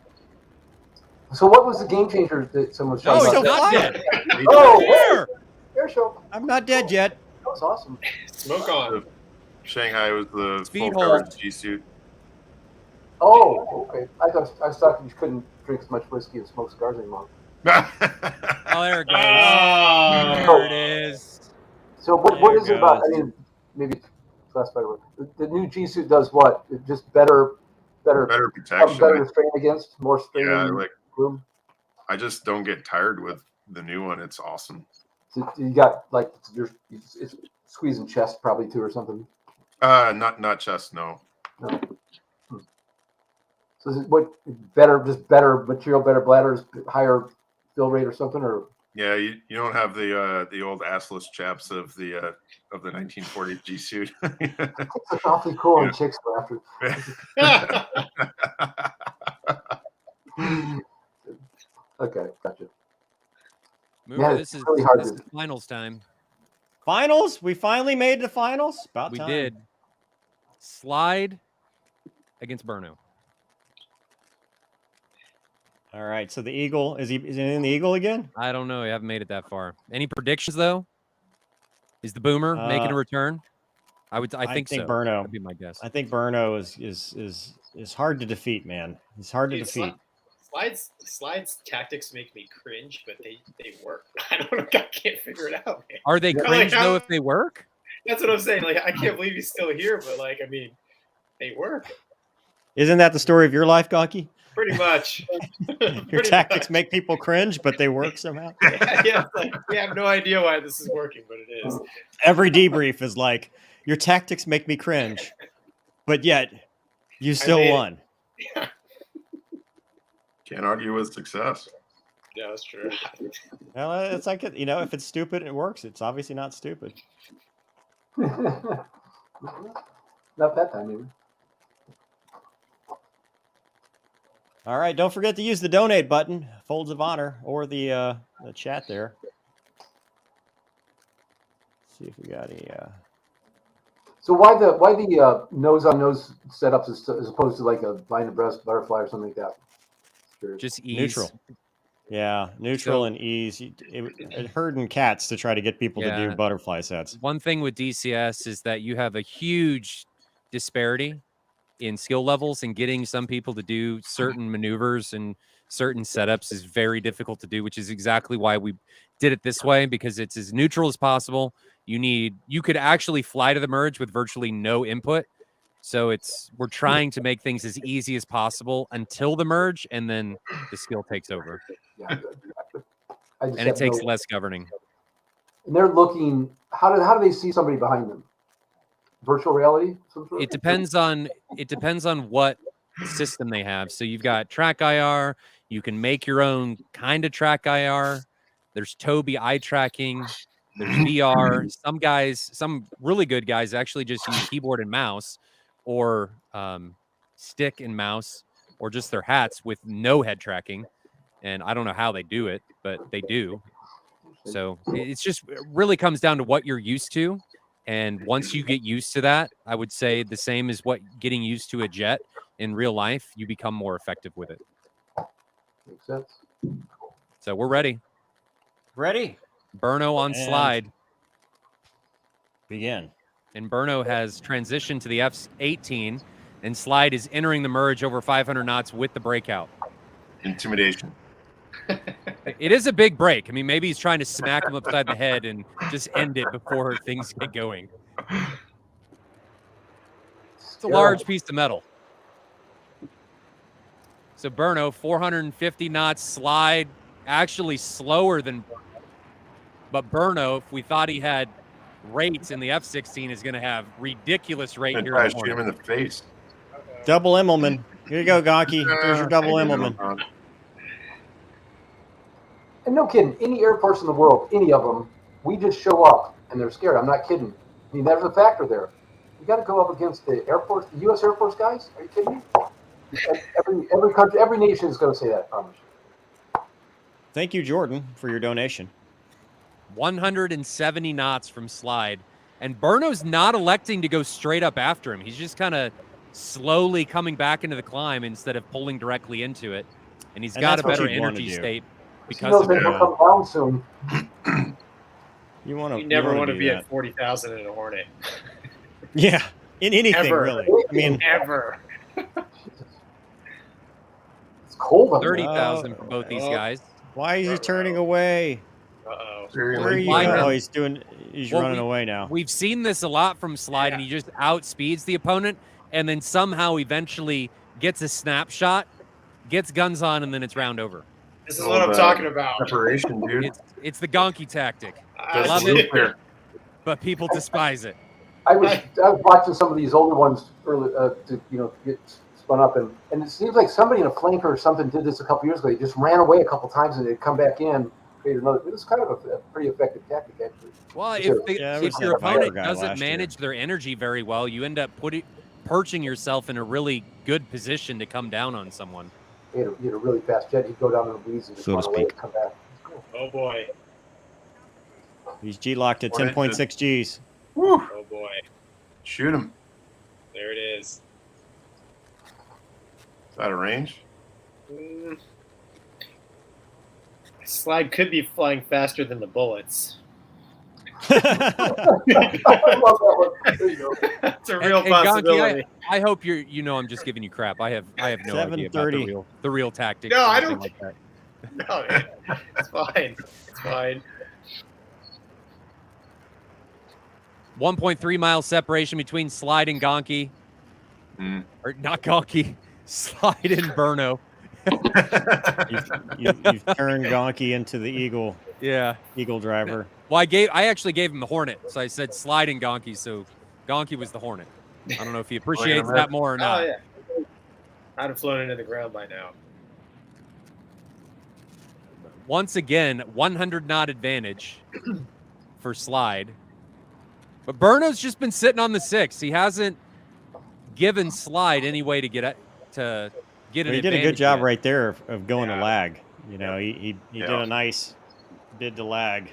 So what was the game changer that someone was No, talking he's about? not dead. Oh, There! air show. I'm not dead yet. That was awesome. Smoke on. Shanghai was the Speed full hold. coverage G-suit. Oh, okay. I thought you couldn't drink as much whiskey and smoke cigars anymore. Oh, there it goes. Oh. There it is. So what There is it about? I goes. mean, maybe it's less better. The new G suit does what? It just better, Better protection. better to strain against, more strain. Yeah, like room. I just don't get tired with the new one. It's awesome. So you got like it's squeezing chest probably too or something. Not chest, no. No. So is it what better material, better bladders, higher fill rate or something, or Yeah, you don't have the old assless chaps of the 1940 G suit. it's awfully cool and chicks go after. Okay, gotcha. Mover, Yeah, this it's is really hard this to- is finals time. Finals? We finally made the finals? About We time. did. Slide against Burno. All right, so the Eagle, is he in the Eagle again? I don't know. I haven't made it that far. Any predictions though? Is the Boomer making a return? I think so. Burno. That'd be my guess. I think Burno is hard to defeat, man. He's hard to Dude, defeat. Slides tactics make me cringe, but they work. I don't know. I can't figure it out, man. Are they Yeah. cringe Like, though if they work? That's what I'm saying. Like, I can't believe he's still here, but like, I mean, they work Isn't that the story of your life, Gawky? pretty much. Your Pretty tactics much. make people cringe, but they work somehow. Yeah, like, we have no idea why this is working, but it is. Every debrief is like, your tactics make me cringe, but yet you still made it. won. Yeah, Can't argue with success. yeah, that's true. Well, it's like, if it's stupid and it works, it's obviously not stupid. Not that time, maybe. All right, don't forget to use the donate button, Folds of Honor, or the chat there. See if we got any. So why the nose on nose setups as opposed to like a line abreast butterfly or something like that? Sure. Just ease. Neutral. Yeah, neutral So- and ease. It herding cats to try to get people to Yeah. do butterfly sets. One thing with DCS is that you have a huge disparity in skill levels, and getting some people to do certain maneuvers and certain setups is very difficult to do, which is exactly why we did it this way, because it's as neutral as possible. You could actually fly to the merge with virtually no input. So we're trying to make things as easy as possible until the merge, and then the skill takes over. Yeah, I just And it have takes no- less governing. And they're looking. How do they see somebody behind them? Virtual reality? Some sort? It depends on what system they have. So you've got track IR. You can make your own kind of track IR. There's Tobii eye tracking. There's VR. Some really good guys actually just use keyboard and mouse, or stick and mouse, or just their hats with no head tracking. And I don't know how they do it, but they do. So it really comes down to what you're used to. And once you get used to that, I would say the same as what getting used to a jet in real life, you become more effective with it. Makes sense. So we're ready. Ready? Burno on And- slide. Begin. And Burno has transitioned to the F-18, and Slide is entering the merge over 500 knots with the breakout. Intimidation. It is a big break. I mean, maybe he's trying to smack him upside the head and just end it before things get going. It's a large piece of metal. So Burno, 450 knots, Slide actually slower than But Burno, if we thought he had rates in the F-16, is going to have ridiculous rate I'm here. trying In to the shoot him in Hornet. the face. Double Immelman. Here you go, Gonky. There's your double Immelman. And no kidding, any Air Force in the world, any of them, we just show up and they're scared. I'm not kidding. I mean, there's a factor there. You got to go up against the Air Force, the U.S. Air Force guys. Are you kidding me? Every country, every nation is going to say that. I promise you. Thank you, Jordan, for your donation. 170 knots from Slide, and Burno's not electing to go straight up after him. He's just kind of slowly coming back into the climb instead of pulling directly into it. And he's got a better energy state because of it. Come down soon. You never want to be at 40,000 in a Hornet. Yeah, in anything Ever. really. I mean, ever. It's cold. 30,000 for both these guys. Why is he turning away? Uh-oh. Where are you? Oh, he's running away now. We've seen this a lot from Slide, and he just outspeeds the opponent, and then somehow eventually gets a snapshot, gets guns on, and then it's round over. This is what I'm talking about. Preparation, dude. It's the Gonky tactic. I love it, but people despise it. I was watching some of these older ones early to get spun up, and it seems like somebody in a flanker or something did this a couple years ago. They just ran away a couple times and they'd come back in, create another. It was kind of a pretty effective tactic, actually. Well, if your opponent doesn't manage their energy very well, you end up perching yourself in a really good position to come down on someone. You had a really fast jet. He'd go down in the weeds and just run away and come back. Cool. Oh boy. He's G-locked at 10.6 Gs. Woo. Oh boy. Shoot him. There it is. Is that a range? Slide could be flying faster than the bullets. I love that one. There you go. It's a real possibility. Gonky, I hope I'm just giving you crap. I have no idea about the real tactics. No, I don't. Like that. No, man. It's fine. It's fine. 1.3 mile separation between Slide and Gonky. Or not Gonky, Slide and Burno. you've turned Gonky into the Eagle. Yeah. Eagle driver. Well, I actually gave him the Hornet, so I said Slide and Gonky, so Gonky was the Hornet. I don't know if he appreciates that more or not. Oh, yeah. I'd have flown into the ground by now. Once again, 100 knot advantage for Slide. But Burno's just been sitting on the 6. He hasn't given Slide any way to get an He did a good job right there of going to lag. You know, he did a nice bid to lag.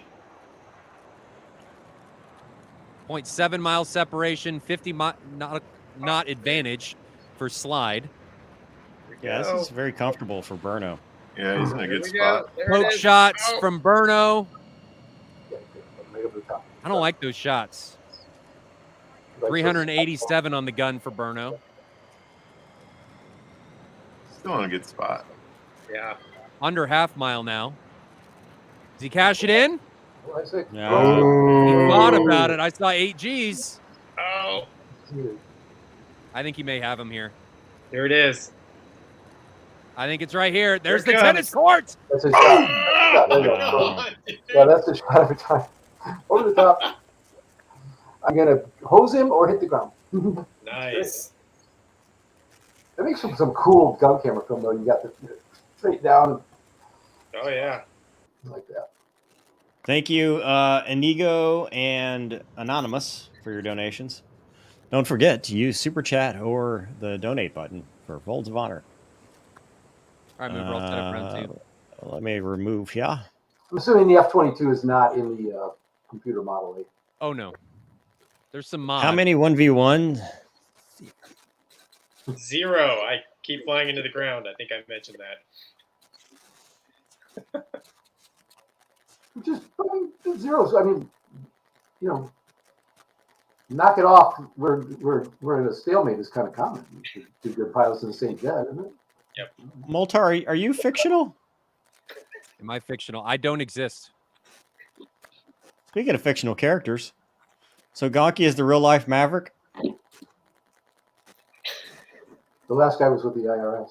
0.7 mile separation, 50 knot advantage for Slide. Yeah, this is very comfortable for Burno. Yeah, he's in a good spot. Poke shots from Burno. I don't like those shots. 387 on the gun for Burno. Still in a good spot. Yeah. Under half mile now. Does he cash it in? I say, He thought about it. I saw 8 Gs. Oh. I think he may have him here. Here it is. I think it's right here. There's Here the it comes. tennis court. That's a shot. There you go. Yeah, that's a shot every time. Over the top. I'm going to hose him or hit the ground. Nice. That makes some cool gun camera film, though. You got the straight down. Oh, yeah. Like that. Thank you, Inigo and Anonymous, for your donations. Don't forget to use Super Chat or the donate button for Folds of Honor. All right, we're all set up round 2. Let me remove here. I'm assuming the F-22 is not in the computer model. Eh? Oh, no. There's some mods. How many 1v1? 0. I keep flying into the ground. I think I mentioned that. Just zeros. I mean, knock it off. We're in a stalemate is kind of common. Two good pilots in the same jet, isn't it? Yep. Moltar, are you fictional? Am I fictional? I don't exist. Speaking of fictional characters, so Gonky is the real life Maverick. The last guy was with the IRS.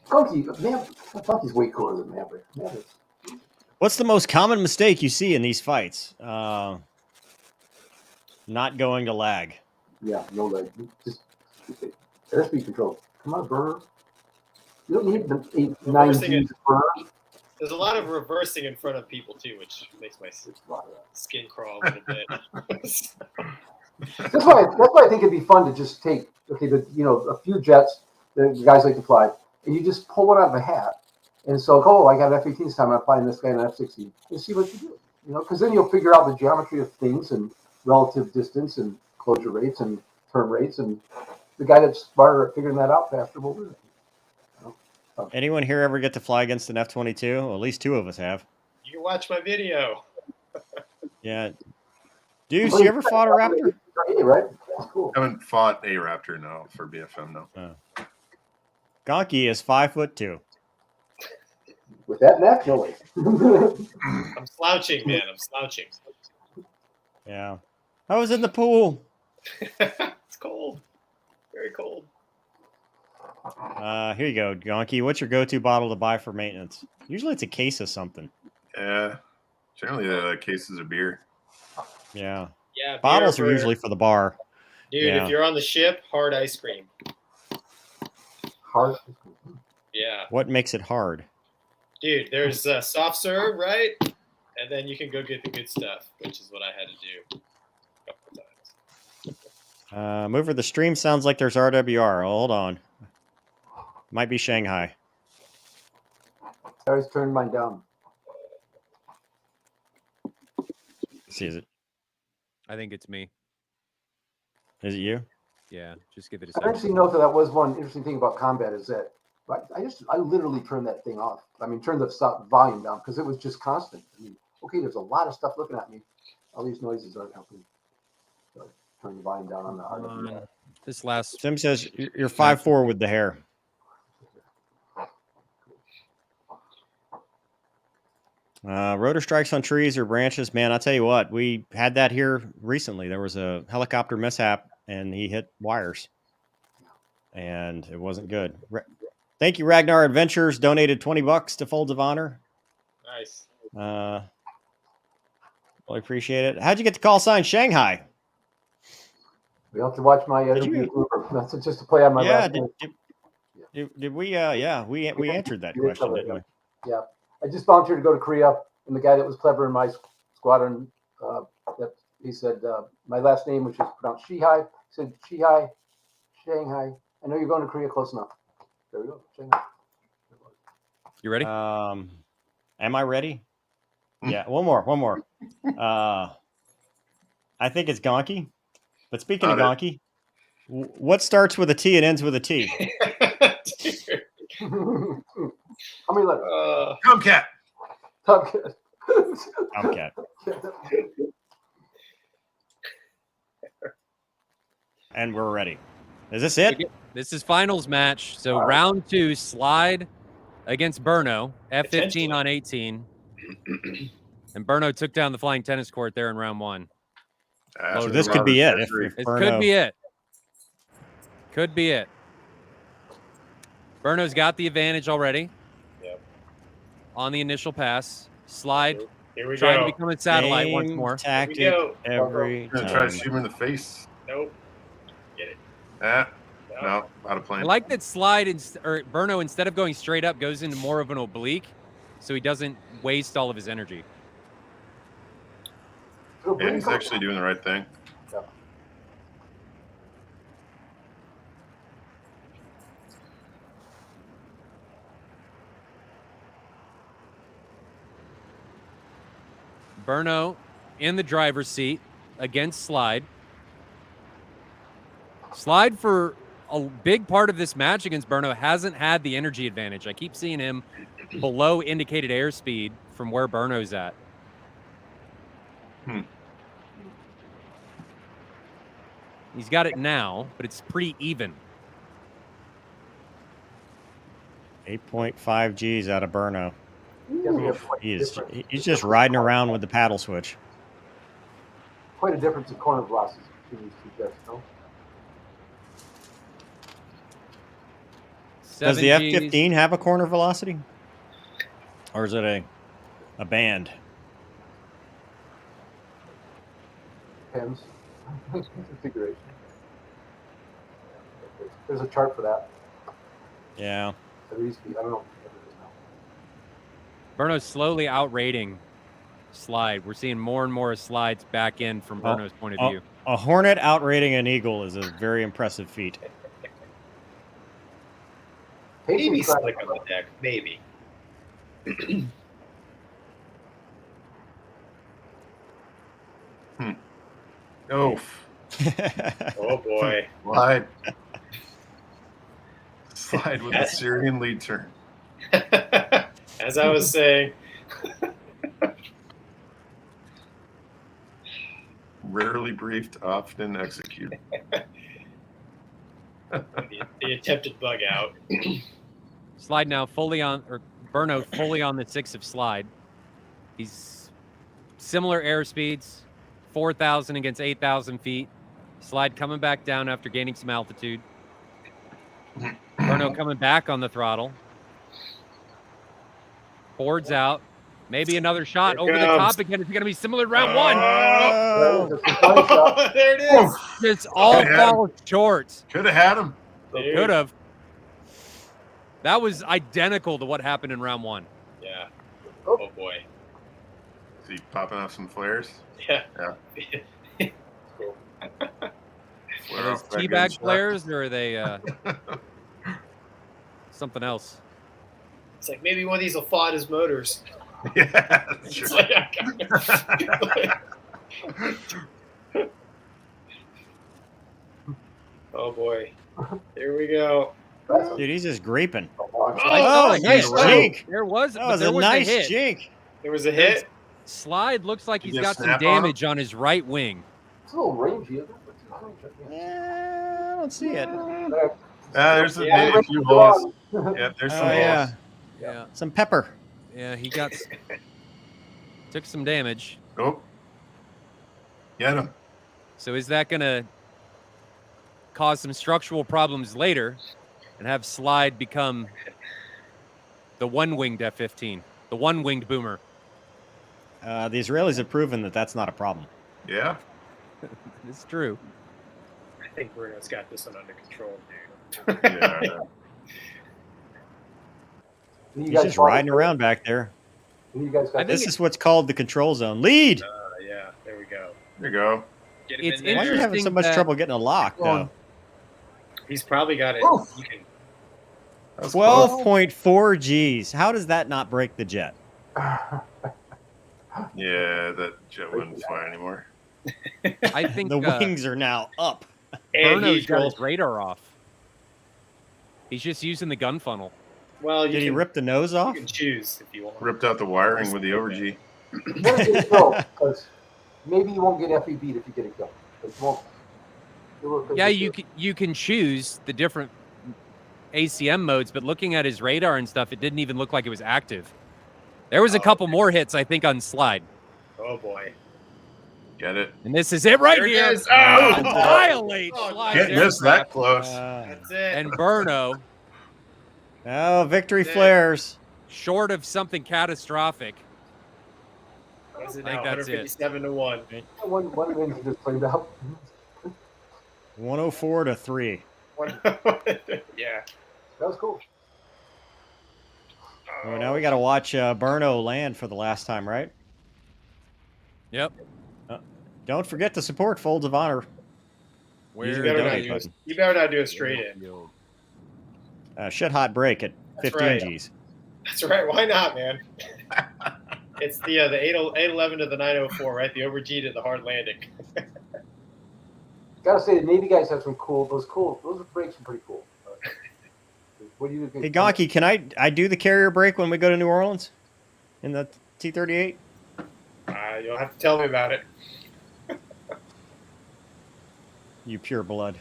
Funky's way cooler than Maverick. Maverick's What's the most common mistake you see in these fights? Not going to lag. no leg. Just airspeed control. Come on, burner. You don't need the 8, 9 Reversing G's it. burner. There's a lot of reversing in front of people too, which makes my skin crawl a little bit. That's why I think it'd be fun to just take a few jets that guys like to fly, and you just pull one out of a hat. And so, I got an F-18 this time. I'm flying this guy in an F-16, and see what you do. Because then you'll figure out the geometry of things and relative distance and closure rates and turn rates, and the guy that's smarter at figuring that out faster will win. Anyone here ever get to fly against an F-22? Well, at least 2 of us have. You can watch my video. Yeah. Deuce, you ever fought a Raptor? Right? That's cool. I haven't fought a Raptor, no, for BFM, no. Gonky is 5'2". With that neck, no way. I'm slouching, man. I'm slouching. Yeah. I was in the pool. It's cold. Very cold. Here you go, Gonky. What's your go-to bottle to buy for maintenance? Usually it's a case of something. Yeah. Generally, cases of beer. Yeah. Yeah. Bottles are usually for the bar. Dude, Yeah. if you're on the ship, hard ice cream. Hard. Yeah. What makes it hard? Dude, there's soft serve, right? And then you can go get the good stuff, which is what I had to do a couple times. Mover, the stream sounds like there's RWR. Hold on. Might be Shanghai. I always turned mine down. See, is it I think it's me. you? Yeah, just give it a I second. actually know that was one interesting thing about combat is that I literally turned that thing off. I mean, turned the volume down because it was just constant. I mean, okay, there's a lot of stuff looking at me. All these noises aren't helping. So I turned the volume down on the RWR. This last Sim says you're 5'4" with the hair. Rotor strikes on trees or branches. Man, I'll tell you what, we had that here recently. There was a helicopter mishap and he hit wires and it wasn't good. Thank you, Ragnar Adventures. Donated $20 to Folds of Honor. Nice. Well, I appreciate it. How'd you get the call sign Shanghai? We have to watch my interview. That's just to play on my last name. Did we? Yeah, we answered that question, didn't we? Yeah, I just volunteered to go to Korea, and the guy that was clever in my squadron, he said my last name, which is pronounced Shihai, said Shihai, Shanghai. I know you're going to Korea, close enough. There we go, Shanghai. You ready? Am I ready? Yeah, one more. I think it's Gonky. But speaking of Gonky, what starts with a T and ends with a T? How many letters? Tomcat. Tomcat. And we're ready. Is this it? This is finals match. So round 2, Slide against Burno, F-15 on 18. And Burno took down the flying tennis court there in round 1. So this could be it. It could be it. Could be it. Burno's got the advantage already. Yep. On the initial pass. Slide. Here we trying go. to become a satellite once Same more. tactic Here we go. every I'm going to time. try to shoot him in the face. Nope. Get it. No, out of plane. I like that Slide or Burno, instead of going straight up, goes into more of an oblique, so he doesn't waste all of his energy. Yeah, he's actually doing the right thing. Burno in the driver's seat against Slide. Slide, for a big part of this match against Burno, hasn't had the energy advantage. I keep seeing him below indicated airspeed from where Burno's at. He's got it now, but it's pretty even. 8.5 G's out of Burno. He's He's just riding around with the paddle switch. quite a difference in corner velocities between these two jets, no? Does the 7Gs. F-15 have a corner velocity? Or is it a band? Depends. Configuration. There's a chart for that. Yeah. There used to be. I don't know. Burno's slowly outrating Slide. We're seeing more and more slides back in from Burno's point of view. A Hornet outrating an Eagle is a very impressive feat. Maybe slick on the deck. Maybe. Oh, Oh boy. slide. Slide with a Syrian lead turn. As I was saying, Rarely briefed, often executed. the attempted bug out. Slide now fully on, or Burno fully on the 6 of Slide. He's similar airspeeds, 4,000 against 8,000 feet. Slide coming back down after gaining some altitude. Burno coming back on the throttle. Boards out. Maybe another shot over the top again. It's going to be similar to round one. Oh, there it is. Just all falls short. Could have had him. Could have. That was identical to what happened in round one. Yeah. Oh boy. Is he popping off some flares? Yeah. Yeah. Cool. Flare Are those off that teabag gunshot. flares, or are they something else? It's like maybe one of these will fly his motors. Yeah, that's It's true. like, oh boy. Here we go. Dude, he's just graping. I Oh, saw a nice hit. jink. There was, That but was there a was nice a hit. jink. There was a hit. Slide looks like You he's get got some snap on damage on his right wing. It's a little rangy, isn't it? Yeah, I don't see it. There's a, Yeah. a few holes. Yeah, there's some Oh, holes. yeah. Yeah, Some pepper. yeah, he got took some damage. Oh, get him. So is that gonna cause some structural problems later, and have Slide become the one-winged F-15, the one-winged boomer? The Israelis have proven that that's not a problem. Yeah. It's true. I think Bruno's got this one under control, dude. Yeah. He's just riding around back there. You guys got I think This is what's called the control zone. Lead! Yeah, there we go. There you go. Get him It's in there. Why are you having so interesting much that- trouble getting a lock, though? He's probably got it. Oof. You can, That was close. 12.4 Gs. How does that not break the jet? Yeah, that jet wouldn't fly anymore. I think The wings are now up. and Burno's he got drove. his radar off. He's just using the gun funnel. Well, you Did he can, rip the nose you off? can choose if you want. Ripped out the wiring with the overg. You better get it go, because maybe you won't get FE beat if you get it go. But you won't. Yeah, you can choose the different ACM modes, but looking at his radar and stuff, it didn't even look like it was active. There was a couple more hits, I think, on Slide. Oh boy. Get it? And this is it right There it here. is. Oh! Violate Oh, Slide's Can't miss that aircraft. close. That's it. And Burno, Oh, victory That's it. flares. short of something catastrophic. What is it I think now? that's it. 157 to 1. One engine just played out. 104 to 3. Yeah. That was cool. Well, now we got to watch Burno land for the last time, right? Yep. Don't forget to support Folds of Honor. Where Using You the better, not donate do a, button. you better not do a straight in. Shit hot break at That's 15 right. Gs. That's right. Why not, man? It's the 811 to the 904, right? The over G to the hard landing. Gotta say, the Navy guys have some cool. Those breaks are pretty cool. What do you think? Hey, Gonky, can I do the carrier break when we go to New Orleans? In the T-38? You'll have to tell me about it. You pure blood.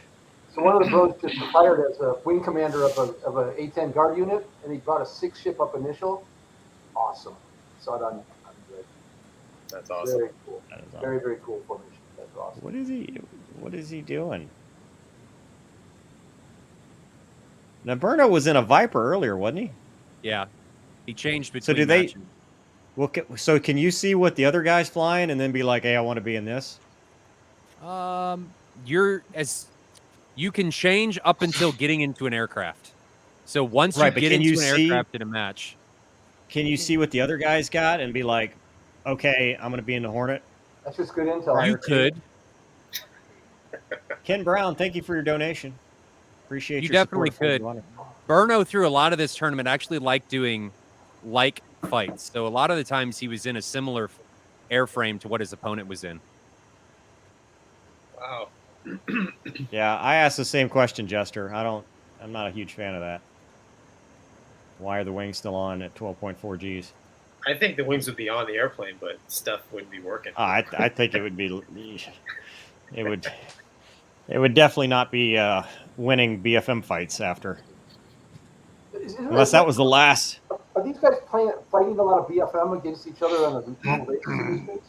So one of the bros just retired as a wing commander of a A-10 guard unit, and he brought a 6-ship up initial. Awesome. Saw it on the That's awesome. very cool. That is awesome. Very, very cool formation. That's awesome. What is he doing? Now Burno was in a Viper earlier, wasn't he? Yeah, he changed between So do they? matches. Well, so can you see what the other guy's flying and then be like, "Hey, I want to be in this"? You can change up until getting into an aircraft. So once Right, you but get can you into an see? aircraft in a match, Can you see what the other guy's got and be like, "Okay, I'm going to be in the Hornet"? That's just good intel. you could. Ken Brown, thank you for your donation. Appreciate You your definitely support of could. Folds of Burno through a lot of this tournament actually liked doing like fights. So a lot of the times he was in a similar airframe to what his opponent was in. Wow. Yeah, I asked the same question, Jester. I'm not a huge fan of that. Why are the wings still on at 12.4 Gs? I think the wings would be on the airplane, but stuff wouldn't be working. I think it would be. It would definitely not be winning BFM fights after, unless that was the last. Are these guys fighting a lot of BFM against each other on a normal basis in these things?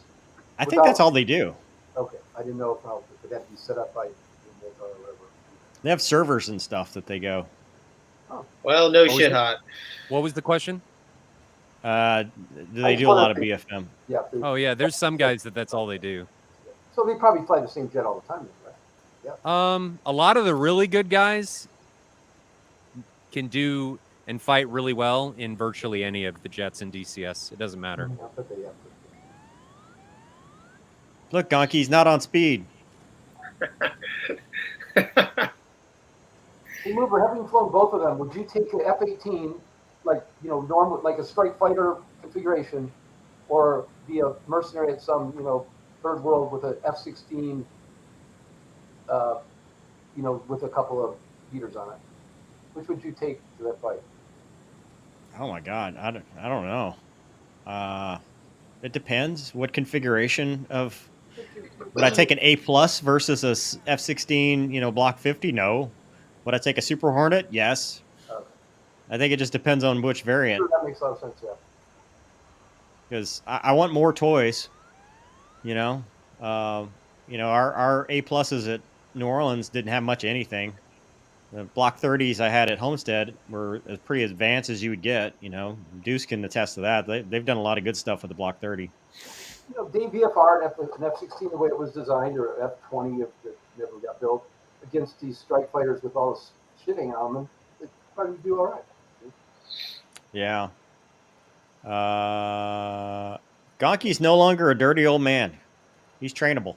I think that's all they do. Okay, I didn't know if it had to be set up by or whatever. They have servers and stuff that they go. Well, no What was shit it? hot. What was the question? Do they do a lot of BFM? Yeah. Oh yeah, there's some guys that's all they do. So they probably fly the same jet all the time, right? A lot of the really good guys can do and fight really well in virtually any of the jets in DCS. It doesn't matter. Yeah, but they have. Look, Gonki's not on speed. Hey, Mover, having flown both of them, would you take an F-18, like normal, like a strike fighter configuration, or be a mercenary at some third world with an F-16, with a couple of heaters on it? Which would you take to that fight? Oh my God, I don't know. It depends. What configuration of? Would I take an A+ versus a F-16? Block 50? No. Would I take a Super Hornet? Yes. Okay. I think it just depends on which variant. Sure, that makes a lot of sense. Yeah. Because I want more toys. Our A+ at New Orleans didn't have much of anything. The Block 30s I had at Homestead were as pretty advanced as you would get. Deuce can attest to that. They've done a lot of good stuff with the Block 30. DVFR and F-16, the way it was designed, or F-20 if it never got built, against these strike fighters with all this shitting on them, it probably do all right. Yeah. Gonki's no longer a dirty old man. He's trainable.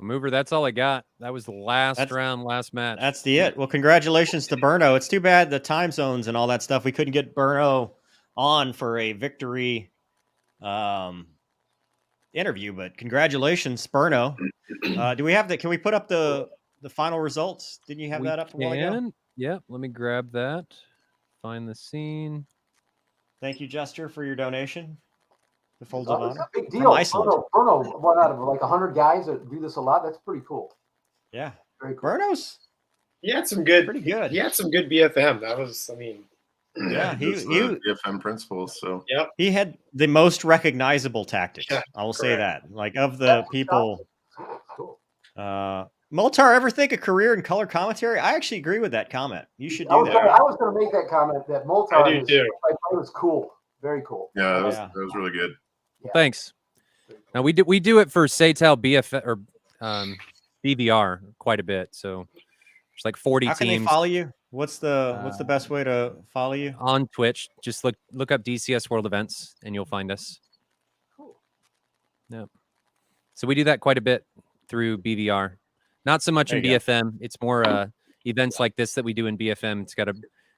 Mover, that's all I got. That was the last round, last match. That's it. Well, congratulations to Burno. It's too bad the time zones and all that stuff. We couldn't get Burno on for a victory interview, but congratulations, Burno. Do we have that? Can we put up the final results? Didn't you have that up a while ago? Yeah, let me grab that. Find the scene. Thank you, Jester, for your donation. The Folds of It's Honor. a big deal. Burno, one out of like 100 guys that do this a lot. That's pretty cool. Yeah. Very cool. Burno's. He had some good. Pretty good. He had some good BFM. That was, Yeah, he BFM principles. So Yep. He had the most recognizable tactics. Yeah, I will say correct. that. Like of the people. Cool. Moltar, ever think a career in color commentary? I actually agree with that comment. You should do that. I was going to make that comment that Moltar I do too. I thought it was cool. Very cool. yeah, that was really good. Yeah. Thanks. Now we do it for Satel BF or BVR quite a bit. So there's like 40 How can teams. they follow you? What's the best way to follow you? On Twitch? Just look up DCS World Events and you'll find us. Cool. Yeah. So we do that quite a bit through BVR. Not so much There in you go. BFM. It's more events like this that we do in BFM.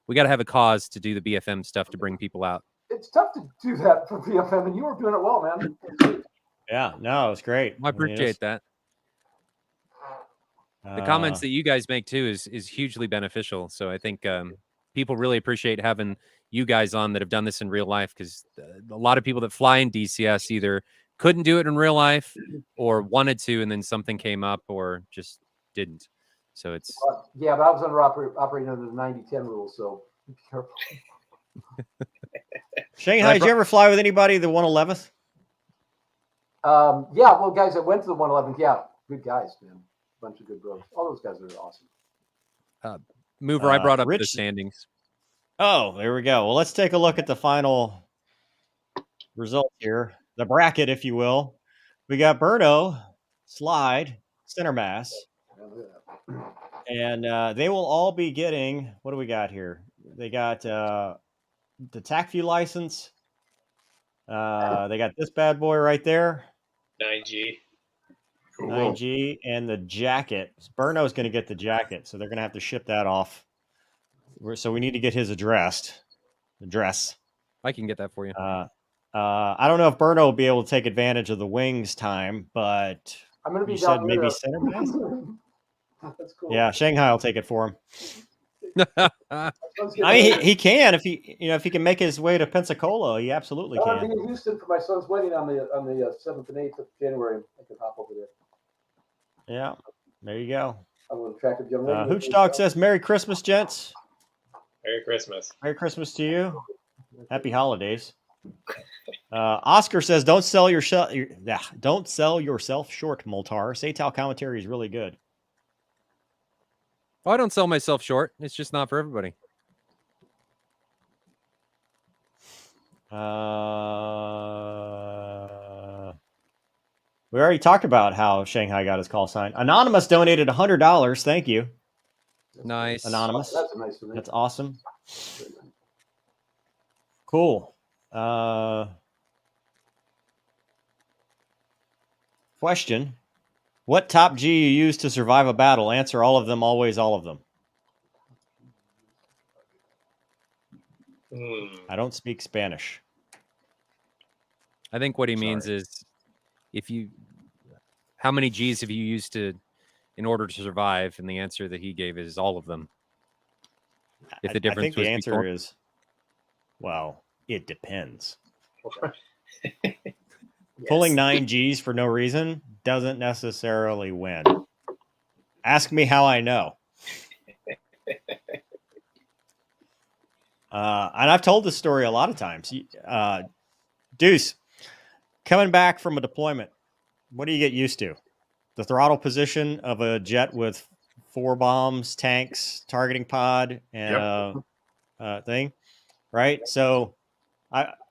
We gotta have a cause to do the BFM stuff to bring people out. It's tough to do that for BFM, and you were doing it well, man. Yeah, no, it's great. I appreciate that. The comments that you guys make too is hugely beneficial. So I think people really appreciate having you guys on that have done this in real life, because a lot of people that fly in DCS either couldn't do it in real life or wanted to, and then something came up or just didn't. So it's Yeah, but I was operating under the 90-10 rule, so be careful. Shanghai, did you ever fly with anybody the 111th? Yeah, well, guys that went to the 111th, yeah, good guys, man. Bunch of good bros. All those guys are awesome. Mover, I brought up the Rich- standings. Oh, there we go. Well, let's take a look at the final result here. The bracket, if you will. We got Berno, Slide, Center Mass. And they will all be getting, what do we got here? They got the TACFU license. They got this bad boy right there. 9G. Cool. 9G and the jacket. Burno's going to get the jacket, so they're going to have to ship that off. So we need to get his address. I can get that for you. I don't know if Burno will be able to take advantage of the wings time, but I'm going to be you down said maybe here. Center Mass? That's cool. Yeah, Shanghai will take it for him. Let's get I mean, that. he can if he can make his way to Pensacola, he absolutely I'll be can. in Houston for my son's wedding on the 7th and 8th of January. I can hop over there. Yeah, there you go. I'm an attractive young lady. Hooch Dog says, "Merry Christmas, gents. Merry Christmas. Merry Christmas to you. Happy holidays." Oscar says, "Don't sell yourself short, Moltar. Satal commentary is really good." Oh, I don't sell myself short. It's just not for everybody. We already talked about how Shanghai got his call sign. Anonymous donated $100. Thank you, Nice. Anonymous. That's a nice one. That's awesome. Cool. Question: what top G you use to survive a battle? Answer: all of them, always, all of them. I don't speak Spanish. I think what he Sorry. means is how many G's have you used in order to survive? And the answer that he gave is all of them. If the I difference think the was answer before- is, well, it depends. Pulling 9 Gs for no reason doesn't necessarily win. Ask me how I know. And I've told this story a lot of times. Deuce, coming back from a deployment, what do you get used to? The throttle position of a jet with 4 bombs, tanks, targeting pod, and thing, right? So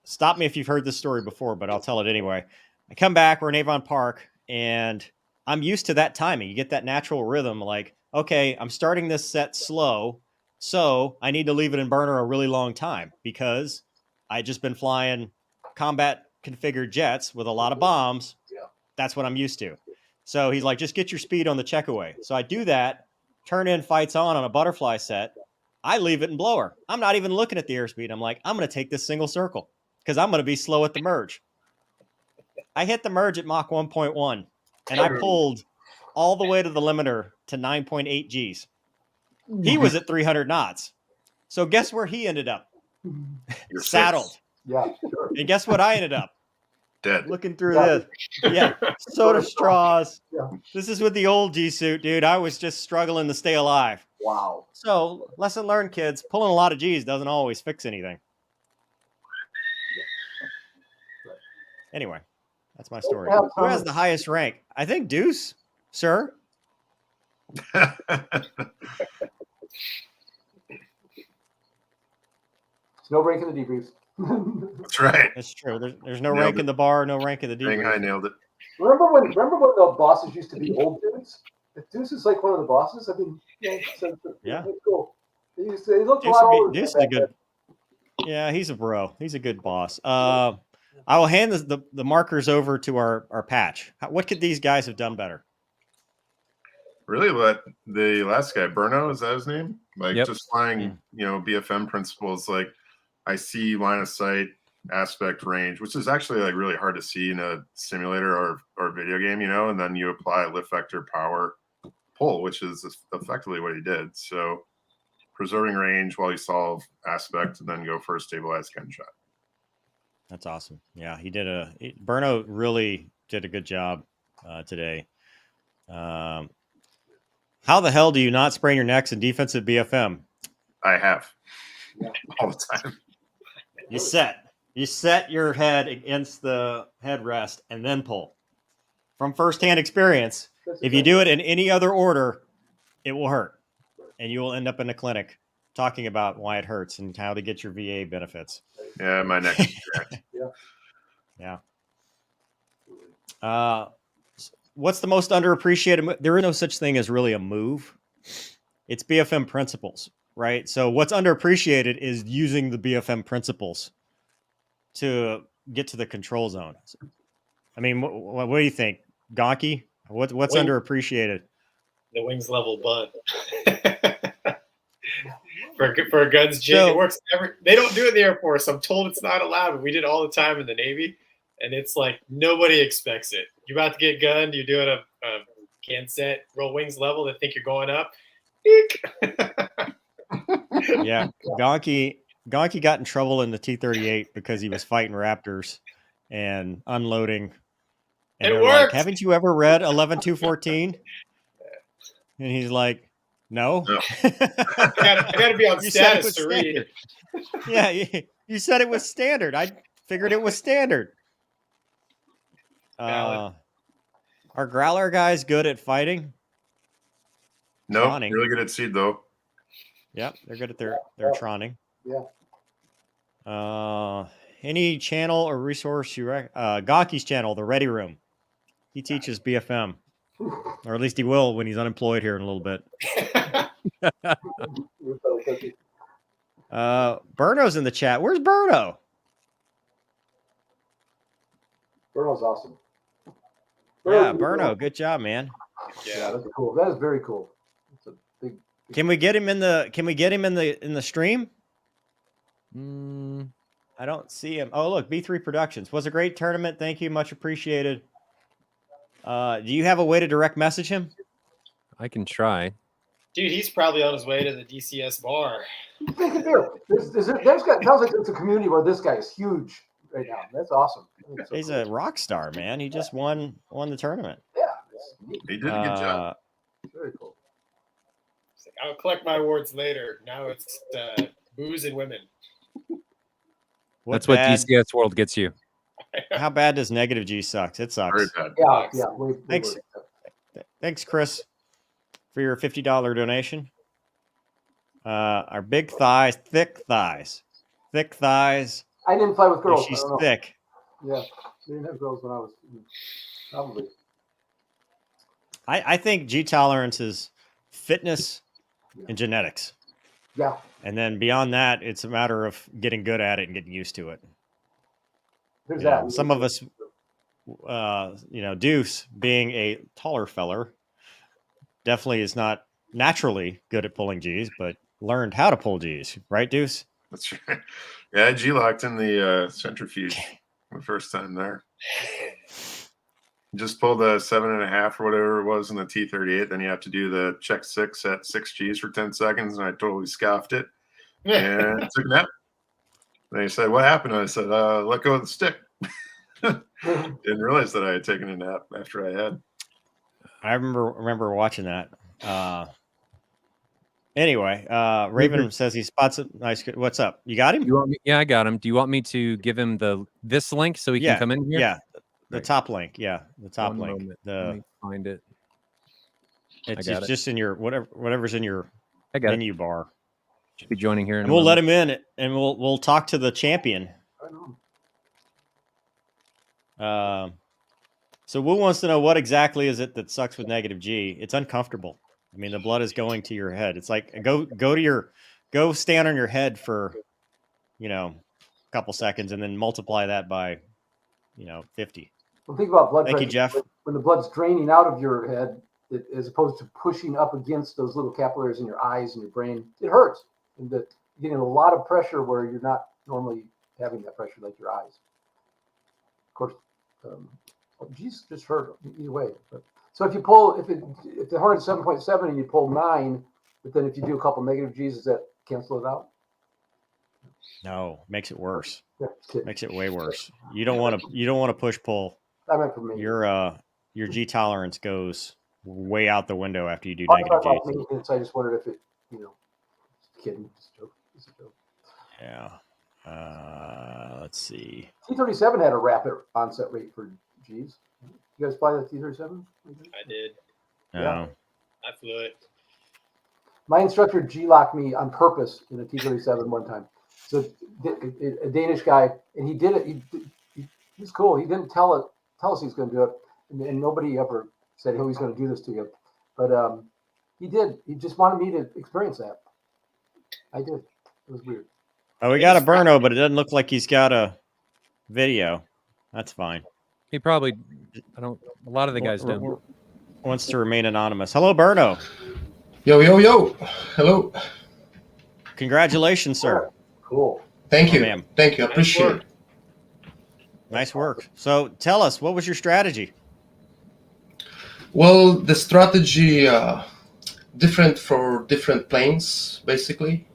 stop me if you've heard this story before, but I'll tell it anyway. I come back, we're in Avon Park, and I'm used to that timing. You get that natural rhythm, like, okay, I'm starting this set slow, so I need to leave it in burner a really long time because I just been flying combat configured jets with a lot of bombs. Yeah. That's what I'm used to. So he's like, just get your speed on the check away. So I do that, turn in fights on a butterfly set. I leave it in blower. I'm not even looking at the airspeed. I'm like, I'm going to take this single circle because I'm going to be slow at the merge. I hit the merge at Mach 1.1 and I pulled all the way to the limiter to 9.8 Gs. He was at 300 knots. So guess where he ended up? You're Saddled. fixed. Yeah, sure. And guess what I ended up? Dead. Looking through Yeah. this. Yeah. Soda straws. Yeah. This is with the old G suit, dude. I was just struggling to stay alive. Wow. So, lesson learned, kids. Pulling a lot of G's doesn't always fix anything. Anyway, that's my story. Yeah, Who has the highest rank? I think Deuce, sir. There's no rank in the debriefs. That's right. That's true. There's no Nailed rank it. in the bar, no rank in the Shanghai debrief. nailed it. remember when the bosses used to be old dudes? If Deuce is like one of the bosses, I mean, Yeah. it's cool. He looked a Deuce, lot older. Deuce is than a back good. Yeah, he's a bro. He's a good boss. I will hand the markers over to our patch. What could these guys have done better? Really, what the last guy, Berno, is that his name? Like Yep. just flying, BFM principles. Like I see line of sight, aspect, range, which is actually like really hard to see in a simulator or video game, and then you apply lift vector, power, pull, which is effectively what he did. So preserving range while you solve aspect, and then go for a stabilized gunshot. That's awesome. Yeah, Berno really did a good job today. How the hell do you not sprain your necks in defensive BFM? I have Yeah. all the time. You set your head against the headrest and then pull. From firsthand experience, then. if you do it in any other order, it will hurt. and you will end up in a clinic talking about why it hurts and how to get your VA benefits. Yeah, my next. Yeah. What's the most underappreciated? There is no such thing as really a move. It's BFM principles, right? So what's underappreciated is using the BFM principles to get to the control zone. I mean, what do you think, Gonky? What's underappreciated? The wings level bunt. for a guns jig, So- it works. They don't do it in the Air Force. I'm told it's not allowed, but we did all the time in the Navy, and it's like nobody expects it. You're about to get gunned. You're doing a can set, roll wings level. They think you're going up. Eek. Yeah, Gonky got in trouble in the T-38 because he was fighting raptors and unloading. And It they're like, worked. haven't you ever read 11-214? And he's like, no. No. I gotta be on You said it status was to read. standard. Yeah, you said it was standard. I figured it was standard. Valid. Are Growler guys good at fighting? No, Tawning. really good at seed though. Yep, they're good at their troning. Yeah. Any channel or resource you Gonky's channel, the Ready Room. He teaches BFM, or at least he will when he's unemployed here in a little bit. Burno's in the chat. Where's Burno? Burno's awesome. Yeah, Burno, good job, man. Yeah, that's cool. That is very cool. It's a big. Can we get him in the stream? I don't see him. Oh, look, B3 Productions was a great tournament. Thank you, much appreciated. Do you have a way to direct message him? I can try. Dude, he's probably on his way to the DCS bar. Sounds like it's a community where this guy is huge right now. That's awesome. That's so He's cool. a rock star, man. He just won the tournament. Yeah, it's neat. He did a good job. Very cool. He's like, I'll collect my awards later. Now it's booze and women. That's what DCS World gets you. How bad does negative G sucks? It Very sucks. bad. Yeah. Way Thanks. worse. Thanks, Chris, for your $50 donation. Our big thighs, thick thighs. I didn't fly with girls. She's I don't know. thick. Yeah, we didn't have girls when I was probably. I think G tolerance is fitness and genetics. Yeah. And then beyond that, it's a matter of getting good at it and getting used to it. There's You know, that. some of us, Deuce, being a taller feller, definitely is not naturally good at pulling G's, but learned how to pull G's. Right, Deuce? That's right. Yeah, I G-locked in the centrifuge the first time there. Just pulled a 7.5 or whatever it was in the T-38. Then you have to do the check 6 at 6 G's for 10 seconds, and I totally scoffed it and took a nap. Then he said, "What happened?" I said, "Let go of the stick." Didn't realize that I had taken a nap after I had. I remember watching that. Anyway, Raven says he spots it. Nice. What's up? You got him? You want me? Yeah, I got him. Do you want me to give him this link so he can come in here? Yeah, the Right. top link. Yeah, the top One link. moment. Let me find it. It's got it. just in your whatever's in your I got it. menu bar. Should be joining here. And we'll let him in, and we'll talk to the champion. I know. So Wu wants to know what exactly is it that sucks with negative G? It's uncomfortable. I mean, the blood is going to your head. It's like go stand on your head for, a couple seconds, and then multiply that by, 50. Well, think about blood Thank you, pressure. Jeff. When the blood's draining out of your head, as opposed to pushing up against those little capillaries in your eyes and your brain, it hurts. And you're getting a lot of pressure where you're not normally having that pressure, like your eyes. Of course, G's just hurt either way. But, so if you pull, if the Hornet's 7.7 and you pull 9, but then if you do a couple negative G's, does that cancel it out? No, makes it worse. Yeah, just kidding. Makes it way worse. You don't want to push pull. I meant for me. Your G tolerance goes way out the window after you do I'm negative talking about G. maintenance. I just wondered if it, just kidding. Just a joke. Just a joke. Yeah. Let's see. T-37 had a rapid onset rate for G's. You guys fly the T-37? I did. No. Yeah. I flew it. My instructor G-locked me on purpose in a T-37 one time. So a Danish guy, and he did it. He's cool. He didn't tell us he's going to do it, and nobody ever said, "Oh, he's going to do this to you." But he did. He just wanted me to experience that. I did. It was weird. Oh, we got a Burno, but it doesn't look like he's got a video. That's fine. He probably, a lot of the guys don't. Wants to remain anonymous. Hello, Burno. Yo. Hello. Congratulations, sir. Cool. Thank you. ma'am. Thank you. I appreciate it. Nice work. So tell us, what was your strategy? Well, the strategy different for different planes, basically.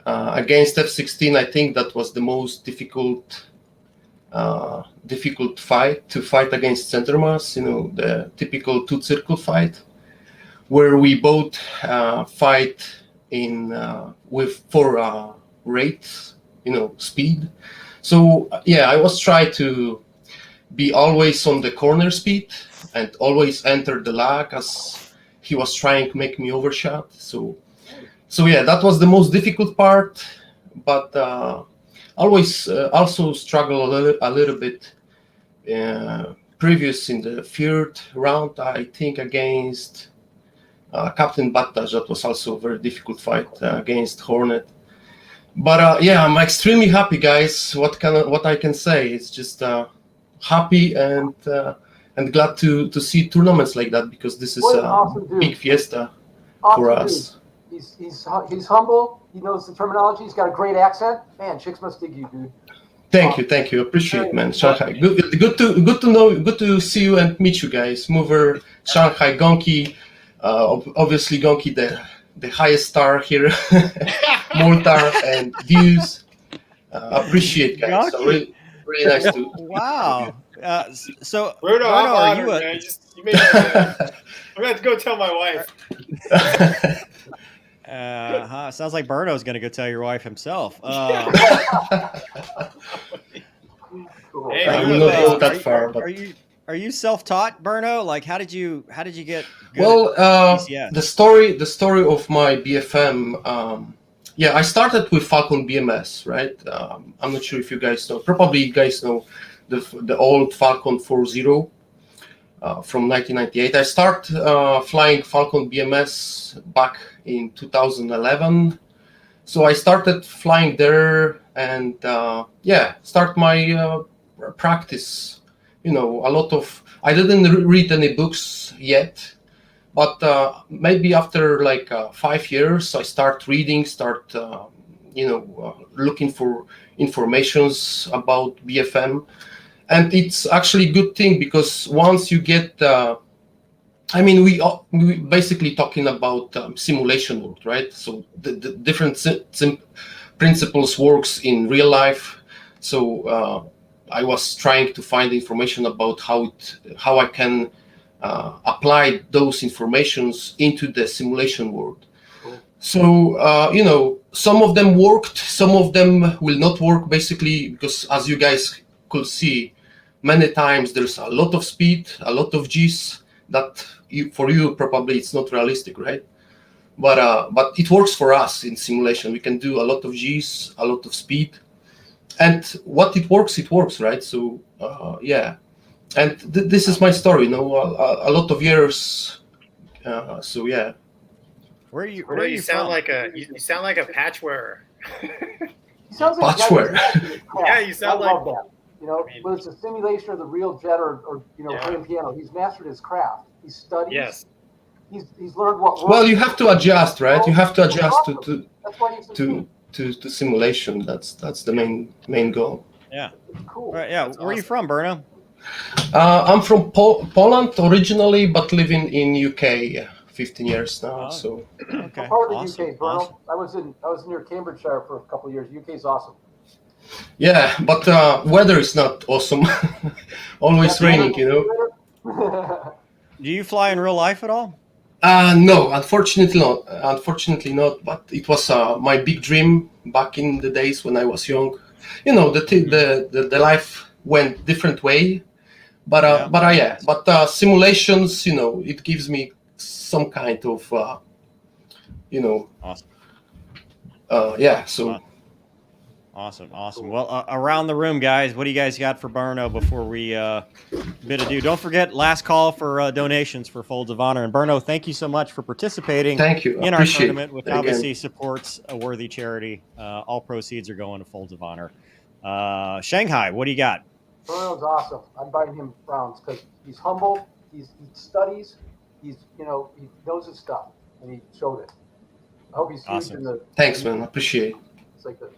Against F-16, I think that was the most difficult fight against center mass. The typical two-circle fight, where we both fight for rate, speed. So yeah, I was trying to be always on the corner speed and always enter the lag as he was trying to make me overshot. So yeah, that was the most difficult part, but always also struggle a little bit previous in the third round, I think, against Captain Battaj. That was also a very difficult fight against Hornet. But yeah, I'm extremely happy, guys. What I can say? It's just happy and glad to see tournaments like that, because this is a awesome big fiesta awesome for us. Dude. He's humble. He knows the terminology. He's got a great accent. Man, chicks must dig you, dude. Thank you. Appreciate, man. Shanghai. Good to know. Good to see you and meet you guys. Mover, Shanghai, Gonki. Obviously, Gonki, the highest star here. Mortar and Views. Appreciate, guys. So really nice to. Wow. So Bruno, I'm are honored, you man. You made I'm gonna have to go tell my wife. Sounds like Burno's going to go tell your wife himself. Cool. Hey, I Bruno, will not go that far, but Are you self-taught, Burno? Like, how did you get good well, at DCS? the story of my BFM. Yeah, I started with Falcon BMS, right? I'm not sure if you guys know. Probably you guys know the old Falcon 40 from 1998. I started flying Falcon BMS back in 2011. So I started flying there and start my practice. A lot of, I didn't read any books yet, but maybe after like 5 years, I start reading, looking for informations about BFM. And it's actually a good thing, because once you get, we basically talking about simulation world, right? So the different principles works in real life. So I was trying to find information about how I can apply those informations into the simulation world. Cool. So some of them worked, some of them will not work, basically because, as you guys could see, many times there's a lot of speed, a lot of G's that for you probably it's not realistic, right? But it works for us in simulation. We can do a lot of G's, a lot of speed, and what it works, right? So yeah, and this is my story. A lot of years. So yeah. Where are you? Bruno, Where are you you sound from? like you sound like a patch wearer. He sounds like a guy Patchwork. who's actually a craft. Yeah, you sound I love like- that. Whether it's a simulation or the real jet or playing piano, he's mastered his craft. He's studied. Yes. He's learned what works. Well, you have to adjust, right? You have to adjust to That's why he's to simulation. That's the main goal. Yeah. cool. Right, yeah. That's Where are you awesome. from, Burno? I'm from Poland originally, but living in UK 15 years now. Oh. So Okay. I'm part of the Awesome. UK, Bruno. Awesome. I was near Cambridgeshire for a couple of years. UK's awesome. yeah, but weather is not awesome. Always raining, Do you fly in real life at all? No, unfortunately not. Unfortunately not. But it was my big dream back in the days when I was young. The life went different way. But simulations, it gives me some kind of Awesome. Yeah. So Awesome. Well, around the room, guys, what do you guys got for Burno before we bid adieu? Don't forget, last call for donations for Folds of Honor. And Burno, thank you so much for participating thank you. in our Appreciate tournament, which again. obviously supports a worthy charity. All proceeds are going to Folds of Honor. Shanghai, what do you got? Bruno's awesome. I'm buying him rounds because he's humble. He studies. He knows his stuff, and he showed it. I hope he's huge in the. Thanks, man. Appreciate it. It's like that's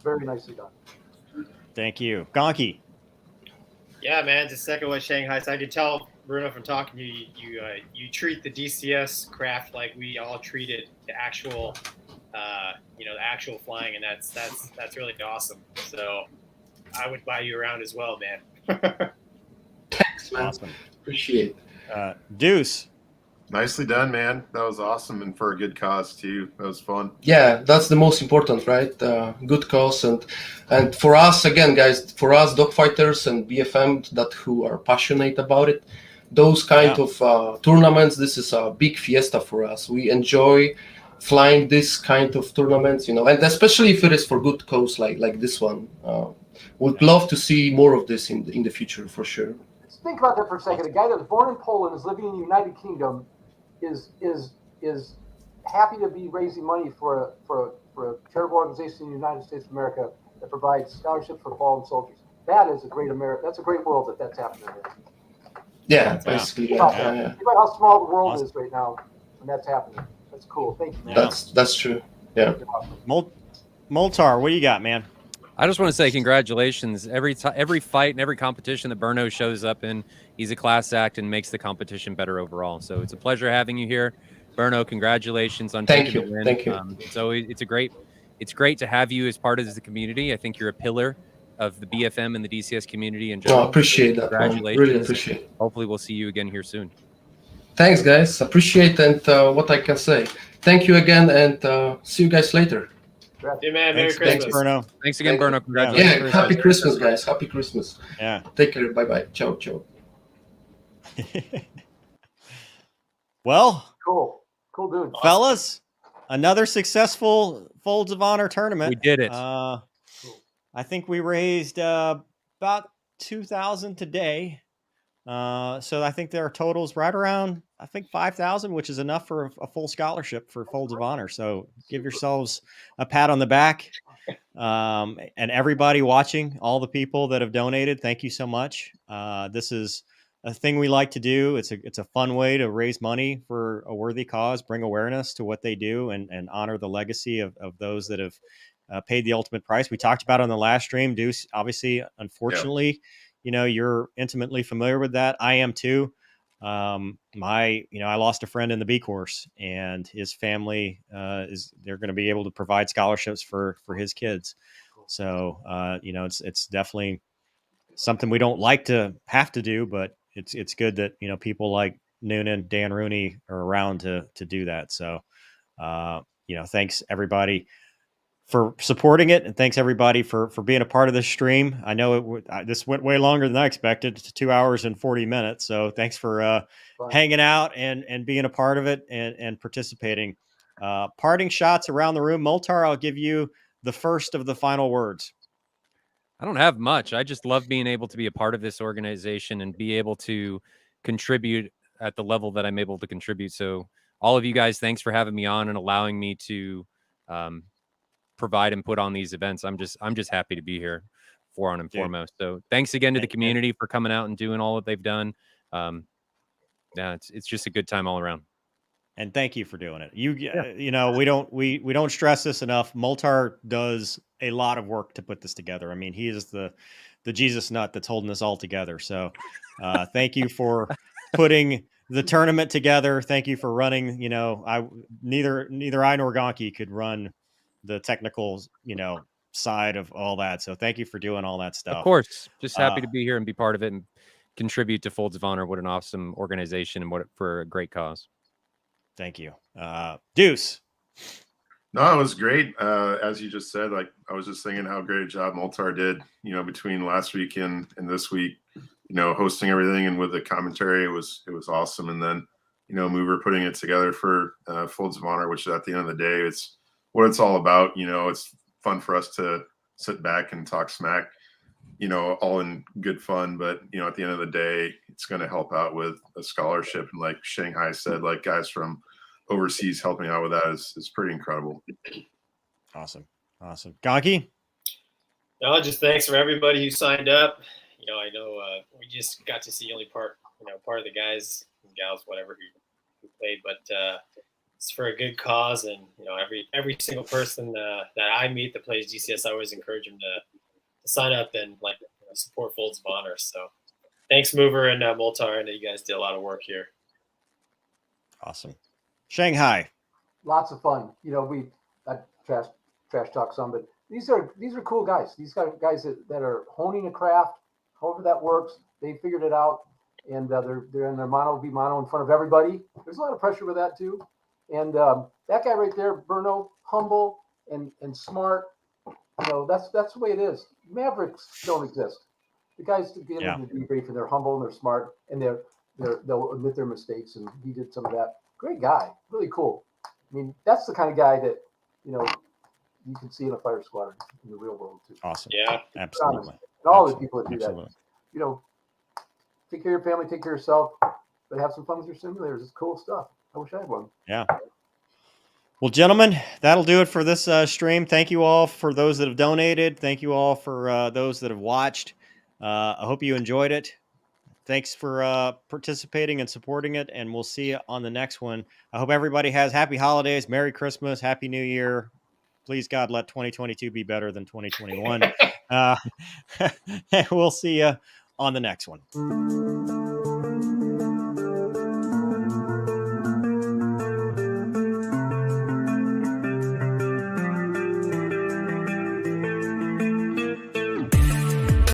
very nicely done. Thank you, Gonki. Yeah, man. To second what Shanghai said, I can tell Bruno from talking to you. You treat the DCS craft like we all treated the actual, the actual flying, and that's really awesome. So I would buy you around as well, man. Thanks, man. Awesome. Appreciate it. Deuce. Nicely done, man. That was awesome, and for a good cause too. That was fun. Yeah, that's the most important, right? Good cause, and for us, again, guys, for us dogfighters and BFM that who are passionate about it, those kind of tournaments, this is a big fiesta for us. We enjoy flying this kind of tournaments, and especially if it is for good cause like this one. Would love to see more of this in the future for sure. Think about that for a second. A guy that was born in Poland, is living in the United Kingdom, is happy to be raising money for a charitable organization in the United States of America that provides scholarships for fallen soldiers. That is a great America. That's a great world that's happening in. Yeah, basically. Yeah. Think about how small the world is right now when that's happening. That's cool. Thank you, man. That's true. Yeah. Moltar, what do you got, man? I just want to say congratulations. Every fight and every competition that Burno shows up in, he's a class act and makes the competition better overall. So it's a pleasure having you here, Burno. Congratulations on taking the win. Thank you. So it's great to have you as part of the community. I think you're a pillar of the BFM and the DCS community in general. I appreciate that. Congratulations. Really appreciate it. Hopefully we'll see you again here soon. Thanks, guys. Appreciate and what I can say. Thank you again, and see you guys later. Hey, man. Merry Thanks, Christmas. Bruno. Thanks again, Burno. Congratulations. Yeah, happy Christmas, guys. Happy Christmas. Yeah. Take care. Bye-bye. Ciao, ciao. Cool dude. Fellas, another successful Folds of Honor tournament. We did it. I think we raised about 2,000 today. So I think there are totals right around, I think 5,000, which is enough for a full scholarship for Folds of Honor. So give yourselves a pat on the back. And everybody watching, all the people that have donated, thank you so much. This is a thing we like to do. It's a fun way to raise money for a worthy cause, bring awareness to what they do, and honor the legacy of those that have paid the ultimate price. We talked about it on the last stream. Deuce, obviously, unfortunately, you're intimately familiar with that. I am too. I lost a friend in the B course, and his family they're going to be able to provide scholarships for his kids. So, it's definitely something we don't like to have to do, but it's good that, people like Noonan, Dan Rooney are around to do that. So, thanks everybody for supporting it, and thanks everybody for being a part of this stream. I know this went way longer than I expected. It's 2 hours and 40 minutes. So thanks for hanging out and being a part of it and participating. Parting shots around the room. Moltar, I'll give you the first of the final words. I don't have much. I just love being able to be a part of this organization and be able to contribute at the level that I'm able to contribute. So all of you guys, thanks for having me on and allowing me to provide and put on these events. I'm just happy to be here on and foremost. So thanks again to the community for coming out and doing all that they've done. It's just a good time all around. And thank you for doing it. We don't stress this enough. Moltar does a lot of work to put this together. I mean, he is the Jesus nut that's holding this all together. So thank you for putting the tournament together. Thank you for running. Neither I nor Gonki could run the technical, side of all that. So thank you for doing all that stuff. Of course, just happy to be here and be part of it and contribute to Folds of Honor. What an awesome organization and for a great cause. Thank you. Deuce. No, it was great. As you just said, I was just thinking how great a job Moltar did, between last week and this week, hosting everything and with the commentary, it was awesome. And then Mover putting it together for Folds of Honor, which at the end of the day, it's what it's all about. It's fun for us to sit back and talk smack, all in good fun. But, at the end of the day, it's going to help out with a scholarship. And like Shanghai said, like guys from overseas helping out with that is pretty incredible. Awesome. Gonky? No, just thanks for everybody who signed up. I know we just got to see only part of the guys and gals, whatever, who played, but it's for a good cause. And, every single person that I meet that plays DCS, I always encourage them to sign up and support Folds of Honor. So thanks, Mover and Moltar. I know you guys did a lot of work here. Awesome. Shanghai. Lots of fun. We trash talk some, but these are cool guys. These guys that are honing a craft, however that works. They figured it out, and they're in their mono v mono in front of everybody. There's a lot of pressure with that too. And that guy right there, Bruno, humble and smart. That's the way it is. Mavericks don't exist. The guys get into the debrief and they're humble and they're smart and they'll admit their mistakes. And he did some of that. Great guy, really cool. I mean, that's the kind of guy that you can see in a fire squadron in the real world too. Awesome. Yeah, absolutely. And all the people that do that, take care of your family, take care of yourself, but have some fun with your simulators. It's cool stuff. I wish I had one. Yeah. Well, gentlemen, that'll do it for this stream. Thank you all for those that have donated. Thank you all for those that have watched. I hope you enjoyed it. Thanks for participating and supporting it, and we'll see you on the next one. I hope everybody has happy holidays, Merry Christmas, Happy New Year. Please, God, let 2022 be better than 2021. We'll see you on the next one.